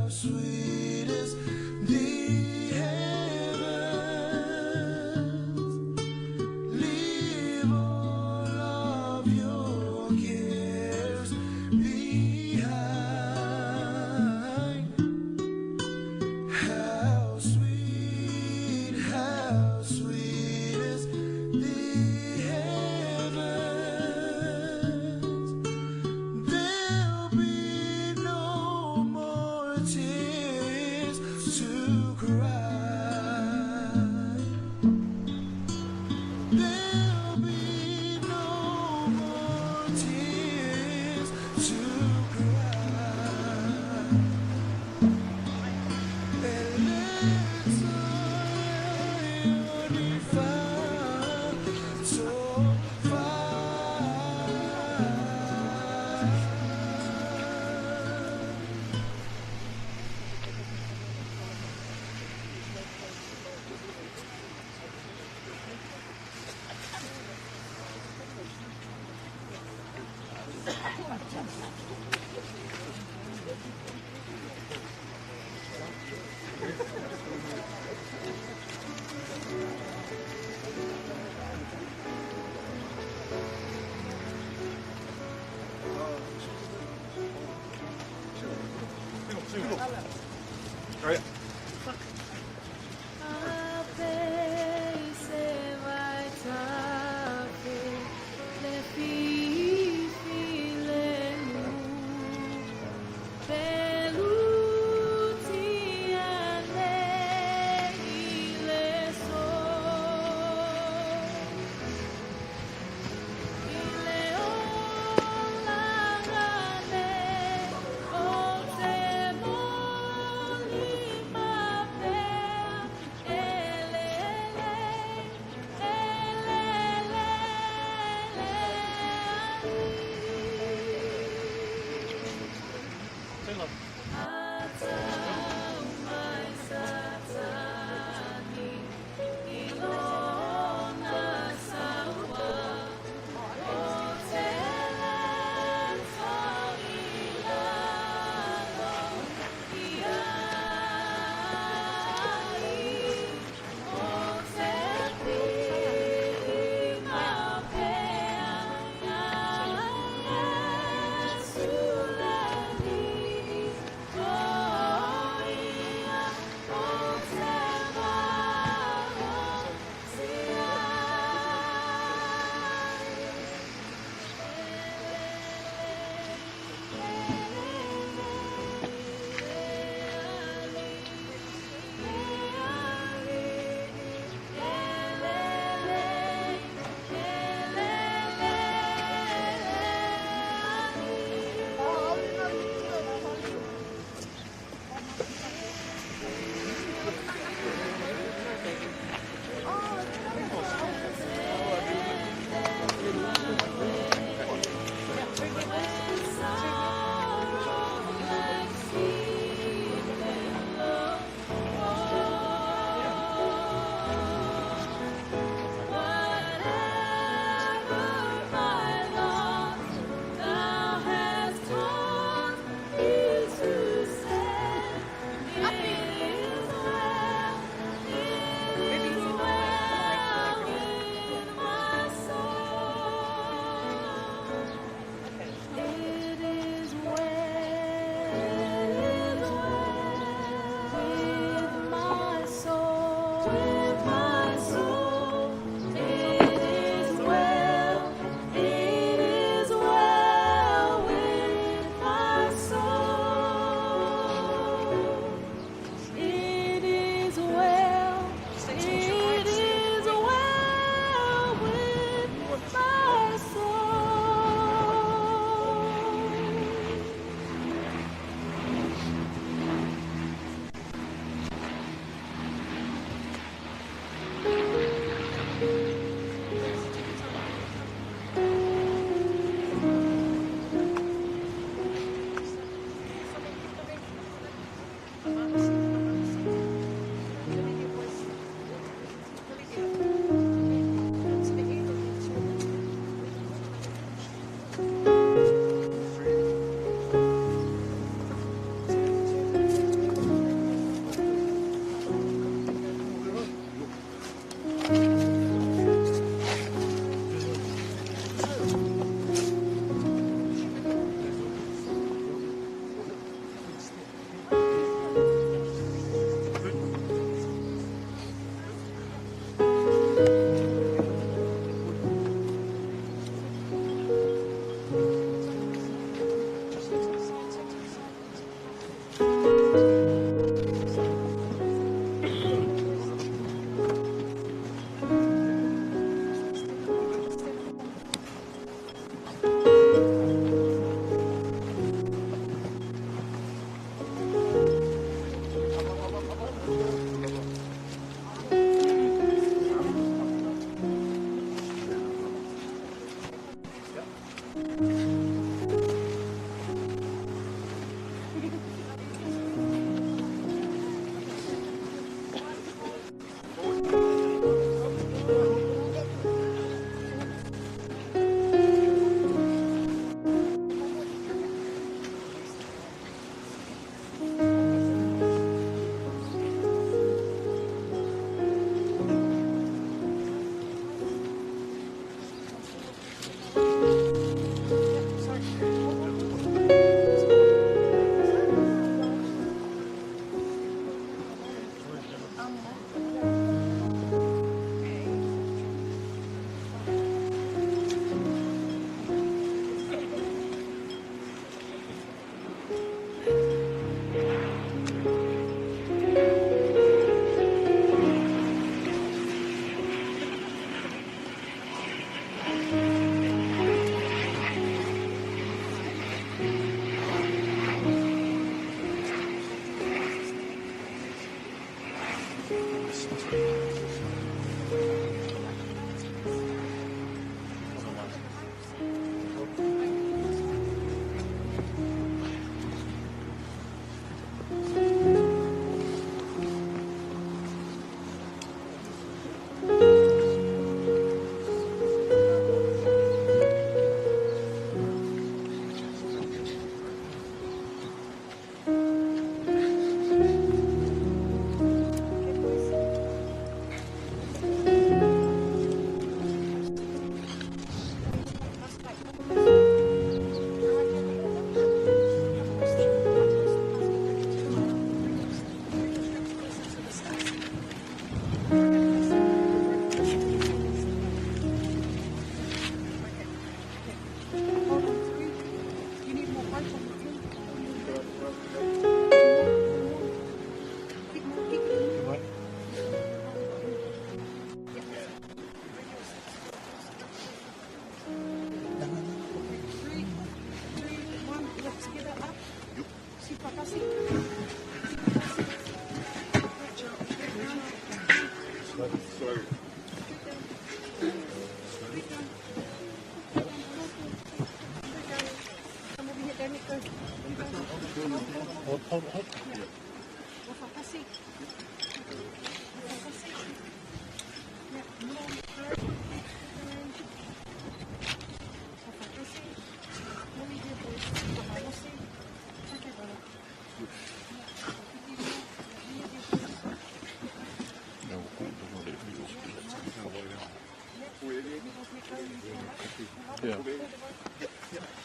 sweet is the heavens. Leave all of your cares behind. How sweet is the heavens. There'll be no more tears to cry. There'll be no more tears to cry. And let's already find so far.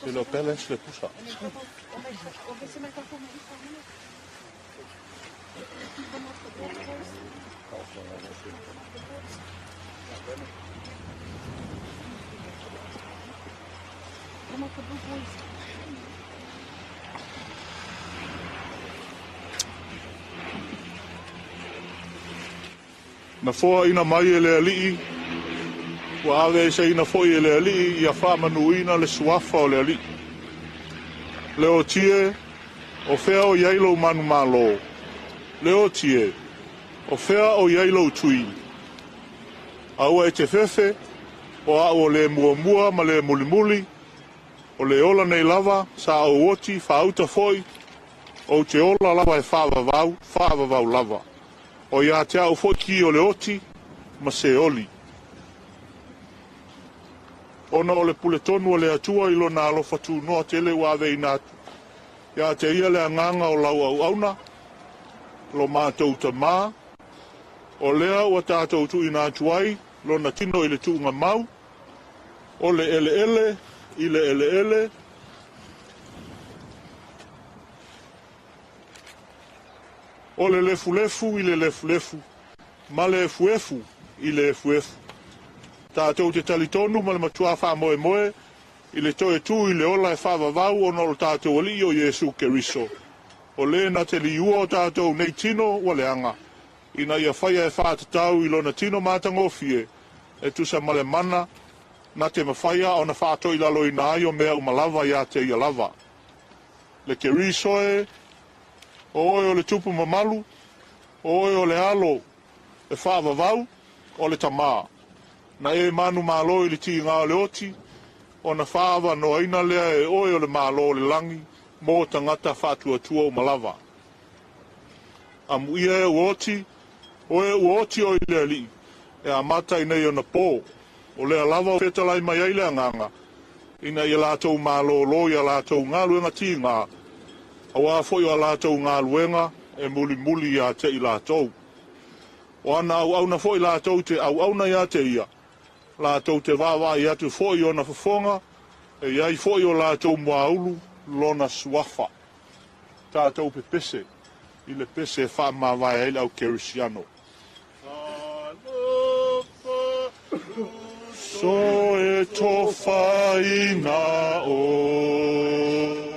C'est le balance le poussa. Na foa ina mai e le alii, wa ave se ina foi e le alii, ia wha manuina le suafa o le alii. Le o tie, o fea o iailo manu malo. Le o tie, o fea o iailo tui. Aua e te fefe, o a o le mua ma le muli, o le ola nei lava, sa o oti, whauta foi, o te ola lava e whaavavau lava. O ia te au foi ki o le oti, ma se oli. Ona o le pule tonu o le atua ilo na alofa tu noa tele wa vei natu. Ia te ia le anganga o lau au auna, lo mātou ta mā, o lea ua tātou tu ina atuai, lo na tino i le tu ngā mau, o le ele, i le ele, o le lefu i le lefu, ma le efu i le efu. Tātou te talitonu ma le matua wha moe, i le toe tu i le ola e whaavavau o no tātou ali o Jesu Keriso. O le na te liua o tātou nei tino wa le anga. Ina ia whaia e whaatatau i lona tino mātangofie, e tusa male mana, na te mawhaia o na whaatoi lalo i na aio mea umalawa ia te ia lava. Le Keriso e, o le tupu mamalu, o le alo e whaavavau, o le tamaa. Na e manu malo i le ti ngā le oti, o na whaava no aina lea e o le malo le langi, mō tangata whātua o malawa. Amu ia e uoti, o e uoti o i lea li, e a mata i nei o na pō, o lea lava o whetalai mai ai lea nganga, ina i lātou malo lo i a lātou ngā luenga ti ngā, au a foi o a lātou ngā luenga, e muli ia te i lātou. O ana au na foi lātou te au na ia te ia, lātou te wawa i atu foi o na whafonga, e iai foi o lātou muaulu, lona suafa. Tātou pe pese, i le pese wha mawai eile au Kerisiano. So e tofa ina o.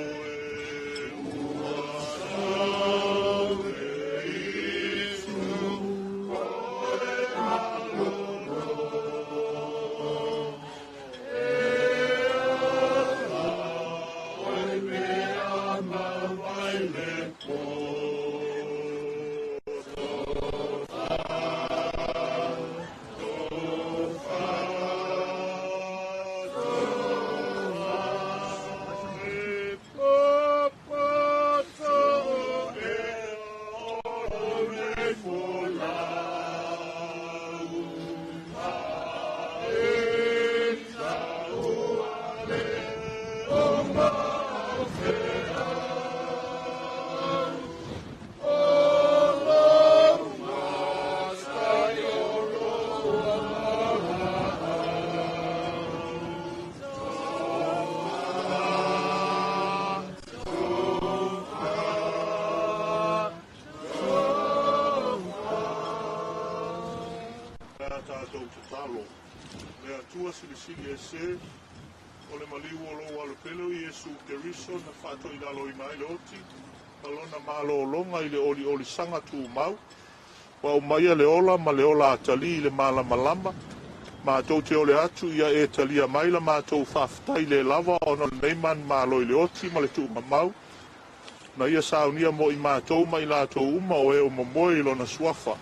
te talo. Le atua sili e se, o le maliu o lo wale pelo i Yesu Keriso na whato i lalo i mai le oti, palona malo o longa i le oli sanga tu mau, wa o maia le ola ma le ola atali i le malama, ma tau te ole atu ia e talia maila ma tau whaftai le lava o na neiman malo i le oti ma le tu mau, na ia saunia mo i mātou mai lātou uma o e o momoe i lona suafa.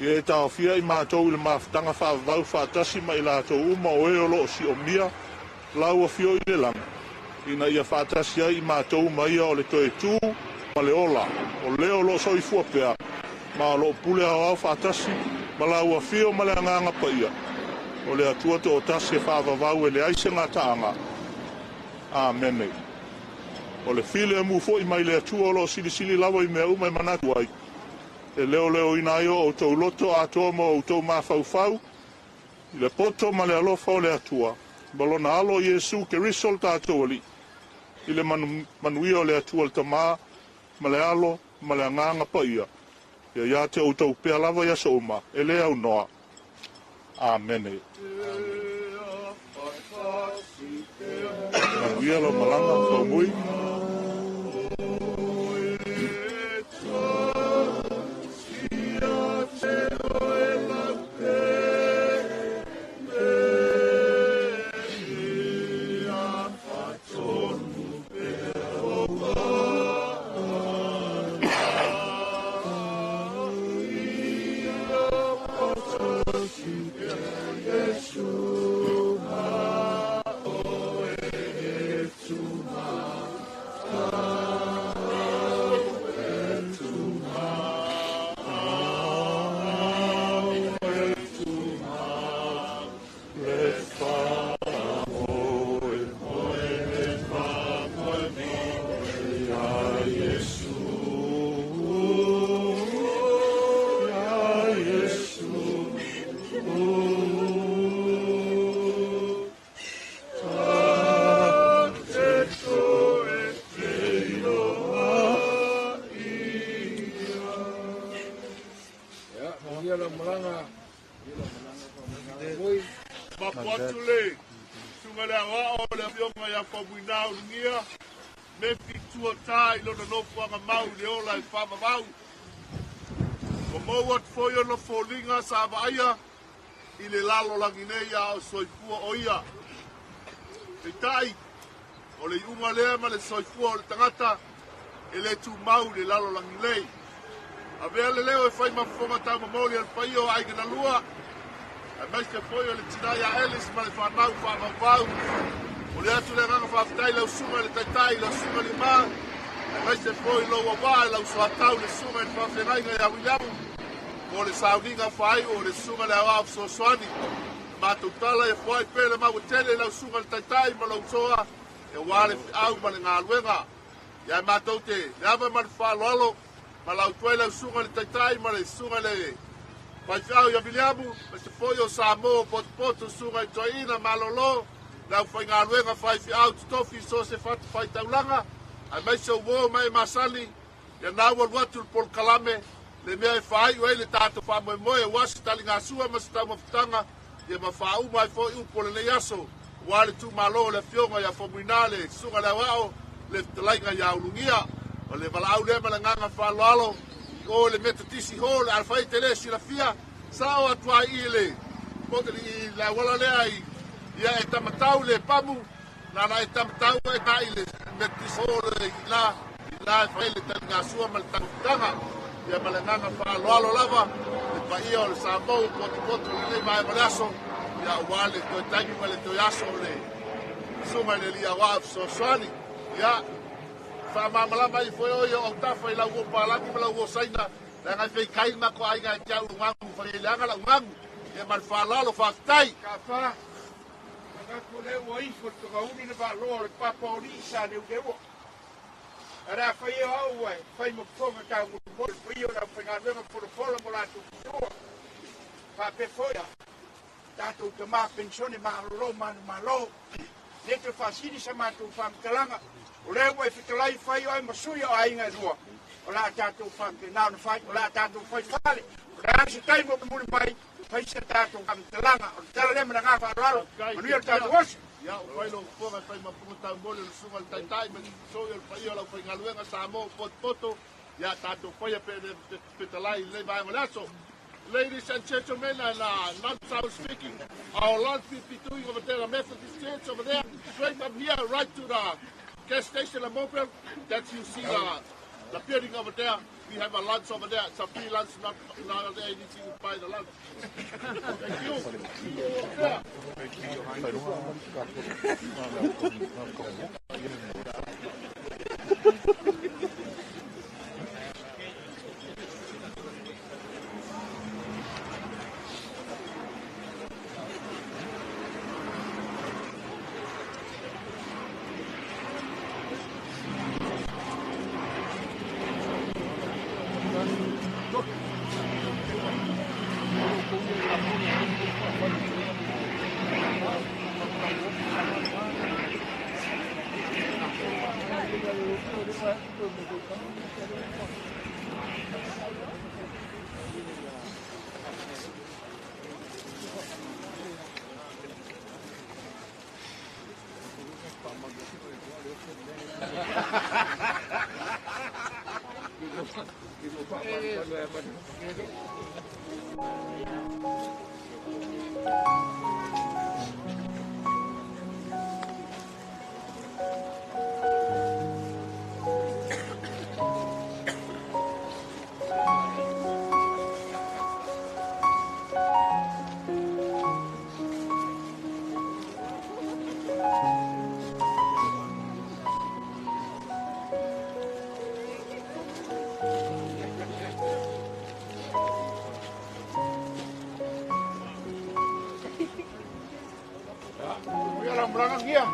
Ia e tāwhia i mātou i le mawhtanga whāwau whātasi mai lātou uma o e o loo si o mia, lau a fio i le lang. Ina ia whātasi ai i mātou mai o le toe tū, ma le ola, o leo loo soi fuapea, ma o loo pule au au whātasi, ma lau a fio ma le anganga pa ia. O le atua te o tasi e whāwawau e le aise ngā taanga. Amen. O le file mu fo i mai le atua o lo sili lawa i mea umai manatu ai. E leo ina yo o tau loto a toa mo o tau mawhau. I le poto ma le alofa o le atua. Balona alo Yesu ke risol tātou ali. I le manuia o le atua le tamaa, ma le alo, ma le anganga pa ia. Ia te o tau pea lava ia sa uma. E le au noa. Amen. Manuia lo malanga Faumuina. Mapotule, sungale awa o le fionga ya Faumuina Ulugia, me fitua tai lona nofu anga mau le ola i whamamau. O mou atu foi ono fōlinga sa vaia, i le lalo langinei a o soifua o ia. E tai, o le iunga lea ma le soifua o le tangata, e le tu mau le lalo langinei. A vea le leo e whai mafonga tau mamoli al whai o aigana lua, a mai te foi o le tinai a Elis ma le whanau whamau. O le atu le ranga whaftai lau sunga le taitai lau sunga le maa. A mai te foi lo wawa lau soatau le sunga le whawhenai ngai a wilamu. O le sauninga whai o le sunga le awa so soani. Ma tautala e whai pere ma watele lau sunga le taitai ma lau soa. E wale au ma le ngā luenga. Ia ma taute, le awa ma le whaloalo. Ma lau tuai lau sunga le taitai ma le sunga le Pai fiau ia biliamu, ma se foi o Samoa poto sunga i toina malolo, lau fai ngā luenga fai fiau tutofi so se fatu fai taulanga, ai mai se uo mai masali, ia nau aluatu le pol kalame, le mea e fai ue le tato wha moe moe, wasi tali ngā sua ma se tau mafutanga, ia ma wha umai fo i upo le le yaso, wale tu malo le fionga ia Faumuina le sunga le wao, le talainga ia Ulugia, o le walau le ma le nganga wha loalo, o le metatisi ho le alfai tele si la fia sao atua i le poteli i la wala le ai ia e tamatau le pamu na e tamatau e tai le metatisi ho le la fai le tanga sua mal tanga ia malanga fa lo lava le pai o le Samoa poto le mai malaso ia wale to tangi male to yaso le suma le lia wa so swani ia Malama i foi o tafa i lau o palaki ma lau o saina na ngai fei kaina ko ai ngai jau ngangu fai langa la ngangu e mal falalo faktai ka fa ka ko le o i fo to gauni na ba lo le papa o ni sa le o era fai o ai fai mo fonga ka mo fai o na fai nga le por folo mo la tu pa pe foia dato te ma pensione ma lo malo le te fasini sa ma tu fam kalanga o le wai fitalai fai ai masui o ai ngai rua o la tātou whakena na whai, o la tātou whai whale. O la se tai mo ke muli mai, whai se tātou kamtalanga, o tala lema na ngā whararo, manuia tātou osi. Ya, o whailo whonga whai mapunga tau mole o sunga le taitai, mani soi o whai o lau whai ngaluenga sa mo poto, ya tātou whai a petalai le vai ngolaso. Ladies and gentlemen, and not so speaking, our Lord be doing over there, a Methodist church over there, straight up here, right to the gas station and mobile, that you see the building over there. We have a lunch over there. It's a free lunch, not anything to buy the lunch. Thank you. Kia.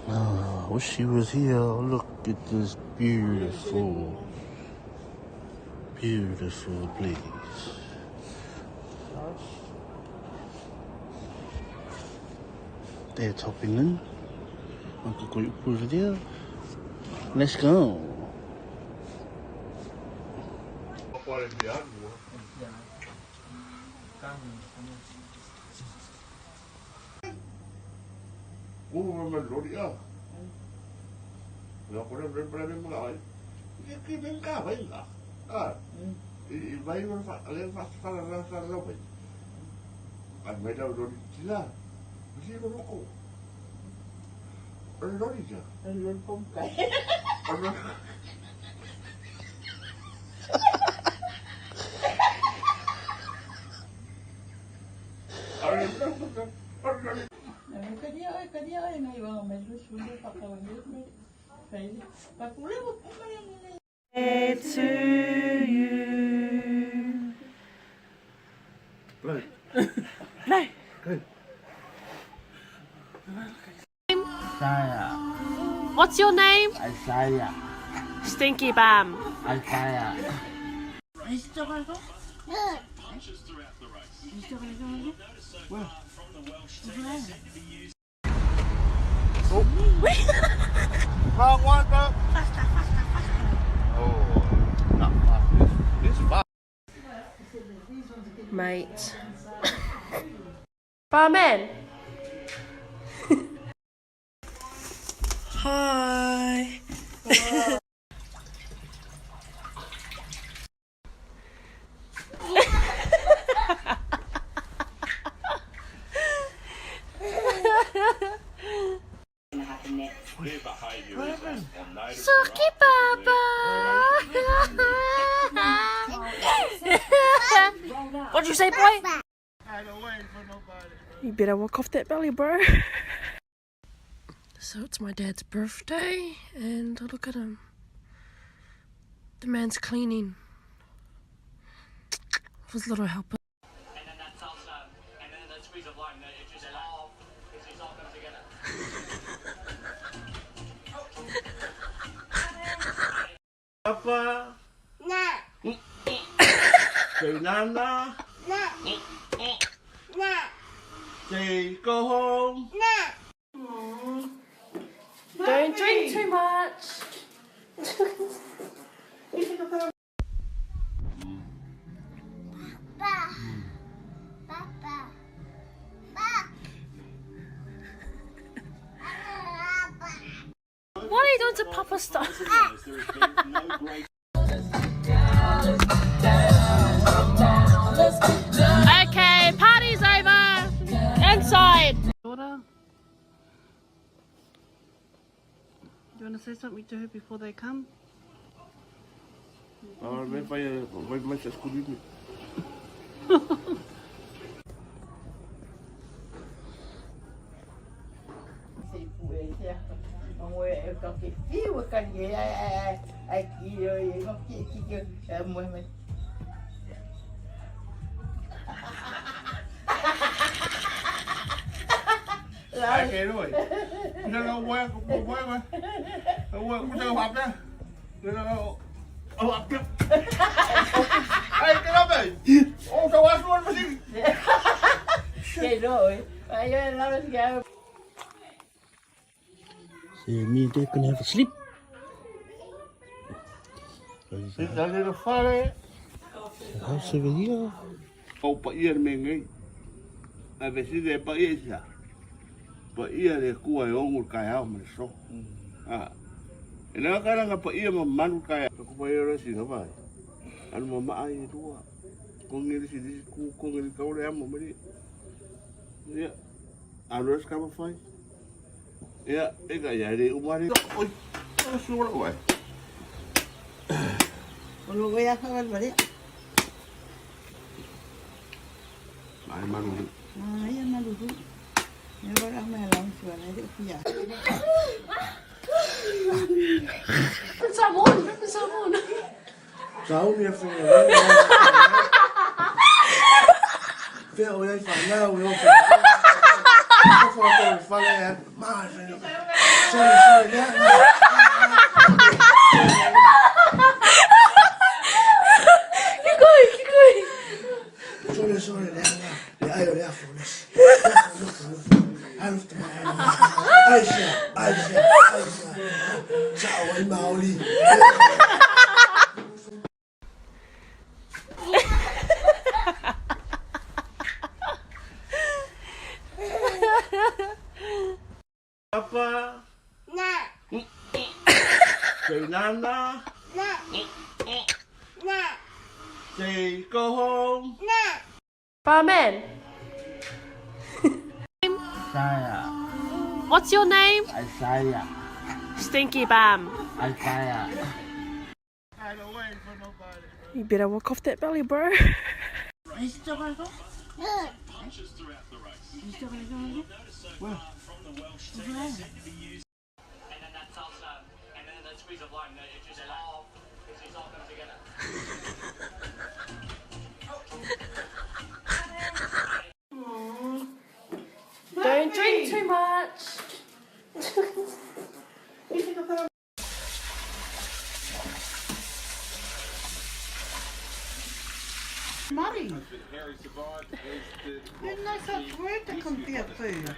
I wish she was here. Look at this beautiful, beautiful place. They're topping in. Uncle Koyu put it there. Let's go. Lo ponen siempre mismo la vaina. Y es que venga, venga. Y va a ir a leer más para lanzar López. Al medio de la sí, lo loco. El Lorilla. El Lord Pomca. Kaya na iba nga medyo sulo pa kawin may pakulewo po kaya nila. To you. Play. Play. Good. Saya. What's your name? Isaiah. Stinky Bam. Isaiah. Wrong one, bro. Oh, not fast. This is fast. Mate. Barman. Hi. Suki Baba. What'd you say, boy? You better walk off that belly, bro. So it's my dad's birthday, and look at him. The man's cleaning. With his little helper. And then that salsa, and then that squeeze of lime, it just all comes together. Papa. Nah. Say Nana. Nah. Nah. Say go home. Nah. Don't drink too much. What are you doing to Papa stuff? Okay, party's over. Inside. Daughter, do you want to say something to her before they come? Vai ser escolhido. Ai kìa rồi. Nó quen cũng quen mà. Nó quen cũng sao học đó. Nó học tiếp. Ai cái đó vậy? Ô sao ăn luôn mà gì? Vậy rồi. Ai ơi, lao lên kìa. So me and Dad gonna have a sleep. Dit dan in de valle. House over here. Oh, pa ia me ngai. A vesi de pa ia ja. Pa ia de kua e ongu kai au me so. Ah. E na kara nga pa ia ma manu kai. Ko pa ia rasi no vai. Anu mama ai tua. Ko ngiri si ku ko ngiri ka ore amo me. Ia. Anu ska ma fai. Ia, e ga ia de umari. Oi. Ko suara oi. Ulu voy a saber, ¿vale? Ai manu. Ay, maluco. Me voy a me la suena de pilla. Sabun, sabun. Cháu nghe phụ Phía ôi anh phải nhau rồi không phải phải em mà sorry nhé. Sorry nhé. Để ai ở đây phụ này. Anh phải Aisha. Chào anh Mao đi. Papa. Nah. Say Nana. Nah. Nah. Say go home. Nah. Barman. Saya. What's your name? Isaiah. Stinky Bam. Isaiah. You better walk off that belly, bro. And then that salsa, and then that squeeze of lime, it just all comes together. Don't drink too much. You think I've got Murray. You're no such word to compare food.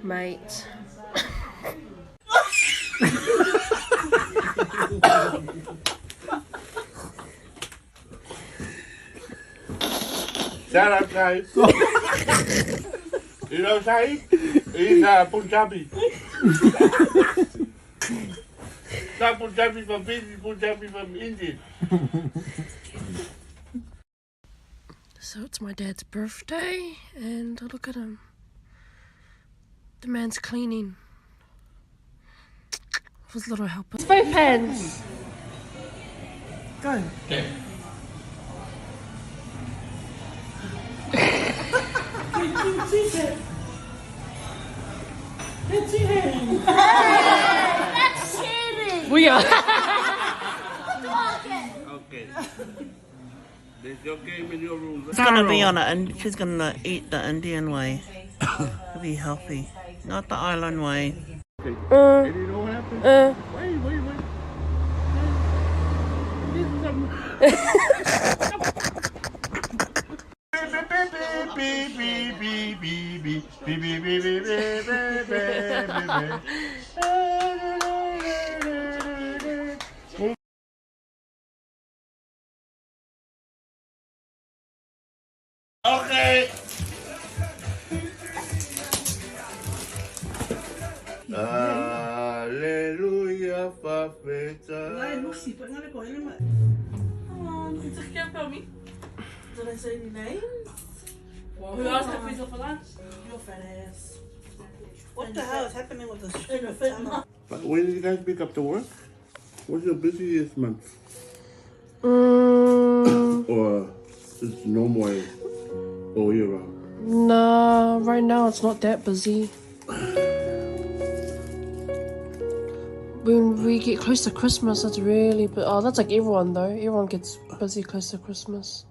Mate. Shut up, guys. You know Saeed? He's Punjabi. Not Punjabi from Bindi, Punjabi from India. So it's my dad's birthday, and look at him. The man's cleaning. With his little helper. It's both hands. Go. Okay. That's cheating. That's cheating. We are. Okay. There's your game in your room. She's gonna be on it, and she's gonna eat the Indian way. To be healthy, not the island way. And you know what happened? Wait. Okay. Hallelujah, Fafeta. Lucy, but not a go in it. You took care of me. Did I say any names? Well, who else had pizza for lunch? Your fat ass. What the hell is happening with this? In the fit month. But when did you guys pick up to work? What's your busiest month? Or it's normal all year round? Nah, right now it's not that busy. When we get close to Christmas, it's really... Oh, that's like everyone though. Everyone gets busy close to Christmas.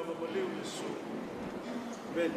mafamaleu Yesu. Amen.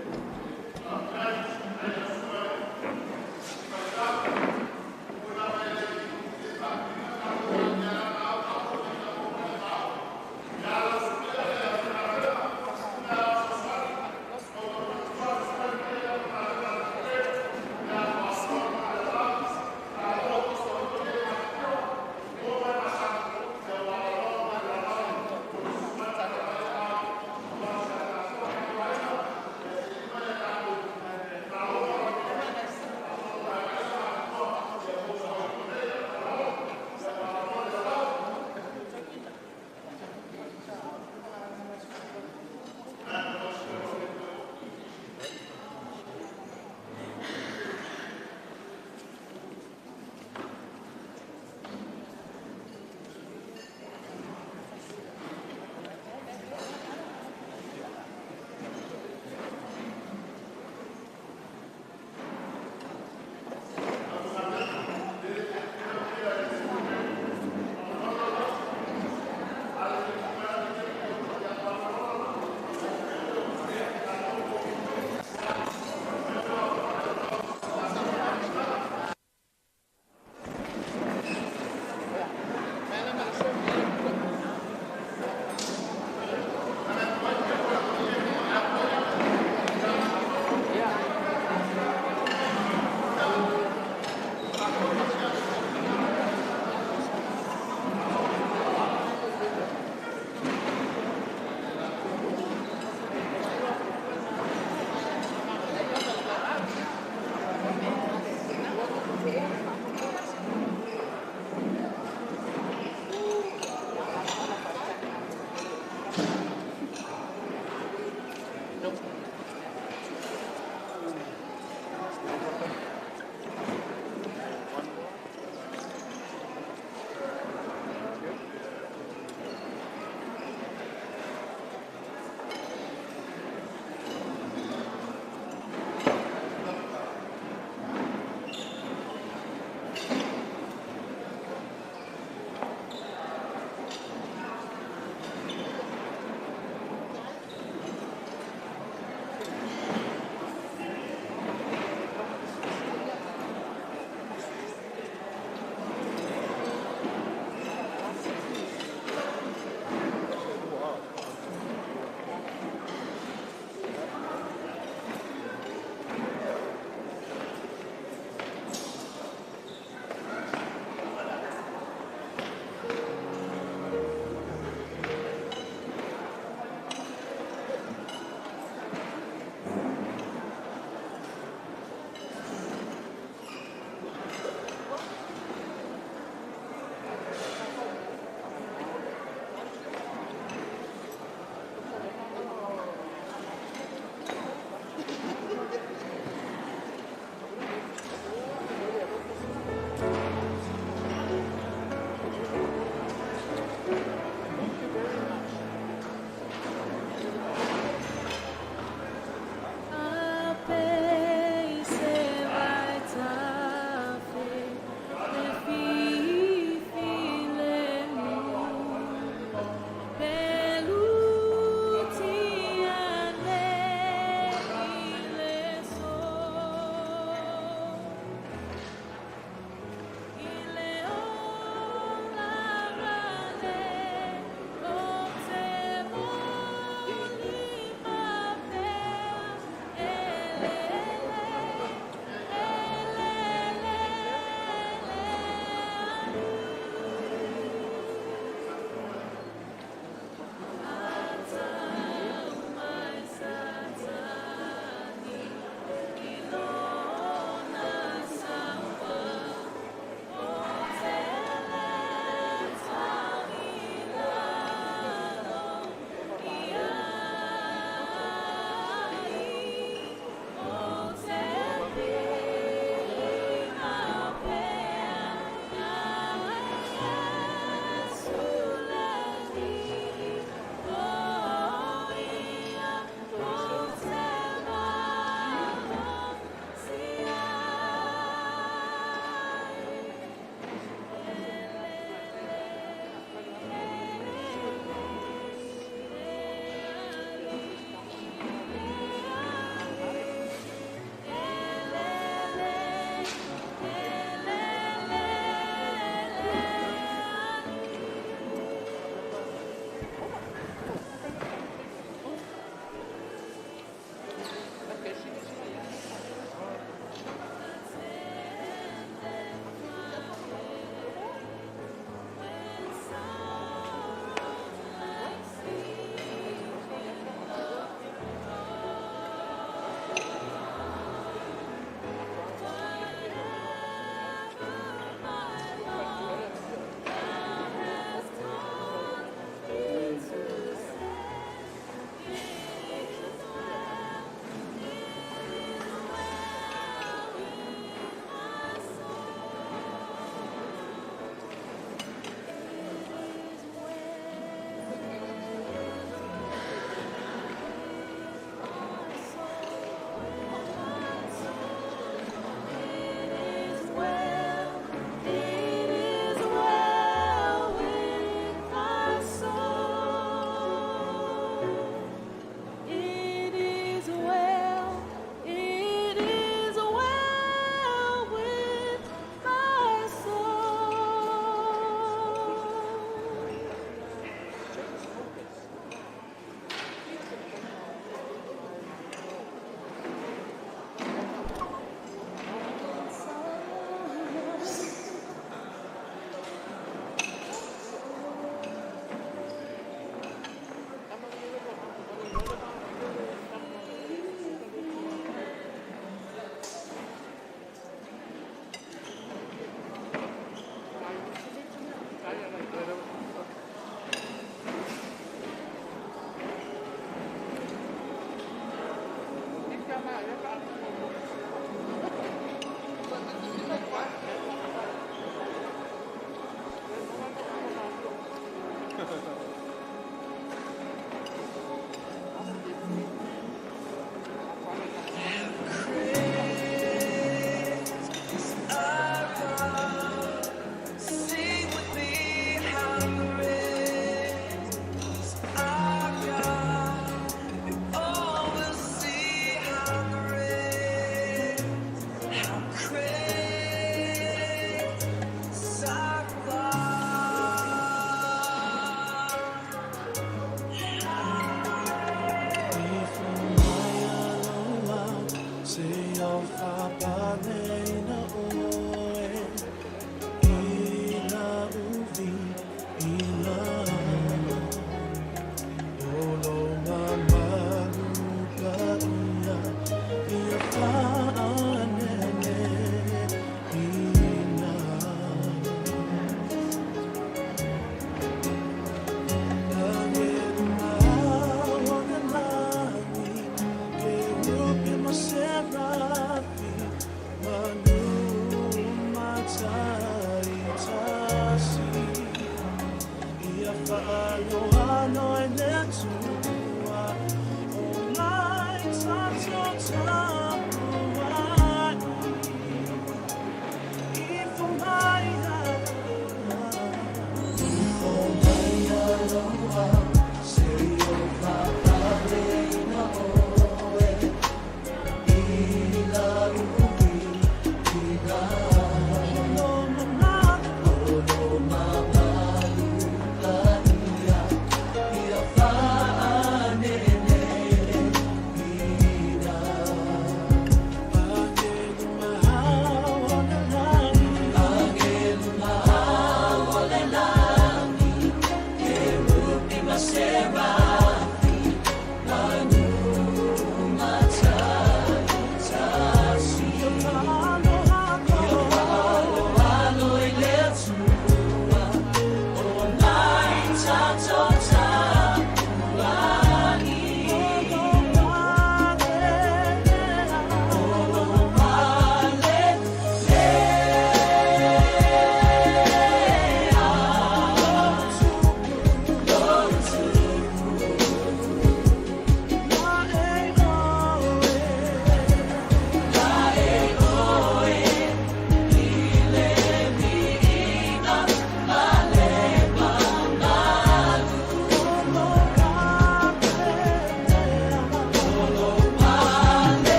Fire.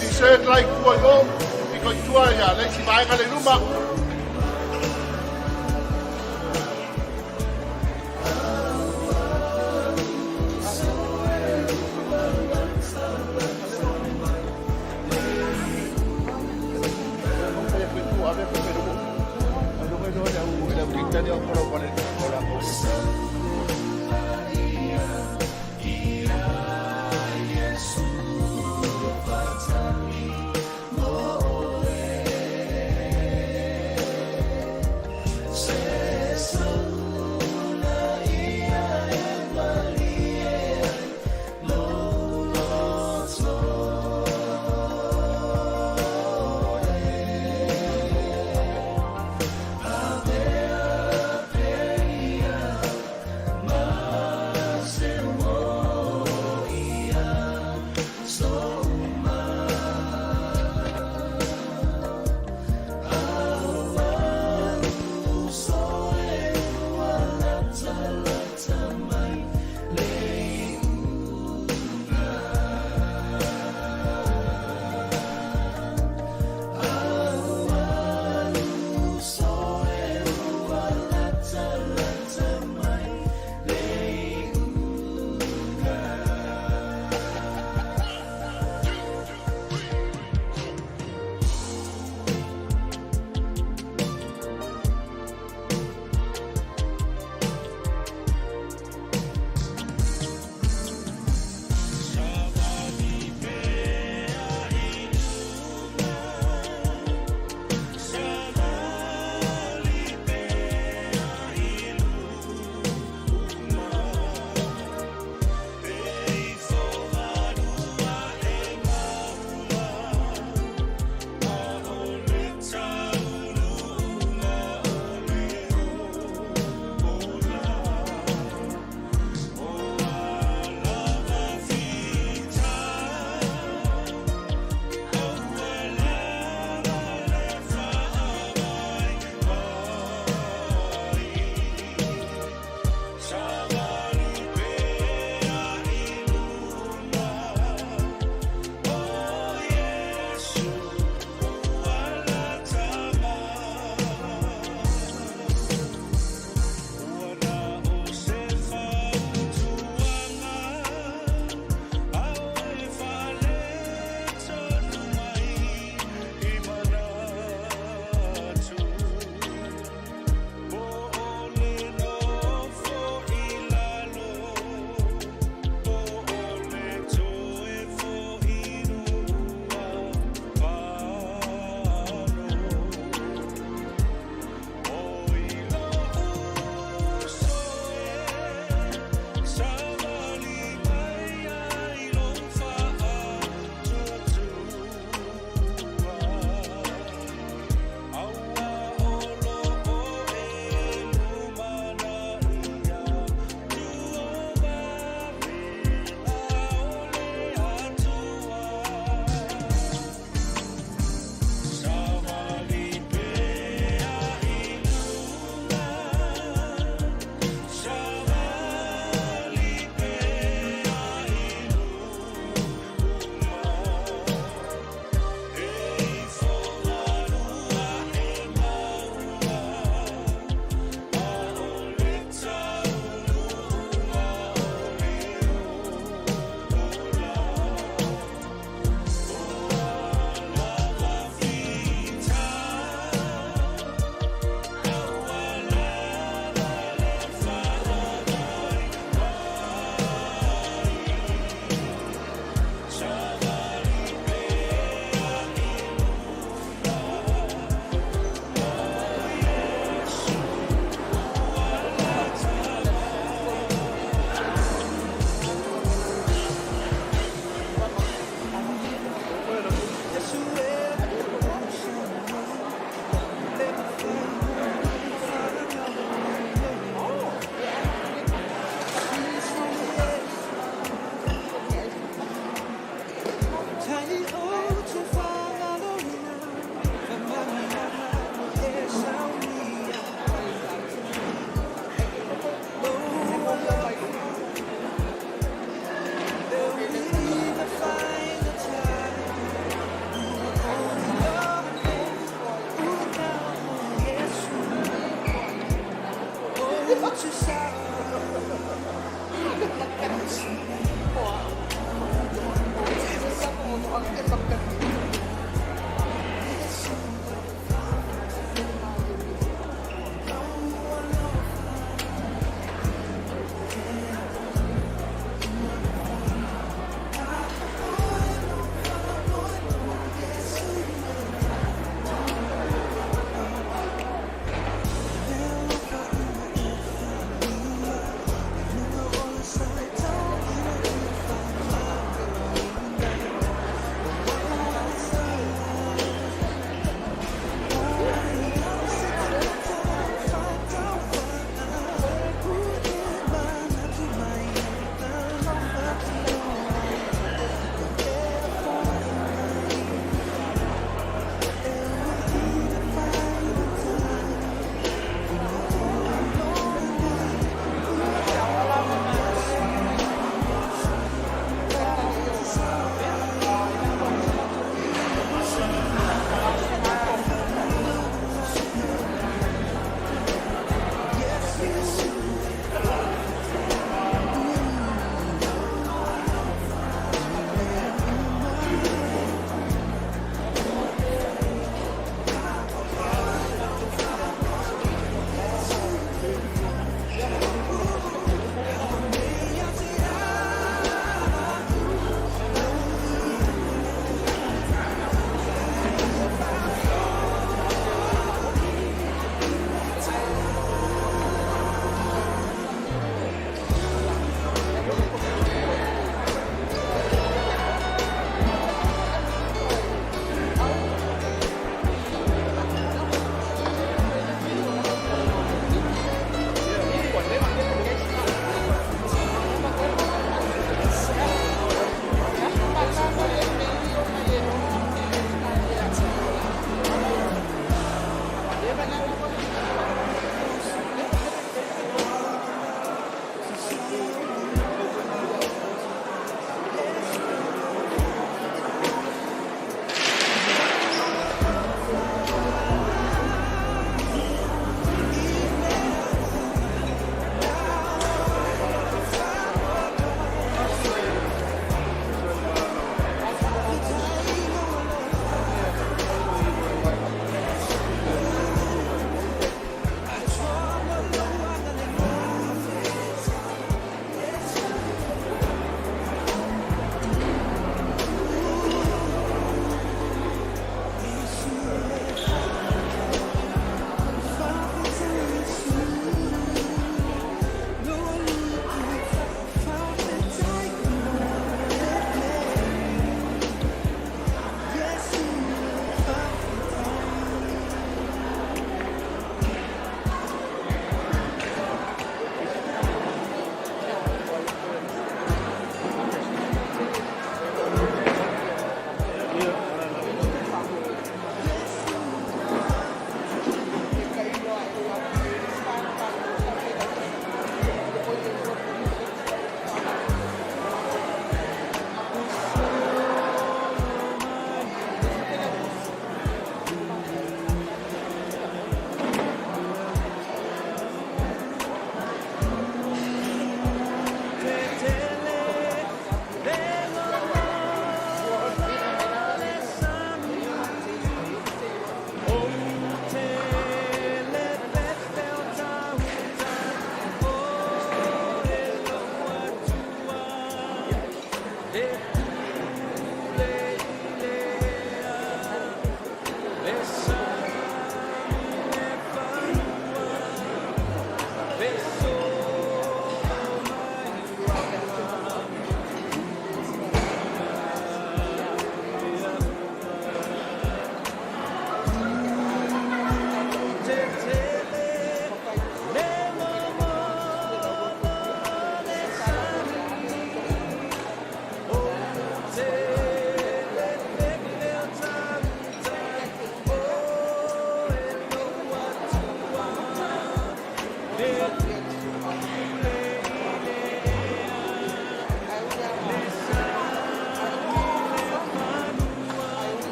T-shirt like kua yo, iko tua ya, like si mai kale luma. ave ko pero mo. Ano ba do na mo na kita dia ko ro pare ko la ko.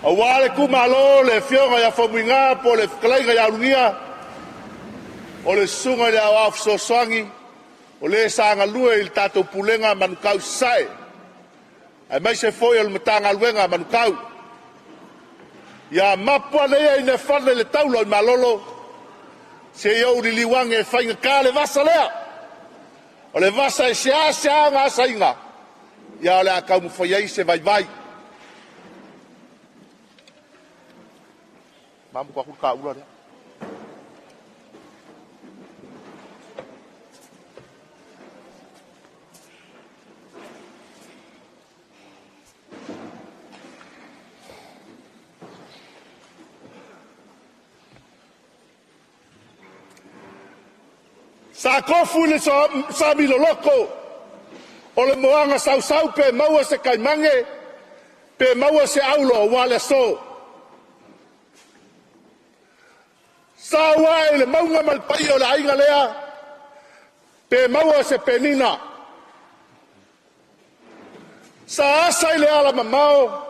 A wale ku malo le fionga ya Faumuina po le Kalainga ya Ulugia. O le sunga ya waf so swangi. O le sanga lue il tato pulenga manukau sae. Ai mai se foi o le matanga luenga manukau. Ya mapua le ina fale le taulo i malolo. Se iau li liwange e whainga ka le vasa lea. O le vasa e sea ngā sainga. Ia o le a kaumu whaiai se vai vai. Mamu kwa kuka ura rea. Sa kofu le sa miloloko. O le moanga sau pe maua se kaimange. Pe maua se aulo wale so. Sa wae le maunga malpai o le ainga lea. Pe maua se penina. Sa asai le ala mamao.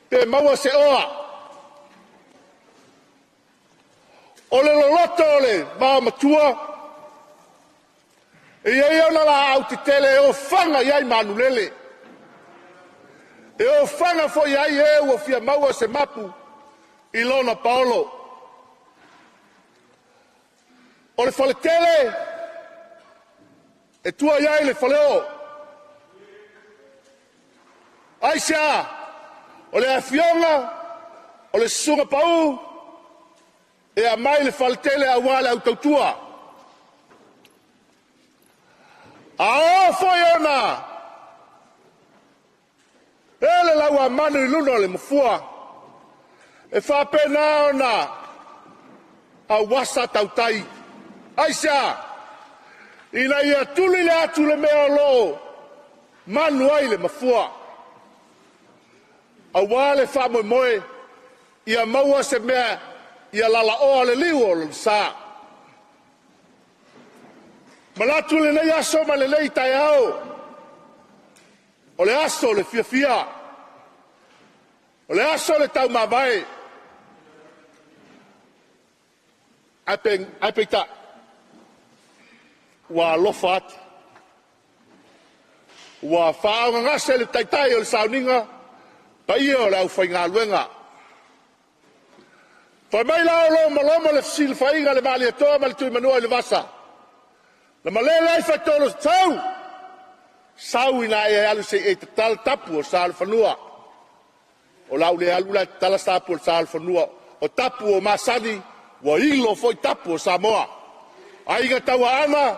Pe maua se oa. O le loloto o le maa matua. E iei ona la au te tele e o whanga iai manulele. E o whanga fo iai e ua fia maua se mapu i lona paolo. O le whale tele e tua iai le whale o. Aisha, o le awhionga, o le sunga pau, e a mai le whale tele a wale au tautua. A o foi ona. Ele lau a manu I luna le mafua. E whapena ona. A wasa tautai. Aisha. Ina ia tuli le atu le mea lo. Manu ai le mafua. A wale wha moe. Ia maua se mea. Ia lala oa le liu o le saa. Malatu le nei aso ma le nei tai au. O le aso le fia. O le aso le tau mawai. Ai peita. Wa lofat. Wa whaanga ngase le taitai o le sauninga. Pa ia o le au whainga luenga. Whai mai lao lo maloma le fsil whainga le maali atoa ma le tui manua I le vasa. Na malele ai whaitolo tau. Sau ina e alu se e te tala tapu o sa alu whanua. O lau le alu lai tala tapu o sa alu whanua. O tapu o masani. Wa ilo foi tapu o Samoa. A inga taua ana.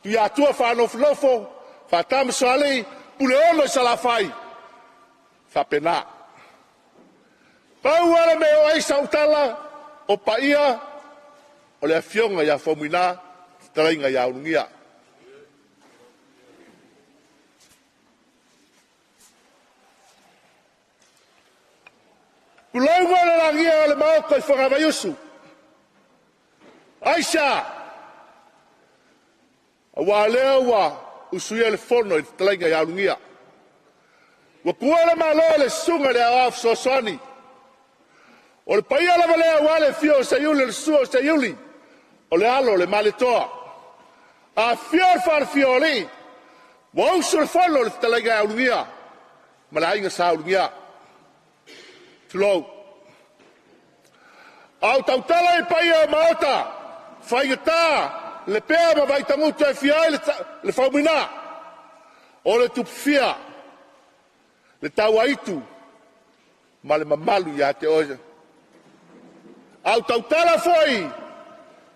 Tu atua whanoflofo. Whatamu soalei. Pule ono I salafai. Whapena. Pau ala me o ai sautala. O paia. O le afionga ia Faumuina. Kalainga ya Ulugia. Kulau ngana langia le maoko I whangamayusu. Aisha. Awa lea wa usuia le fono I kalainga ya Ulugia. Wa kuala malo le sunga le awaf soswani. O le paia lava lea wale fio se yuli le suo se yuli. O le alo le malitoa. A fior far fiori. Wa usul fono le kalainga ya Ulugia. Malainga sa Ulugia. Tulou. Au tautala I paia o maota. Whaingata. Le pea ma vai tangutu e fiai le Faumuina. O le tupfia. Le tawaitu. Ma le mamalu ia te oja. Au tautala foi.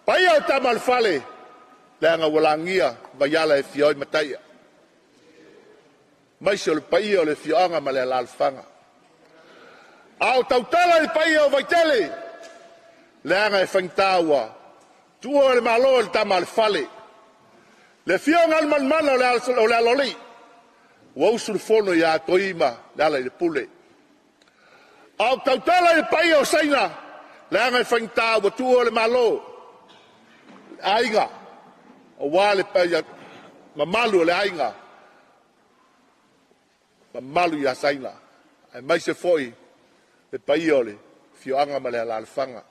Paia o tamal fale. Le anga walangia. Vaiala e fioi mataia. Maise o le paia o le fioanga ma le alalfanga. Au tautala I paia o vaitele. Le anga e whaingtaua. Tua le malo le tamal fale. Le fionga al manmana o le aloli. Wa usul fono ia toima. Le ala I le pule. Au tautala I paia o saina. Le anga e whaingtaua. Tua le malo. Ainga. O wale paia. Mamalu o le ainga. Mamalu ia saina. Ai mai se foi. le pai o le fioanga ma le alalfanga.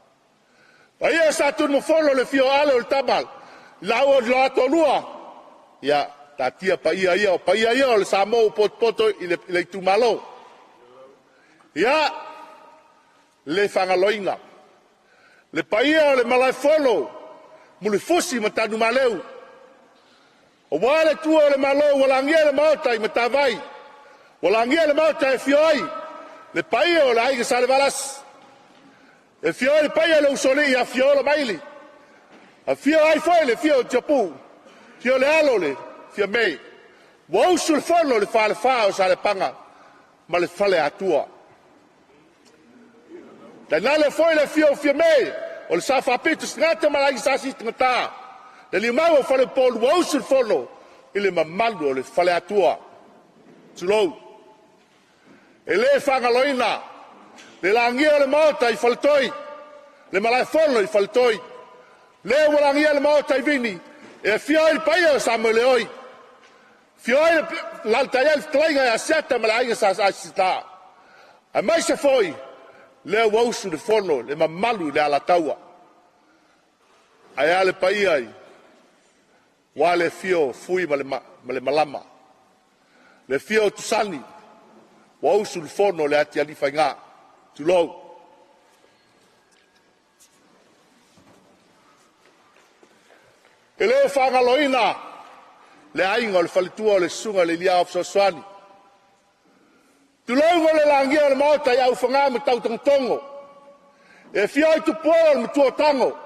Pa ia sa tunu mo folo le fio ale o le tamal, lau o le ato lua, ia tatia pa ia o le Samoa poto i le tumalo. Ia le whangaloinga, le pa ia o le malai folo, muli fusi ma tanu maleu. O wale tua o le malo, walangia le maotai ma tawai, walangia le maotai e fioi, le pa ia o le aiga sa le valas. E fioi le pa ia le usoli ia fio le maili. A fio ai foi le fio tiapu, fio le alo le, fio mei. Wa usu le fono le fale fao sa le panga, ma le fale atua. Da nale foi le fio mei, o le sa fapitus ngata malagi sa si ngata. Le li mau fale polu wa usu le fono, ile mamalu o le fale atua. Tulou. E le whangaloina, le langia le maota I faltoi, le malai fono I faltoi. Le walangia le maota I vini, e fioi paia sa mo le oi. Fioi l'altaia il tlainga e asiata malai sa asita. A mai se foi, le wausu le fono, le mamalu le alataua. Ai ale paia I, wale fio fui ma le malama. Le fio tusani, wausu le fono le ati alifa inga, tulou. E le whangaloina, le ainga o le falitua o le sunga le lia of soani. Tulou le langia le maota I au whanga me tau tongo. E fioi tu poa le mutua tango.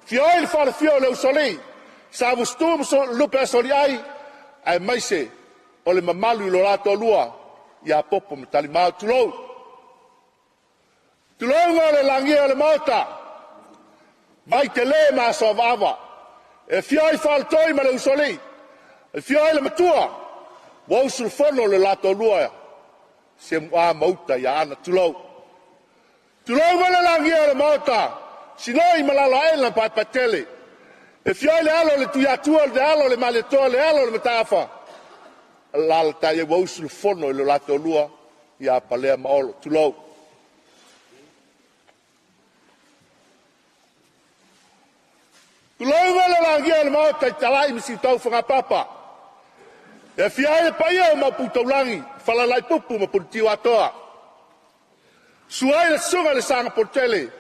Fioi le whare fio le usoli. Sa vustu so lupe asoli ai maise o le mamalu lo lato lua. Ia popo me talimau tulou. Tulou le langia le maota. Vai te le ma so vava. E fioi faltoi ma le usoli. E fioi le matua. Wa usul fono le lato lua. Se mua mauta ia ana tulou. Tulou le langia le maota. Sinoi malala ela pa patele. E fioi le alo le tuiatua le alo le maletoa le alo le matafa. Lala taia wa usul fono le lato lua. Ia palea maolo tulou. Tulou le langia le maota I talai misi tau whangapapa. E fiai le paia o maputaulangi, whalalai pupu ma pultiu atoa. Suai le sunga le sanga portele,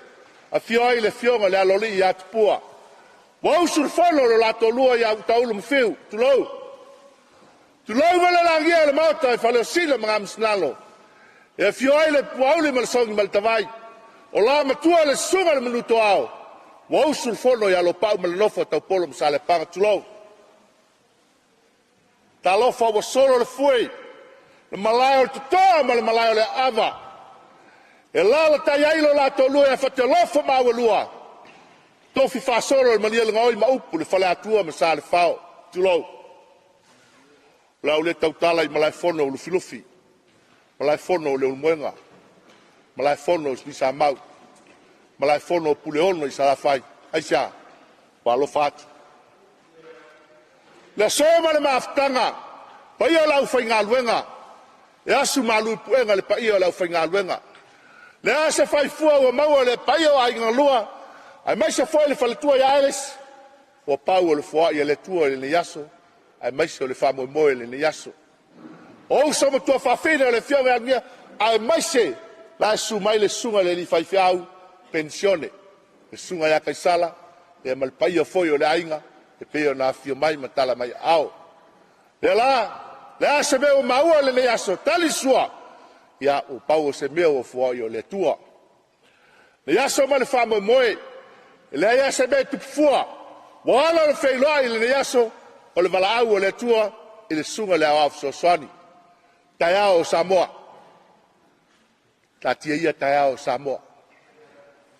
a fiai le fionga le aloli I atupua. Wausu le whano le lato lua I autaulu mwhiu, tulou. Tulou le langia le maota I whaleo sila mga msinalo. E fiai le puauli ma le songi ma le tawai. O la matua le sunga le minuto ao. Wausu le whano I alopau ma le lofo tau polo msa le panga tulou. Ta lofa wa solo le fui. Le malayo le tutoa ma le malayo le ava. E lala ta yailo la tolua e fate lofa ma wa lua. Tofi fa solo le malia le ngoi ma upu le fale atua ma sa le fao. Tulou. La ule tautala I malai fono le filufi. Malai fono le ulmuenga. Malai fono I sa mau. Malai fono puleono I sa la fai. Aisha. Wa lofa atu. Le soma le maftanga, pa ia lau whainga luenga, e asu malu puenga le pa ia lau whainga luenga. Le ase whai fua ua maua le pa ia ai ngā lua, ai mai se foi le whaletua I aeres, o pau o le fua ia le tua le yaso, ai mai se o le whamoe moe le yaso. O soma tua whawhina le fionga angia, ai mai se la su mai le sunga le li whai fiau, pensione, le sunga ia kaisala, e mal pa ia foi o le ainga, e peo na fio mai matala mai ao. Le a se meo maua le aso tali sua. Ia o pau se meo o fua i o le tua. Le aso ma le whamoe moe. Le a se meo tupufua. Wala le whailoa I le aso o le wala au o le tua I le sunga le au so swani. Tai ao Samoa. Ta tia ia tai ao Samoa.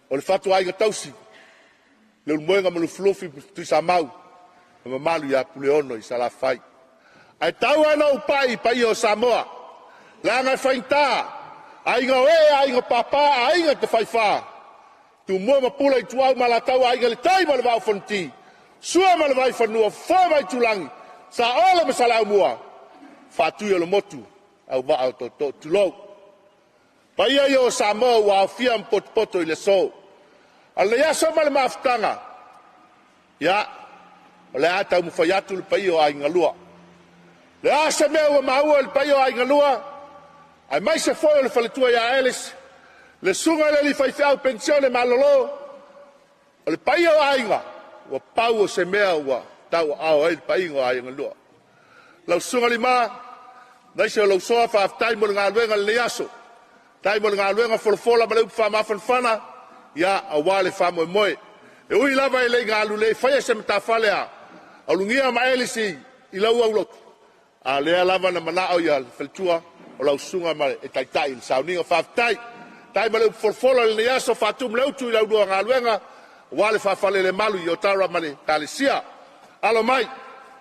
O le fatu aiga tausi. Le ulmoenga ma le flufi tui sa mau. Ma malu ia puleono I sa la fai. Ai tau ana upai pa I o Samoa. La ngai whainta. Ai ngā oe, ai ngā papa, ai ngā te whaiwha. Tu mua ma pula I tuau ma la tau ai ngā le tai ma le wau whanti. Sua ma le vai whanua, wha mai tulangi. Sa ola ma sa lau mua. Whatui o le motu. Au wa au to tulou. Paia yo Samoa wa fia poto i le so. Ala ya so male maftanga. Ya. Le ata mu fayatu le paio ai ngalua. Le asa me wa maua le paio ai ngalua. Ai mai se foi le faletua ya Elis. Le sunga le li fai fiau pensione malolo. Le paio ai nga. Wa pau se mea wa tau au ai le paio ai ngalua. Lau sunga li ma. Nai se lau soa fa aftai mo ngā luenga le aso. Tai mo ngā luenga folofola ma leu fa mafanfana. Ya awale fa mo moe. E ui lava le ngā lule fai se mta fale a. Alungia ma Elisi i lau au lotu. A lea lava na manao ia le feltua o lau sunga ma e taitai le sauninga fa aftai. Tai ma leu folofola le aso fa tum leu tu i lau dua ngā luenga. Wale fa fale le malu i o tara ma le talesia. Alo mai.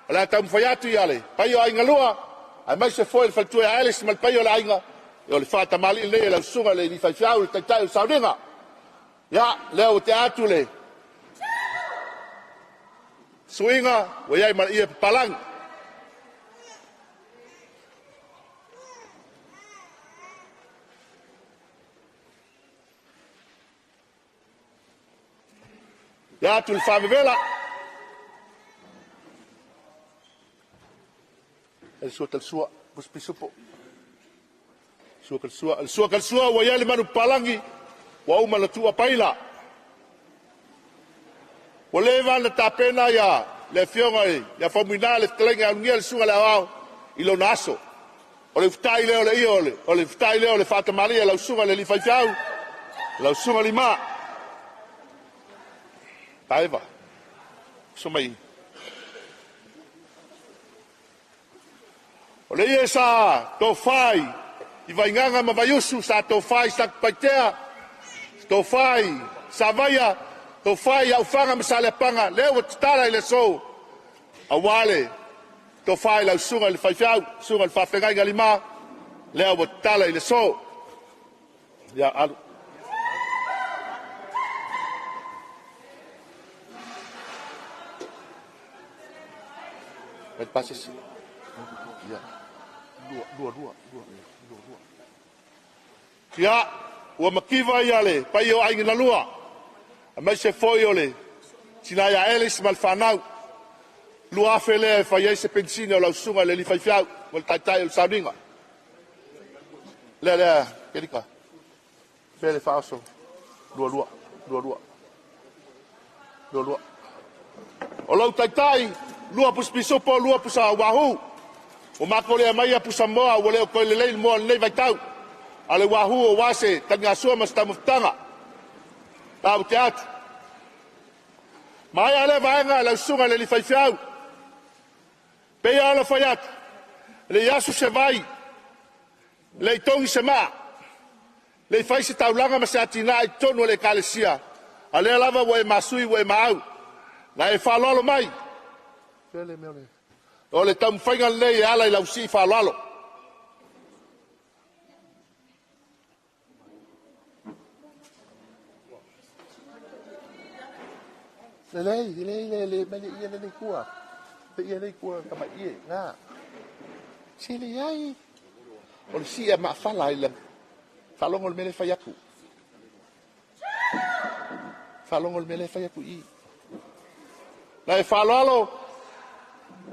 Ala tam fayatu ia le. Pai o ainga lua. Ai mai se foi le faltua a Elis mal pai o la inga e o le fata mali le la sunga le ni fai fiau le taitai o sauninga ya le o te atu le swinga o ia mal ia palang ya tu le favela el sua bus pisupo sua wa yale manu palangi wa uma la tua paila wa le va la tapena ya le fionga ya Faumuina le tlenga alungia le sunga la au i lo naso o le ftai le ole iole o le ftai le ole fata maria la sunga le li fai fiau la sunga li ma taiva somai o le ia sa to fai i vainganga ma vaiusu sa to fai sa paitea to fai sa vaia to fai au fanga ma sale panga le o tala i le so awale to fai la sunga le fai fiau sunga le fafengai galima le o tala i le so ya alu el pase si ya dua. Ya, ua makiva ia le, pai o ainga na lua. A mai se foi o le, tina ia Elis mal whanau. Lua afe le, fai ei se pensine o lau sunga le li fai fiau, o le taitai o le sauninga. Le, kerika. Fele whaaso. Lua. O lau taitai, lua puspisopo, lua pusa wahu. O mako le mai a pusa moa, o leo koe le leil moa le nei vai tau. Ale wahu o wase, tanga sua mas tamuftanga. Tau te atu. Mai ale vaenga, lau sunga le li fai fiau. Pea ala fai atu. Le yasu se vai. Le itongi se maa. Le fai se taulanga ma se atina i tonu le kalesia. Ale alava wo e masui wo e maau. Na e whalolo mai. Fele meo le. O le tamu whainga le ala i lau si whalolo. Le ia kua. Pe ia kua kama ie, ngā. Se le ai. O le si e maa whala i le. Whalongo le mele whai aku. Whalongo le mele whai aku i. Na e whalalo.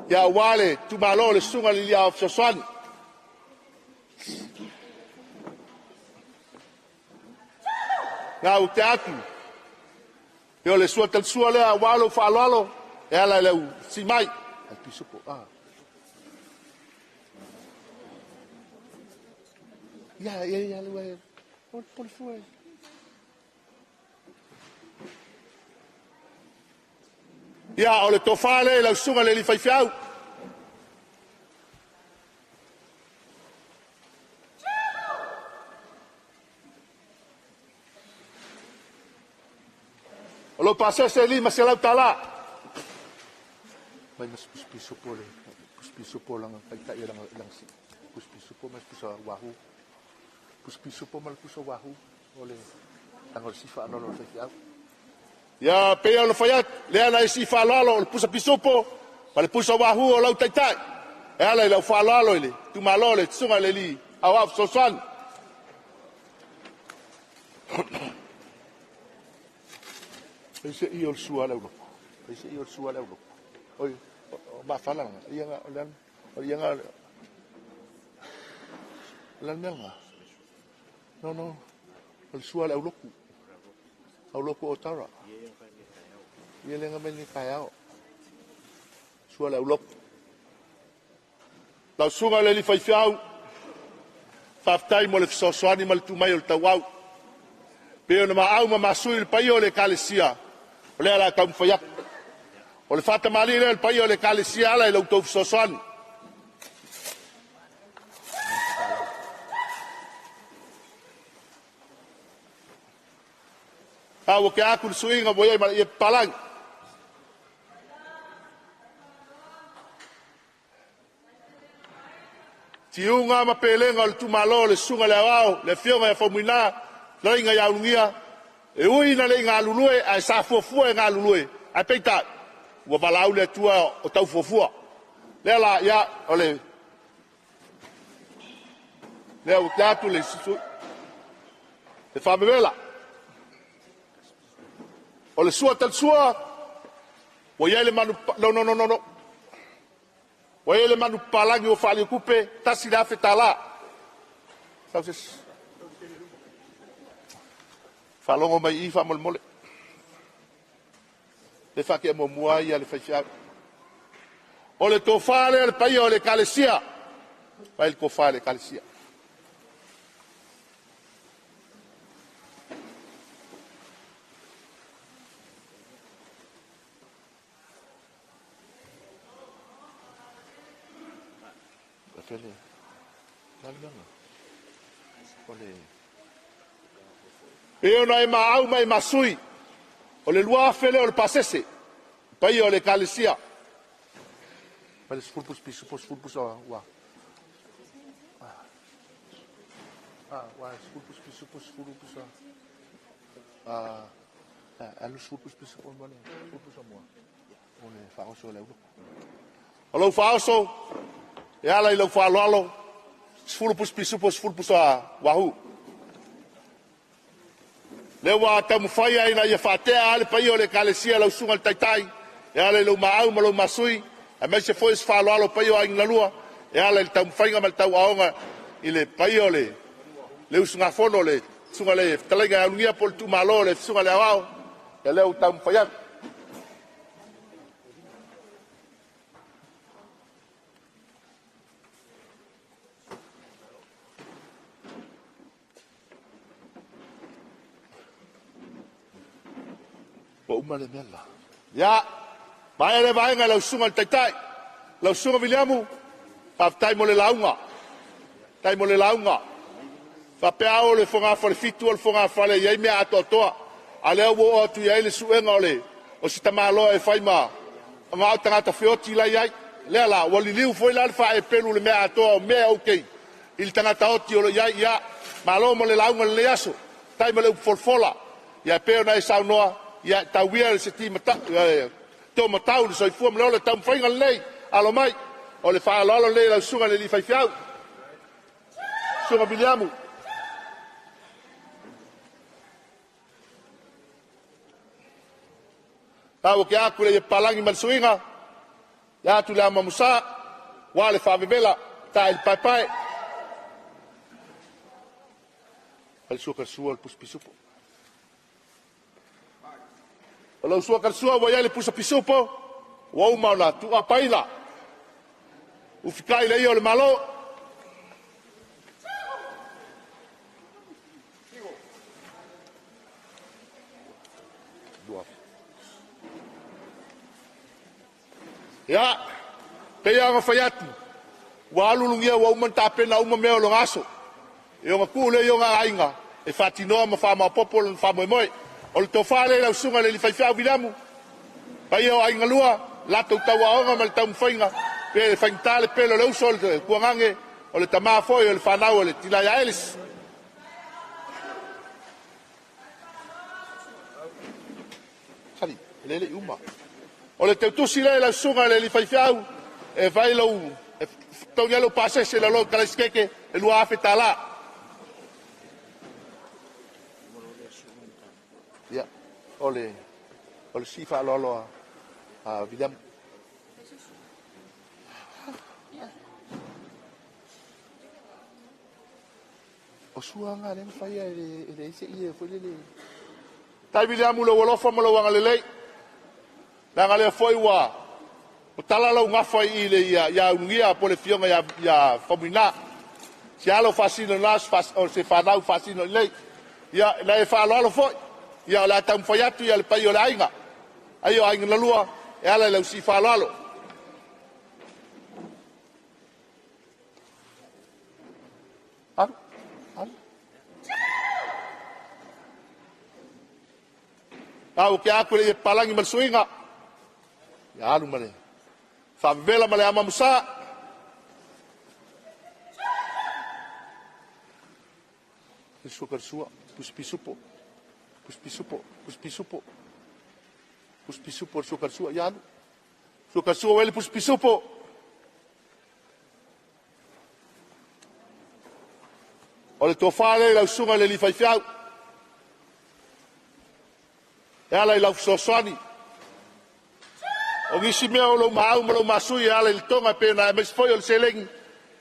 Ya wale, tu malo le sunga li lia of soswan. Ngā u te atu. Yo le sua tal sua lea walo whalalo. E ala leu si mai. Ai pisupo, Ya le por fue. Ya o le tofale la sunga le li fai fiau. O lo pasa se li ma se la tala. Mai mas piso lang ay ta lang si. Piso mas piso wahu. Piso mal piso wahu. Ole tangol sifa no lo fai fiau. Ya pea lo fayat le ala si falalo le pusa pisopo pa le pusa wahu o lau taitai e ala le falalo le tu malo le tsunga le li awa sosan Ese i o sua leu. Ese i o sua leu. Oi, ma fala, ia lan, ia lan melga. No. O sua leu loku. Au loku o tara. Ia lenga meni kai ao. Sua leu loku. Lau sunga le li fai fiau. Faftai mo le fisosoani ma le tumai o le tauau. Peo na maau ma masui le pai o le kalesia. O le ala kau mwhaiak. O le fata mali le pai o le kalesia ala i lau tau fisosoani. Awa ke aku le suinga mo iei ma le palang. Tiunga ma pelenga o le tumalo le sunga le awao, le fionga e Faumuina, le inga ya Ulugia, e ui na le inga lulue, a sa fuafua e ngā lulue, a peita, ua balau le tua o tau fuafua. Le la ya, o le au teatu le sisu, le whamewela. O le sua tal sua, o iei le manu, no. O ele manu palangi o fali kupe tasi la fetala. Sauses. Falongo mai ifa mole. Le fa ke mo muai ale fa fia. O le tofale le pai o le kalesia. Pai ko fale kalesia. Fele. E ona e maau mai masui. O le lua fele o le pasese. Pai o le kalesia. Pai le spulpus spulpus wa. Wa spulpus spulpus. Alu spulpus spulpus mo. Spulpus mo. O le faoso le. Alo faoso. E ala i lau whaaloalo, sfulupus a wahu. Le wa tamu whaia ina ia whatea ale pai o le kalesia lau sunga le taitai, e ala i lau maau ma lau masui, a mei se foi se whaaloalo pai o a inglalua, e ala i tamu whainga ma le tau aonga i le pai o le usunga fono le sunga le talainga aungia pol tu malo le sunga le awao, e leu tamu whaia. O uma le mela. Ya, vai le vai nga lau sunga taitai. Lau sunga Williamu, tai mo le launga. Tai mo le launga. Fa peao le fonga fa le fitu le fonga fa le yai mea atotoa. A leo wo atu yai le suenga ole. O si tamalo e fai ma. Nga o tangata fioti la yai. Lea la, wali liu foi la fa e pelu le mea atoa o mea okei. Il tangata oti o le yai ya. Malo mo le launga le aso. Tai mo le folfola. Ya peo na e saunoa. Ya tawia le seti mata to matau le soifua mle ole tam fainga lei alo mai o le fa alo le la sunga le li fai fiau sunga Williamu tau ke aku le palangi mal suinga ya tu le ama musa wa le fa bebela ta il pai al suka sual puspisupo. O lau sua karsua wa yale pusa pisupo, wa umauna tu apaila. Ufikai le iyo le malo. Ya, kaya nga fayatu. Wa alulungia wa umantape na umameo lo ngaso. Iyo nga kule iyo nga ainga. E fatinoa ma fama popol na fama emoy. O le tofale lau sunga le li faifia Williamu. Pai o ainga lua, lato tawa onga ma le tau mwhainga. Pe le whaingtale pelo le uso le kuangange, o le tamaa foi, o le whanau, o le tilaya elis. Sari, lele uma. O le teutusi le lau sunga le li faifia e vai lau, e tau nialo pasese la lo kalaiskeke, e lua afe tala. o le sifa lolo a William. O sua nga le fai e se ia foi le. Tai William lo lo fa mo lo wanga le. La ngale foi wa. O tala lo nga fai i le ia ungia po le fionga ya Faumuina. Si alo fasino nas fas o se fa nau fasino le. Ia la e fa lo foi. Ia la tam foi atu ia le pai o la ainga. Ai o ainga la lua e ala le si fa lo. Au ke aku le palangi mal suinga. Ya alu male. Fa vela male ama musa. Sukar sua, puspisupo. Puspisupo, puspisupo. Puspisupo sukar sua ya alu. Sukar sua wele puspisupo. Ole to fale la sunga le li fai fiau. E ala i lau sosani. O ngisi mea o lo mahau ma lo masui e ala i tonga pena e mes foi o le seleng.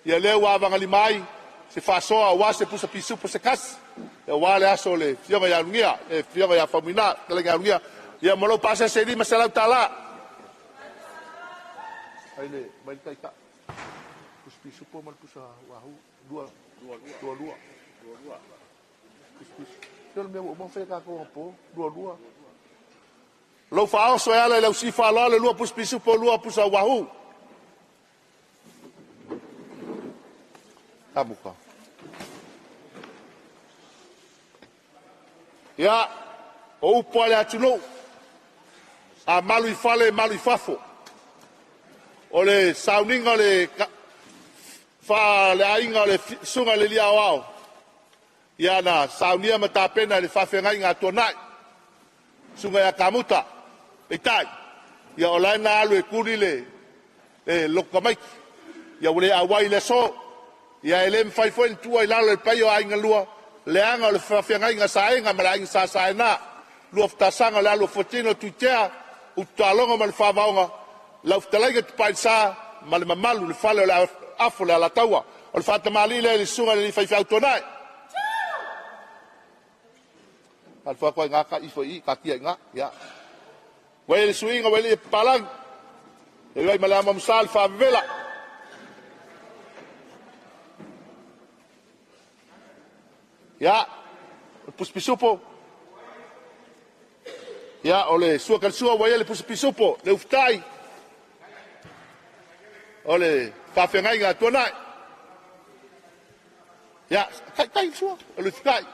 Ia leo wawanga li mai. Se fasoa wa se pusa pisupo se kas. E wale aso le fionga ya lungia. E fionga ya Faumuina. Talenga ya lungia. Ia malo pasa se lima se lau tala. Aile, mai kai ka. Pus pisupo mal pusa wahu. Dua. Yo me mo fe ka ko po. Dua. Lo fa so ya le si fa lo le lo pus pisu po lo pus wahu. Tabuka. Ya o po le atulo. A malu fale malu fafo. O le sauninga le fa le ainga le sunga le lia wao. Ya na saunia mata pena le fa fenga nga tonai. Sunga ya kamuta. Itai. Ya olai na alu e kuri le lokamai. Ya ule awai le so. Ya elem fai foi tua i lalo le paio ainga lua. Le anga le fafenga inga saenga ma la inga sa saena. Lua ftasanga le alu fotino tuitea. Utalonga ma le favaonga. La uftalaiga tupai sa ma le mamalu le fale le afo le ala taua. O le fata mali le sunga le fai fai autonai. Al fa ko nga ka ifo i ka kia nga ya. Wele suinga wele palang. E wai malama msal fa vela. Ya. Puspisupo. Ya ole sua kalsua wele puspisupo le uftai. Ole fa fengai nga tonai. Ya, kai sua ole uftai.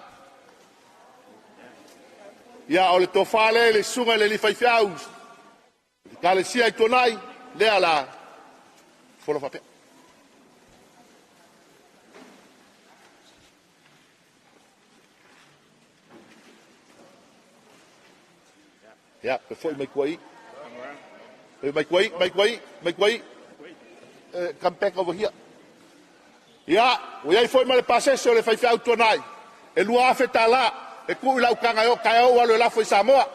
Ya ole tofale le sunga le li fai fiau. Kale sia i tonai le ala. Folo fa pe. Ya, pe foi mai kwai. Mai kwai. Come back over here. Ya, o ia foi mai passe se le fai fiau tonai. E lua afeta la. E ku lau kanga yo kai o walo la foi Samoa.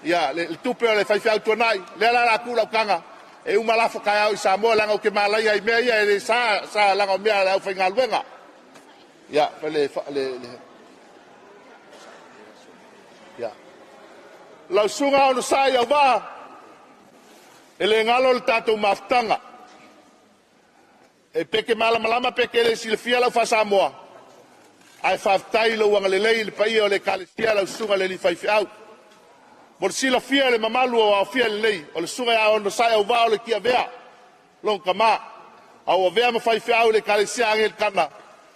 Ya le tupe le fai fai tonai le la ku lau kanga e uma la fo kai o Samoa langa o ke malai ai me ia le sa langa me la fai ngalwenga. Ya le ya la sunga o sai o va ele ngalo le tatu maftanga e peke malama peke le silfia la fa Samoa. Ai faftai lo wanga le lei le pai o le kalesia la sunga le li fai fiau. Mo sila fia le mamalu o fia le lei o le sunga ya ono sai o va o le kia vea. Long kama au vea ma fai fiau le kalesia angel kana.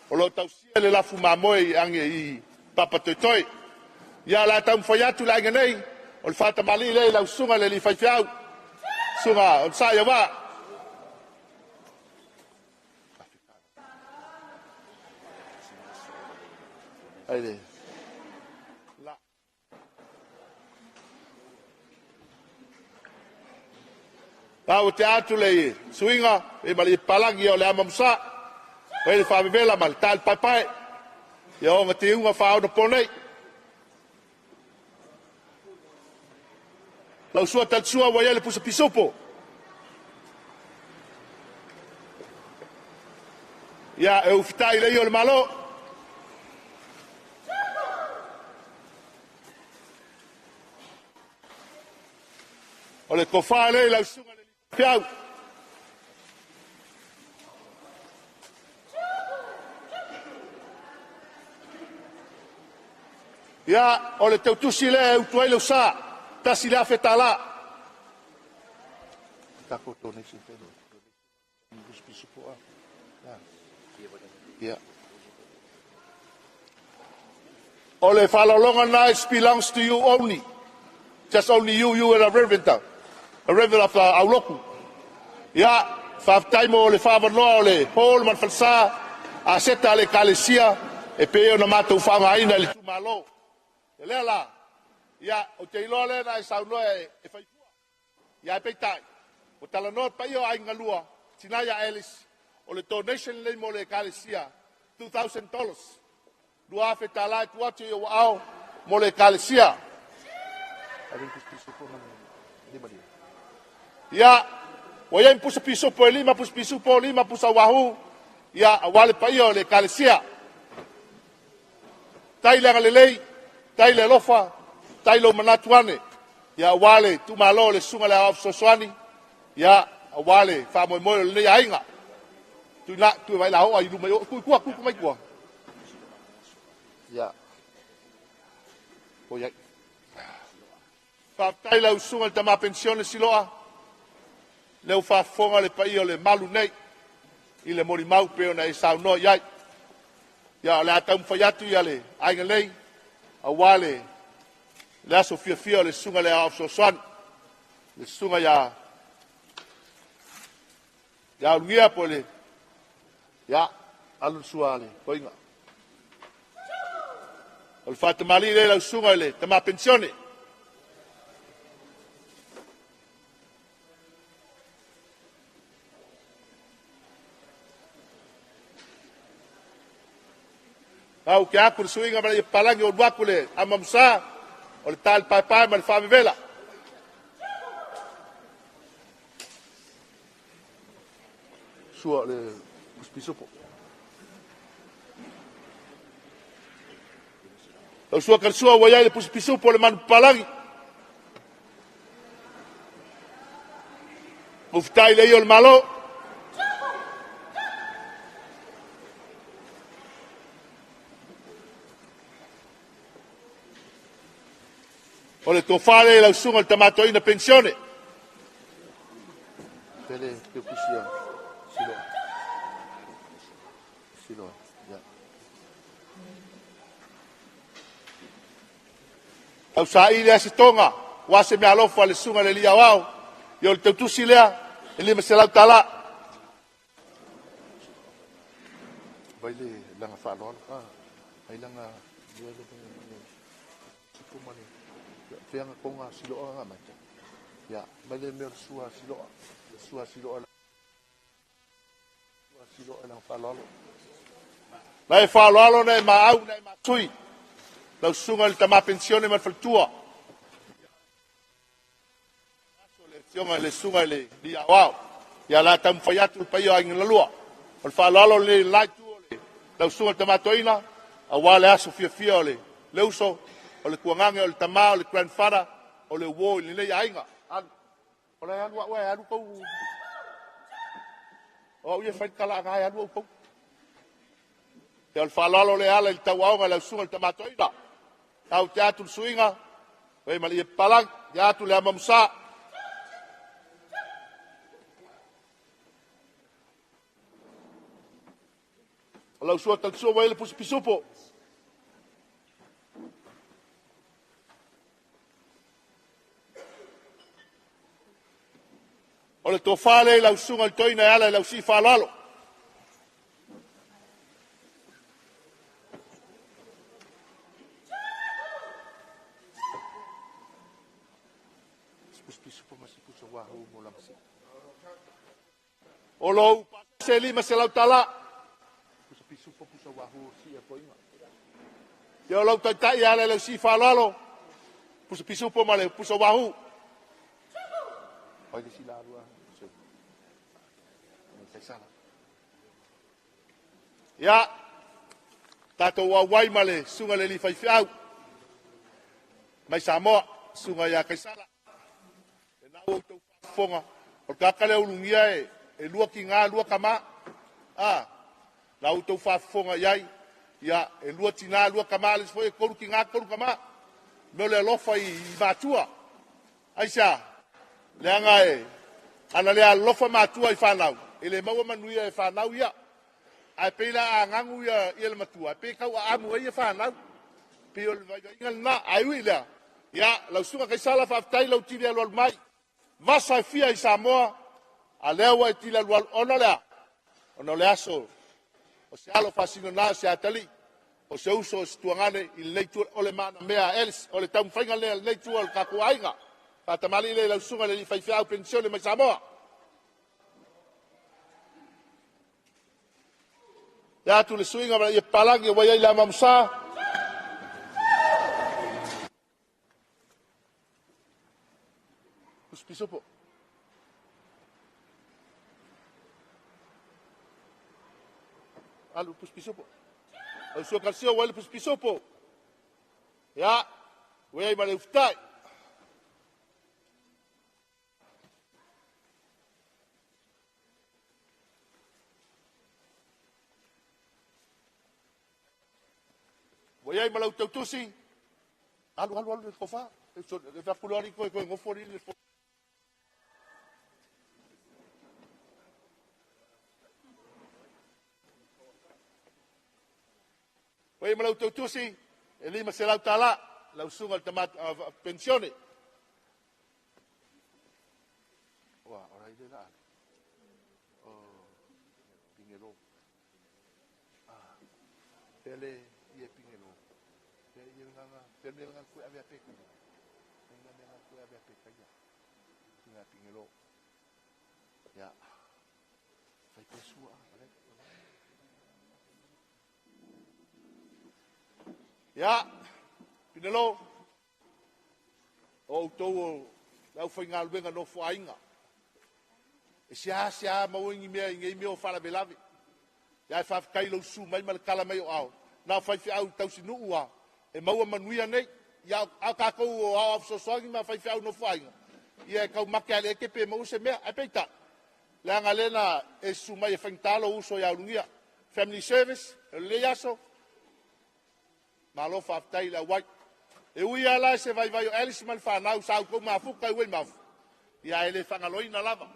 O lo tausia le lafu mamoi ange i papa toitoi. Ya la tam faiatu la ngenei o le fata mali le la sunga le li fai fiau. Sunga o sai o va. Aile. La. Tau te atu le suinga e mali palangi o le amamsa. O le fa vela mal tal pai. Ia o ngati unga fa o ponei. Lau sua tal sua wa yale pusa pisopo. Ya e ufitai le yo le malo. O le kofa le lau sunga le piau. Ya o le tautusi le utuai le usa. Tasi le afetala. Tako donation pelo. Yeah. Ole whalalonga nights belongs to you only. Just only you and a reverend. A reverend of Auloku. Yeah, whaftaimo ole whawanoa ole Paul man falsa a seta le kalesia e peo na mātou whangaina le tumalo. E lea la. Yeah, o te iloa le na e saunoa e whaipua. Yeah, e peitai. O talanoa pai o ainga lua. Tinaya Ellis. O le donation le mo le kalesia $2,000. Lua afe talai tuatu i o au mo le kalesia. Ya, wa ia pusa piso po 5 pusa piso po 5 pusa wahu. Ya, wale pai o le kalesia. Tai le lei, tai le lofa, tai lo manatuane. Ya wale tu malo le sunga le auf soswani. Ya, wale fa mo mo le ainga. Tu vai la ho ai lu mai ku mai ku. Ya. Oya. Fa tai la usunga te ma pensione siloa. Le fa fonga le pai o le malu nei. I le mori mau pe ona e sau no ia. Ya le atam faiatu ia le ainga nei. A wale. Le aso fia le sunga le auf so swan. Le sunga ya. Ya luia po le. Ya, alun suale, poinga. O le fata mali le la sunga le, tama pensione. Au ke aku suinga mala palangi o waku le amamsa o le tal pai ma le famivela. Sua le pisopo. O sua karsua wa ia le pisopo le man palangi. Muftai le yo le malo. O le tofale la sunga il tamato ina pensione. Pele che cusia. Silo. Ya. Au sai le asitonga, wa se me alofa le sunga le lia wao. Yo le tusi lea, le me se la tala. Vai le langa fa lon ka. Ai langa le sikumani. Fianga konga silo nga mate. Ya, vai le me sua silo. Sua silo lang fa lolo. Lai fa lolo nei ma au nei ma tui. Lau sunga le tama pensione ma faltua. Le tionga le sunga le dia wow. Ya la tam fayatu pa yo ang lalua. Al fa lolo le lai tu le. Lau sunga le tama toina. Awale aso fia le. Le uso o le kuangange o le tama o le grandfather o le wo le le ainga. O le anu wa anu ko. O ia fai kala ngai anu ko. Te al falalo le ala il tauaonga la sunga il tamatoina. Tau te atu suinga. Wei mali e palang. Te atu le amamsa. Lau sua tal sua wei le pisupo. O le tofale lau sunga il toina e ala lau si falalo. O lou se lima se lau tala. Pusa pisupo pusa wahu si e poinga. Te o lau taitai ala lau si falalo. Pusa pisupo ma le pusa wahu. Oi le sila rua. Kai sala. Ia, tātou wai male, sunga le li fai fiau. Mai Samoa, sunga ia kai sala. E nā o tau whafonga, o kakale Ulugia e lua ki ngā lua kama. Nā o tau whafonga iai, ia e lua tina lua kama, les foi e koru ki ngā koru kama. Meo le alofa i mātua. Aisa, le anga ana le alofa mātua i whanau. E le maua manuia e whanau ia. Ai peila a ngangu ia le matua. Pe kau a amu ia whanau. Pe o le vai ingal na ai ui lea. Ia, lau sunga kai sala whaftai lau tiri alual mai. Vasa e fia i Samoa. A lewa e tiri alual ona lea. Ona le aso. O se alo fasino na se atali. O se uso o se tuangane i leitu o le mana mea elis. O le taum whainga lea leitu o le kakuainga. Patamali le lau sunga le li whaifia au pensione mai Samoa. Ya tu le suinga ma ia palangi wa ia la mamsa. Puspisopo. Alu puspisopo. O so kalsio wa puspisopo. Ya, wa ia ma le uftai. Wa ia malau tautusi. Alu le kofa. E fa pulori ko ngofori le. Wa ia malau tautusi. E lima se lau tala. Lau sunga tamat pensione. Wa ora ide la. Oh, pingelo. Pele ia pingelo. Pele nga ku ave peka. Nga ku ave peka ya. Nga pingelo. Ya. Fai pesua, vale? Ya. Pinelo. O tau lau fai ngā luenga no fuainga. E sia mawingi mea ingai mea o whala belavi. Ya e whawhikai lau su mai male kala mai o au. Nā whaiwhi au tausi nuu ua. E maua manuia nei. Ia au kākou o au afsosoangi ma whaiwhi au no fuainga. Ia e kau make ale eke pe mau se mea. E peita. Le anga lena e su mai e whaingtalo uso ia Ulugia. Family Service. E le aso. Ma lo whawhitai la wai. E ui ala se vai o Alice man whanau sa au kou mafuka i wei mafu. Ia e le whangaloina lava.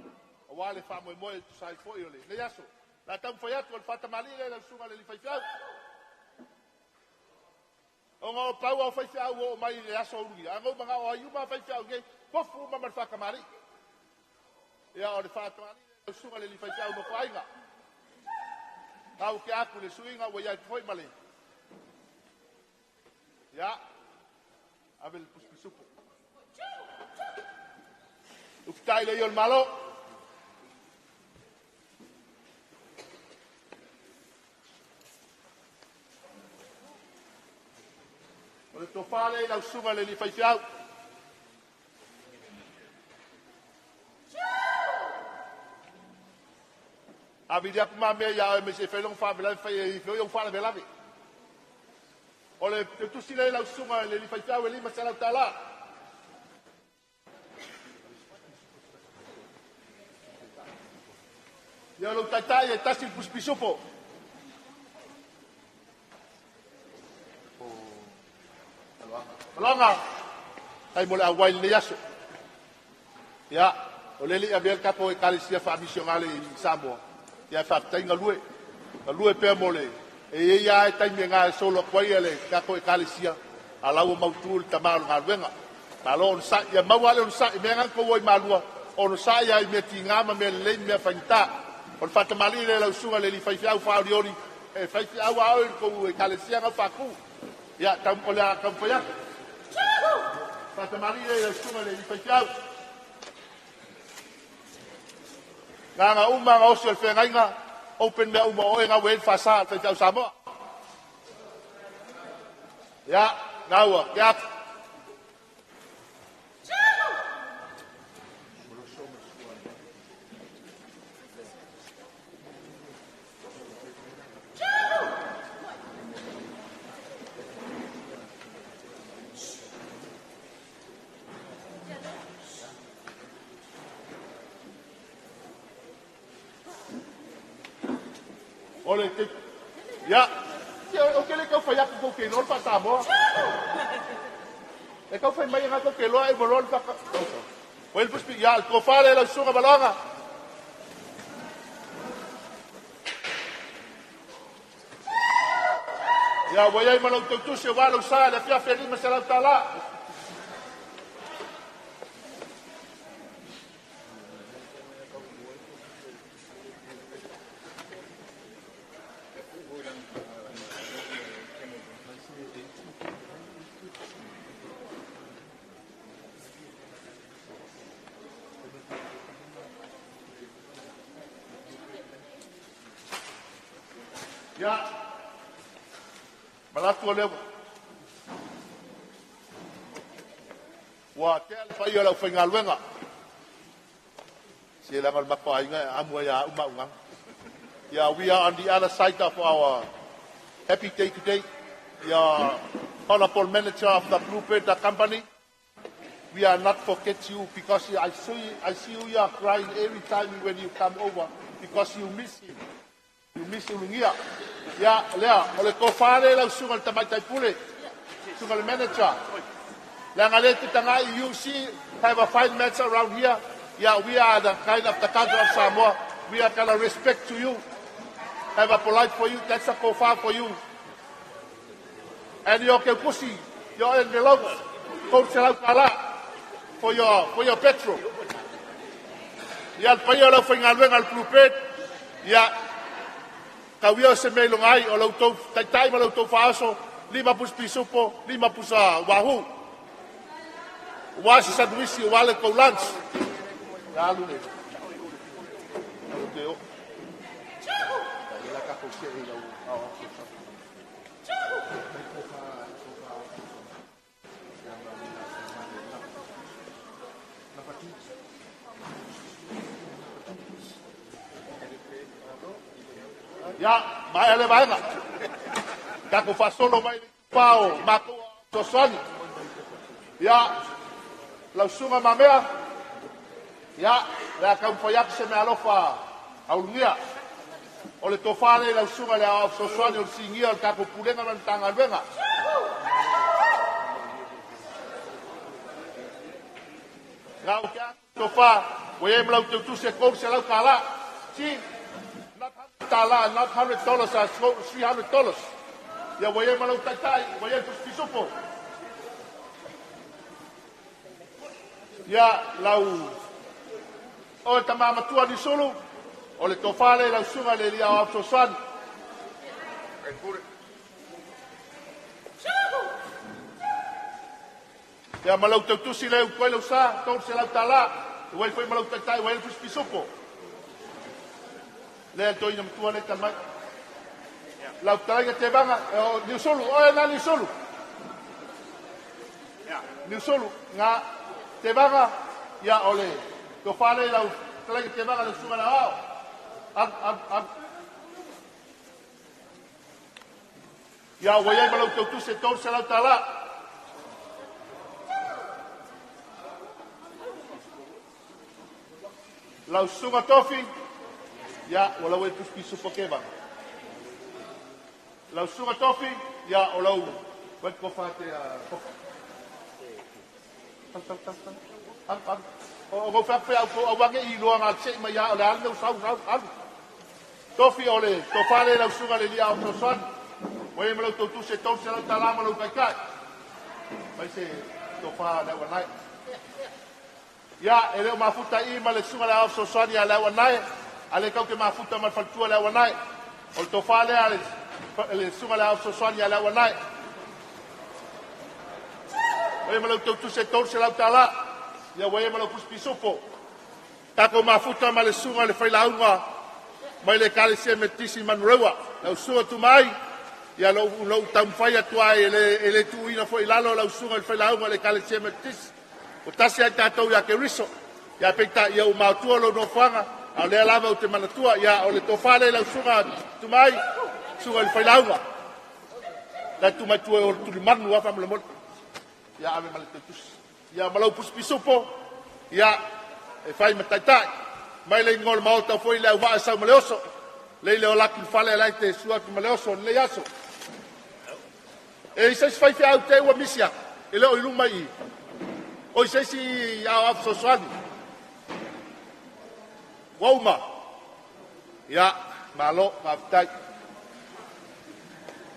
O wale whamoe moe sai foi o le. Le aso. La tam foi atu al whatamali le la sunga le li whaiwhiau. O ngā o pau au whaiwhiau o mai le aso Ulugia. Angau mga o aiuma whaiwhiau ge. Kofu mamar whakamari. Ia o le whatamali le sunga le li whaiwhiau no whainga. Tau ke aku le suinga o iai foi male. Ia. Avel puspisupo. Uftai le iol malo. O le tofale lau sunga le li whaiwhiau. Avidi aku mamea ia e me se whailong whawelavi whai e whioi au whawelavi. O le tusi le lau sunga le li whaiwhiau e lima se lau tala. Ia lau taitai e tasi puspisupo. Malanga. Ai mo le awai le yaso. Ia, o le li abel kapo e kalisia wha misionale i Samoa. Ia whaftai ngalue pēr mo le. E ia e taimi ngā e solo kwai ele kako e kalisia a lau mautu le tamaru ngā ruenga. Ta lo on sa ia mau ale on sa me ngan ko woi malua on sa ia me ti ngama me le me faita. On fatamali le lau sunga le li whaiwhiau whaoriori e whaiwhiau au ko e kalisia ngā whaku. Ia tam o le a kampoia. Fatamali le lau sunga le li whaiwhiau. Ngā uma ngā osi al whengainga. Open mea uma oe ngā wen whasa te tau Samoa. Ia, ngāua, ia. Ole te ya o ke le ka fa ya ko ke no pa ta mo e ka fa mai nga ko ke lo ai mo lo pa o el pues ya ko fa le la sunga balanga ya voy a ir malo tu se va a usar la fia feliz me será tala ya malatu le wa te fa yo la fa ngalwenga se la mal mapa inga amu ya uma yeah, we are on the other side of our happy day today. Yeah, honorable manager of the Bluebird company. We are not forget you because I see you are crying every time when you come over because you miss him. You miss Ulugia. Yeah, Lea, ole ko fare la sungal tamai tai pule. Sungal manager. La ngale tanga you see have a fine match around here. Yeah, we are the kind of the country of Samoa. We are gonna respect to you. Have a polite for you. That's a kofa for you. And your pussy, your envelope, coach for your petrol. Ya el payo lo fue al al clubet. Ya kawio se me longai o lo to tai ma lo to faso 5 pus pisupo 5 pus wahoo. Was sandwich wale ko lunch. Ya lu ne. Okay. Ya, mai ale mai nga. Kako fa solo mai pao, mako sosoni. Ya, la sunga mamea. Ya, la kam foyak se me alofa Ulugia. Ole tofale la sunga la sosoni o singia kako pulenga man tanga venga. Ngau ka tofa, we mlau tu se ko se la kala. Si $, not $100 or $300. Ya voy a malo tatai, voy a pisupo. Ya lau o tamama tua di solo o le tofale la sunga le dia o sosan. Ya malo tu si le puelo sa, ton se la tala, voy foi malo tatai, voy a pisupo. Le to ina tua le tamai la utara te banga ni solo o na ni solo ya ni solo nga te banga ya ole to fale la utara te banga le suma la ab ya voy a malo tu se to se la utara la suma tofi ya wala we pisu pokeba la sunga tofi ya olau wat ko fate o go fa o wange I lo nga se ma ya ola no sau tofi ole to fale la sunga le dia o son mo e mo to se to se la tala mo lo kai vai se to fa la wanai ya ele ma futa I ma le sunga la o son ya la wanai ale kau ke mafuta mal faltua la wanai o to fale ale le sunga la so sonia la wanai e malo to se tor se la tala ya we malo puspisopo ta ko mafuta mal sunga le fai la unga mai le kale se metisi manrewa la sunga tu mai ya lo tam fai atua ele tu ina foi la lo la sunga le fai la unga le kale se metisi o tasi ta to ya ke riso ya pekta ya o ma tu lo no fanga a le lava o te manatua ya o le tofale la sunga tu mai sunga le failaunga la tu mai tu o tu manu afa mo ya ave mal tus ya malau puspisopo ya e fai mataita mai le ngol malta foi la va sa moleoso lei leo laki fale lai te sua ki maleo son le yaso e se fai au te ua misia e leo i luma i o se si au so swani wauma ya malo maftai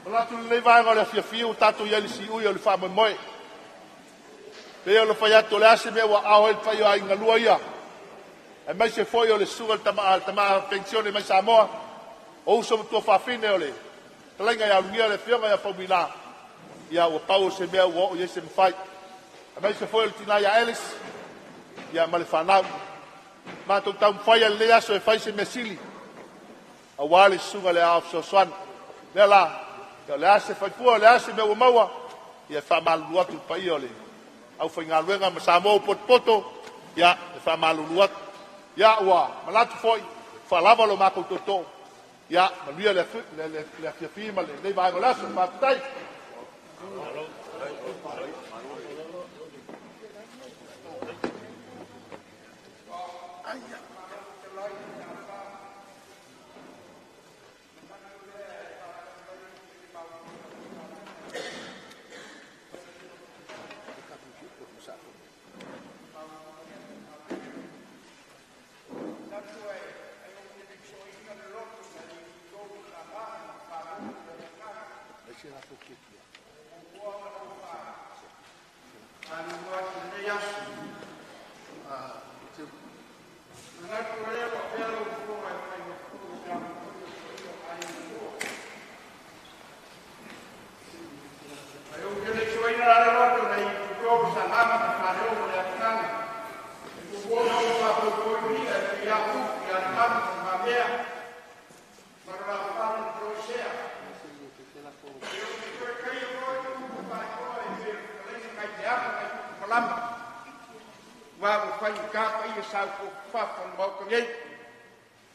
Ola tu le vai ngole fia fiu tatu yeli si u yeli fa moi pe o le fai atu le ase me wa ao el fai ai ngalua ia e mai se foi o le suga tama pensione mai Samoa o uso tu fa fine ole talenga ya lungia le fionga ya Faumuina ia o pau se me o ye se fai e mai se foi o tina ya Ellis ia male fanau ma tu tam fai le aso e fai se mesili a wale suga le af so swan le la le ase fai fu le ase me o maua ia fa mal luatu pai ole au fai ngaluenga ma Samoa poto ia fa mal luatu ya wa malatu foi fa lava lo mako toto ya maluia le fi ma le vai gola so ma tai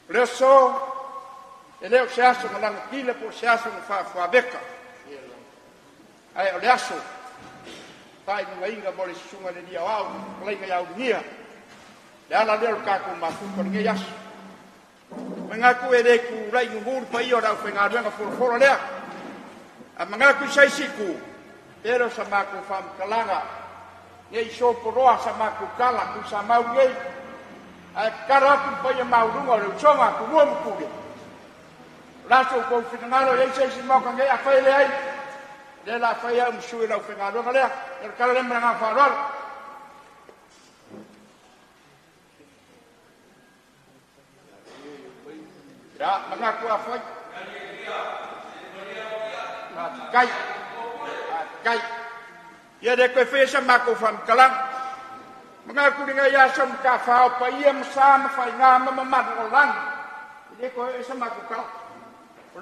le so e leo se aso ma langa pile po se aso ma fa beka ai o le aso tai no inga mo le sunga le dia au lenga ya unia le ala le ka ko ma fu ko nge yas manga ku e le ku rai no mur pa io da fenga nga for le a manga ku sai siku pero sa ma ku fam kalanga ye so po roa sa ma ku kala ku sa mau ye a karapu pa ia maurunga o le songa ku mua mukule raso ko finangalo ye se si mo ka nge a fai le ai le la fai a msui la finangalo ka le el kala le mranga farol ya manga ku a fai kai ye de ko fe sa ma ko fam kalang mga kuninga yasam ka fao pa iam sama fai nga mama lang ile ko sama ko ka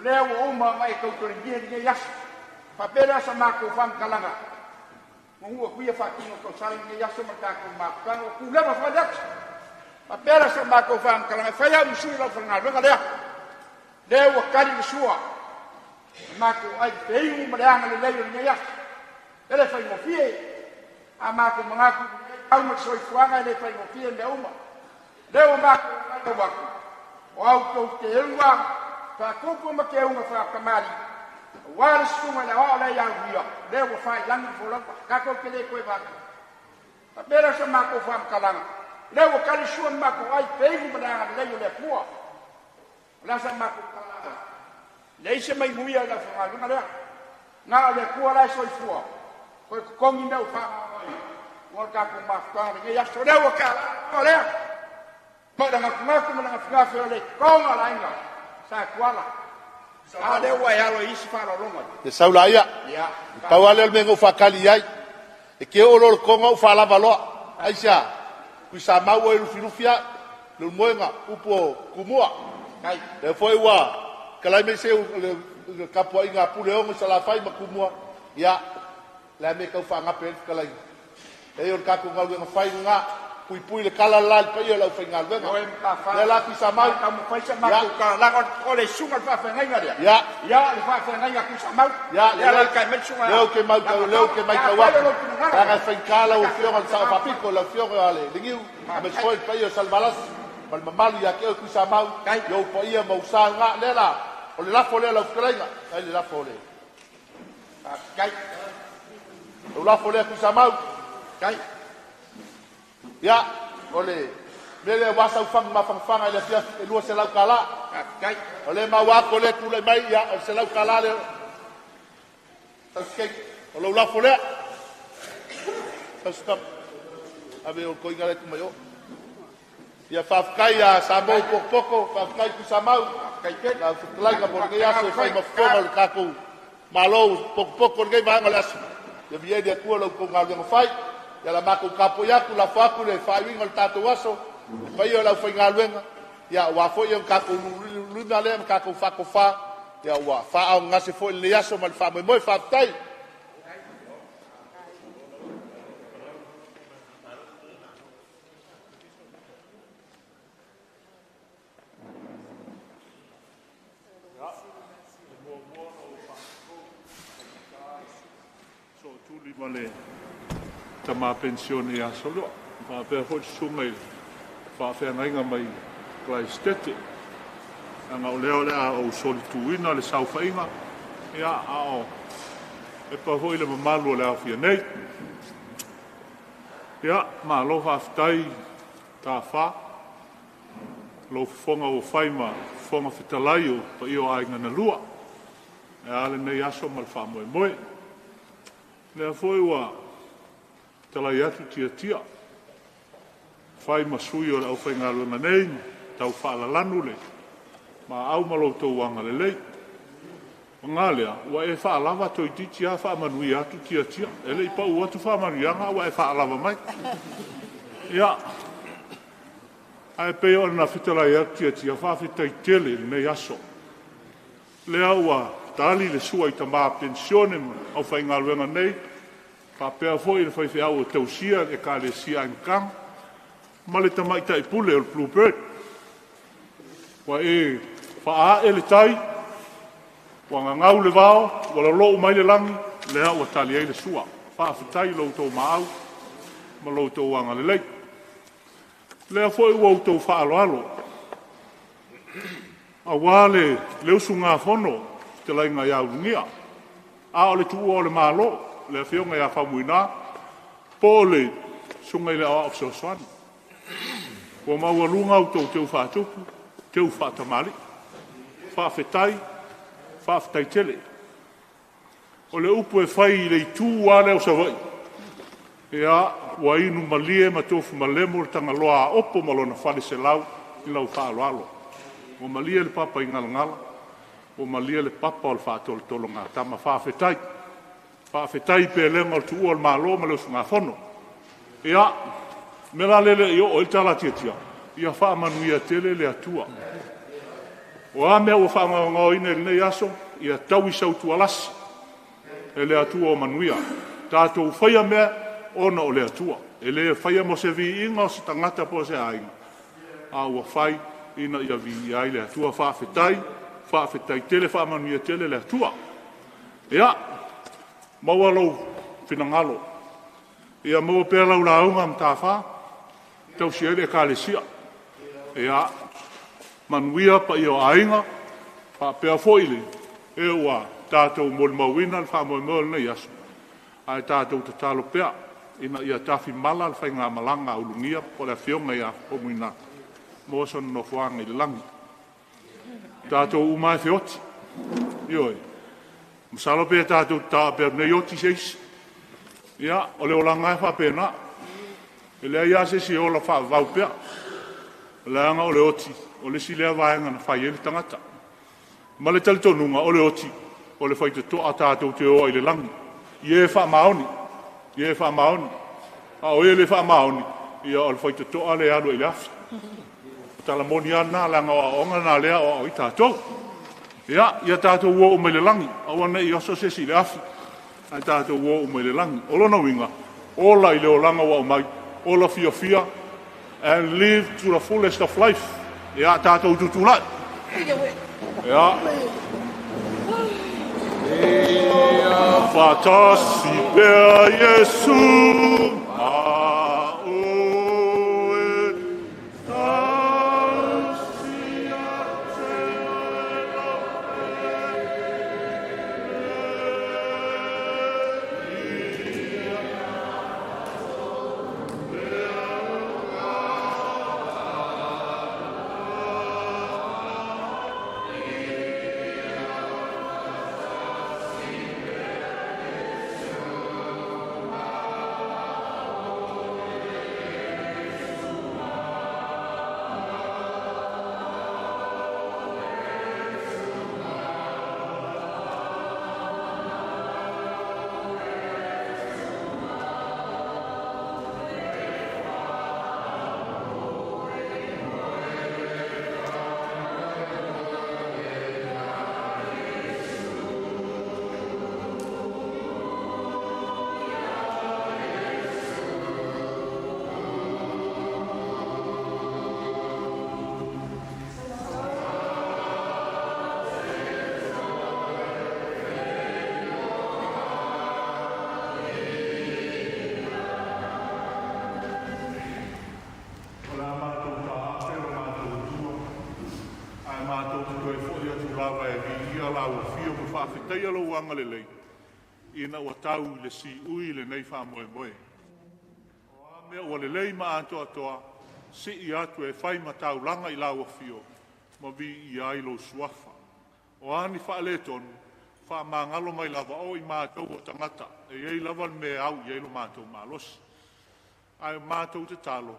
le wo uma mai ko to ngi yas pa pera sama ko fam kalanga mo ku ia fa kino ko sali ngi yas ma ka ko ma ka ku le ma fa dak pa pera sama ko fam kalanga fa ya musu la fa nga nga le wo kari suwa ma ko ai pe ma le le ngi yas ele fa mo fie ama ko mga ku au mo soi fuanga le fai mo fie me uma le uma ko wa o au ko te elwa fa ko ko ma ke uma fa kamari wa su ma la o ya wi le wo fai lang fo la ka ko ke le ko ba ta bera sa ma ko fam kalang le wo kali su ma ko ai pe mu na le yo le pu la sa ma ko kalang le se mai mu ya la fa na le ku la soi fu ko ko ngi me fa Morka ko mafka nge ya so dewo kala ole ma da ngak ma ngak ole ko ngala inga sa kwala sa de wa ya lo isi fa lo mo de saula ya ta wale el mengo fa kali ai e ke o lo ko ngo fa la valo aisha ku sa ma wo lu filufia lu moenga upo kumua kai de foi wa kala me se le kapo inga pule o sa la fai ma kumua ya la me ko fa ngapel kala e o ka ko ngal nga fai nga pui le kala la pa yo la fai ngal nga la ki sa mau ka mo fai sa ma ko ka la ko le sunga fa fa nga ya le fa fa nga ku sa mau ya la ka me sunga le ke mau ka le ke mai ka wa ka nga fai kala o fio al sa fa pico la fio ale dingiu me foi pa yo salvalas mal mamali ya ke ku sa mau yo po ia mau sa nga le la o le lafo le la ukraina ai le lafo le kai o lafo le ku sa mau kai ya o le le wasa fang ma fang ai le pia e lua se la kala kai o le ma wa ko le tu le mai ya o se la kala le kai o lo lafo le stop ave o ko ingale tu mai o ia whawhkai a sa mou pokopoko, whawhkai ku sa mau, kai ke, la whutlai ka mora ngai aso, whai mawhonga le kako, malo pokopoko ngai mahanga le aso. Ia viedi a kua lau ko ngā lenga whai, ia la mako kapo iaku, la whaku le whaiwinga le tātou aso, whai o lau whai ngā luenga, ia ua fo ia kako luna lea, kako whako wha, ia ua wha au ngase fo le aso, ma le wha moi whawhkai. Vale, tama pensione a solo, ma per hot sungai, fa fe nga mai klaistete. Anga o leo lea o solituina le saufainga, ia ao. E pa hoi le mamalu le au fia nei. Ia, ma lo haftai ta fa. Lo fonga o faima, fonga fitalaio, pa io ainga na lua. E ale nei aso mal fa moe moe. Lea foi ua talai atu tia. Whai masui o au whai ngā luenga nei, tau whaalalanu le. Ma au malo tau wanga le lei. O ngā lea, ua e whaalava toi titi a whaamanui atu tia. E lei pa ua tu whaamanui anga, ua e whaalava mai. Ia, ai pei o na whitalai atu tia, whaafitai tele nei aso. Lea ua tali le sua i tamā pensione au whai ngā luenga nei, ka pēr foi le whai whiau o tausia e ka le sia inkang, ma le tamaita i pule o le Bluebird. Wa e wha e le tai, wa ngangau le vao, wa la loo mai le langi, lea ua tali ei le sua. Wha whitai lo tau maau, ma lo tau wanga le lei. Lea foi ua o tau wha alo alo. A wale leusu ngā whono, te lai ngai au ngia. A o le tuu o le malo, le whionga ia Faumuina, po le sunga i le awa o Soswani. Ua maua lunga au tau teu whātupu, teu whātamali, whāwhetai tele. O le upu e whai i le tū a leo sa vai. Ea, ua inu malie ma tofu malemo le tanga loa opo malona whale se lau, i lau whaaloalo. O malie le papa i ngalangala, o malia le papa o le whaatolo ngā tama whawhetai. Whawhetai pe lenga o tu ua le malo ma leo su ngā whono. Ia, me la lele i o il tala tia. Ia whaamanuia tele le atua. O a mea ua whaamangao ine le nei aso, ia tau i sautu alasi. E le atua o manuia. Tātou whaia mea, ona o le atua. E le whaia mo se vi inga o se tangata po se ainga. A ua whai ina ia vi ai le atua whawhetai. Whawhetai tele, whaamanuia tele le atua. Ia, maua lau whinangalo. Ia maua pēr lau launga am tā wha, tau si ere ka le sia. Ia, manuia pa i o ainga, wha pēr foile, e ua tātou mol mauina, le wha mol nei aso. Ai tātou te talo pēr, ina ia tawhi mala, le whainga malanga Ulugia, po le whionga ia Faumuina. Moson no whaanga i le langi. Tātou umai whioti. Ioi. Masalo pē tātou tā pēr nei oti seis. Ia, o leo langa e whapena. E lea ia se si o la whau pēr. Lea anga o le oti. O le si lea vaenga na whai ele tangata. Ma le tali tonunga o le oti. O le whaita toa tātou te oa i le langi. Ie wha maoni. Ie wha maoni. A o ele wha maoni. Ia o le whaita toa le alo i le afi. Tala moni ana langa o onga na lea o i tātou. Ia, ia tātou ua o meile langi. Awana i oso se si le afi. Ai tātou ua o meile langi. Olona winga. Ola i leo langa wa o mai. Ola fia fia. And live to the fullest of life. Ia tātou tutulai. Ia. Ia fatasi pea Yesu. A oe. whaafetai alo wanga le lei. Ina ua tau le si ui le nei wha moe moe. O mea ua le lei ma anto atoa, si I atu e whai ma tau langa I laua fio, ma vi I ailo suafa. O ani wha le tonu, wha mangalo mai lava o I mātou o tangata, e ei lava me au I eilo mātou mālosi. Ai mātou te talo,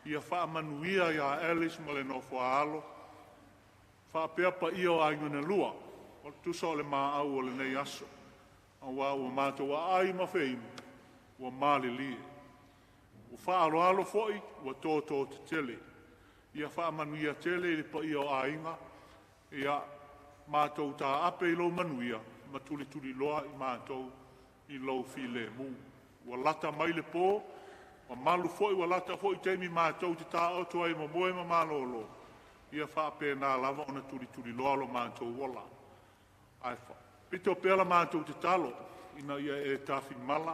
ia wha manuia ia Alice ma le nofo alo, wha pea pa ia o aingana lua, o tusa o le maa au o le nei aso. A wā ua mātou a ai ma wheimu, ua māli lie. Ua wha alo alo foi, ua tōtō te tele. Ia wha manuia tele I pa ia o ainga, ia mātou tā ape I lo manuia, ma tuli tuli loa I mātou I lo file mu. Ua lata mai le pō, ua malu foi, ua lata foi teimi mātou te tā oto ai ma moe ma malolo. Ia wha ape nā lava ona tuli tuli loa lo mātou wala. Ai wha. Pito pela mātou te talo, ina ia e tāwhi mala,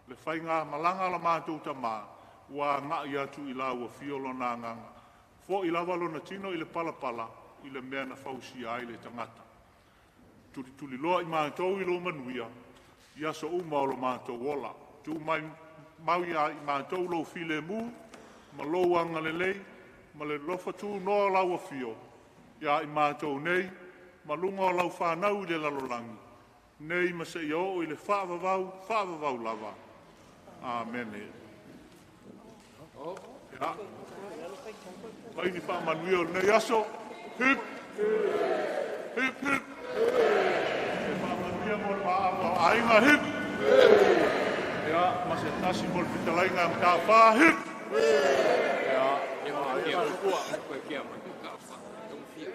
le whai ngā malanga la mātou ta mā, ua ngā I atu I laua fiolo nā nganga. Fo I lava lona tino I le palapala, I le mea na whausi ai le tangata. Tuli tuli loa I mātou I lo manuia, I aso uma o lo mātou wola. Tu mai mau I mātou lo file mu, ma lo wanga le lei, ma le lofa tu noa laua fio. Ia I mātou nei, ma lunga o lau whanau I le lalolangi. Nei ma se iau I le whaavavau lava. Amen. Ja. Mai ni whaamanuia o nei aso. Hip! Hip, hip! E whaamanuia mo le maa ainga hip! Ja, ma se tasi mo le pitalainga am tā wha hip! Ja, e maa ia o kua, koe kia ma ki ka wha. Tung fia.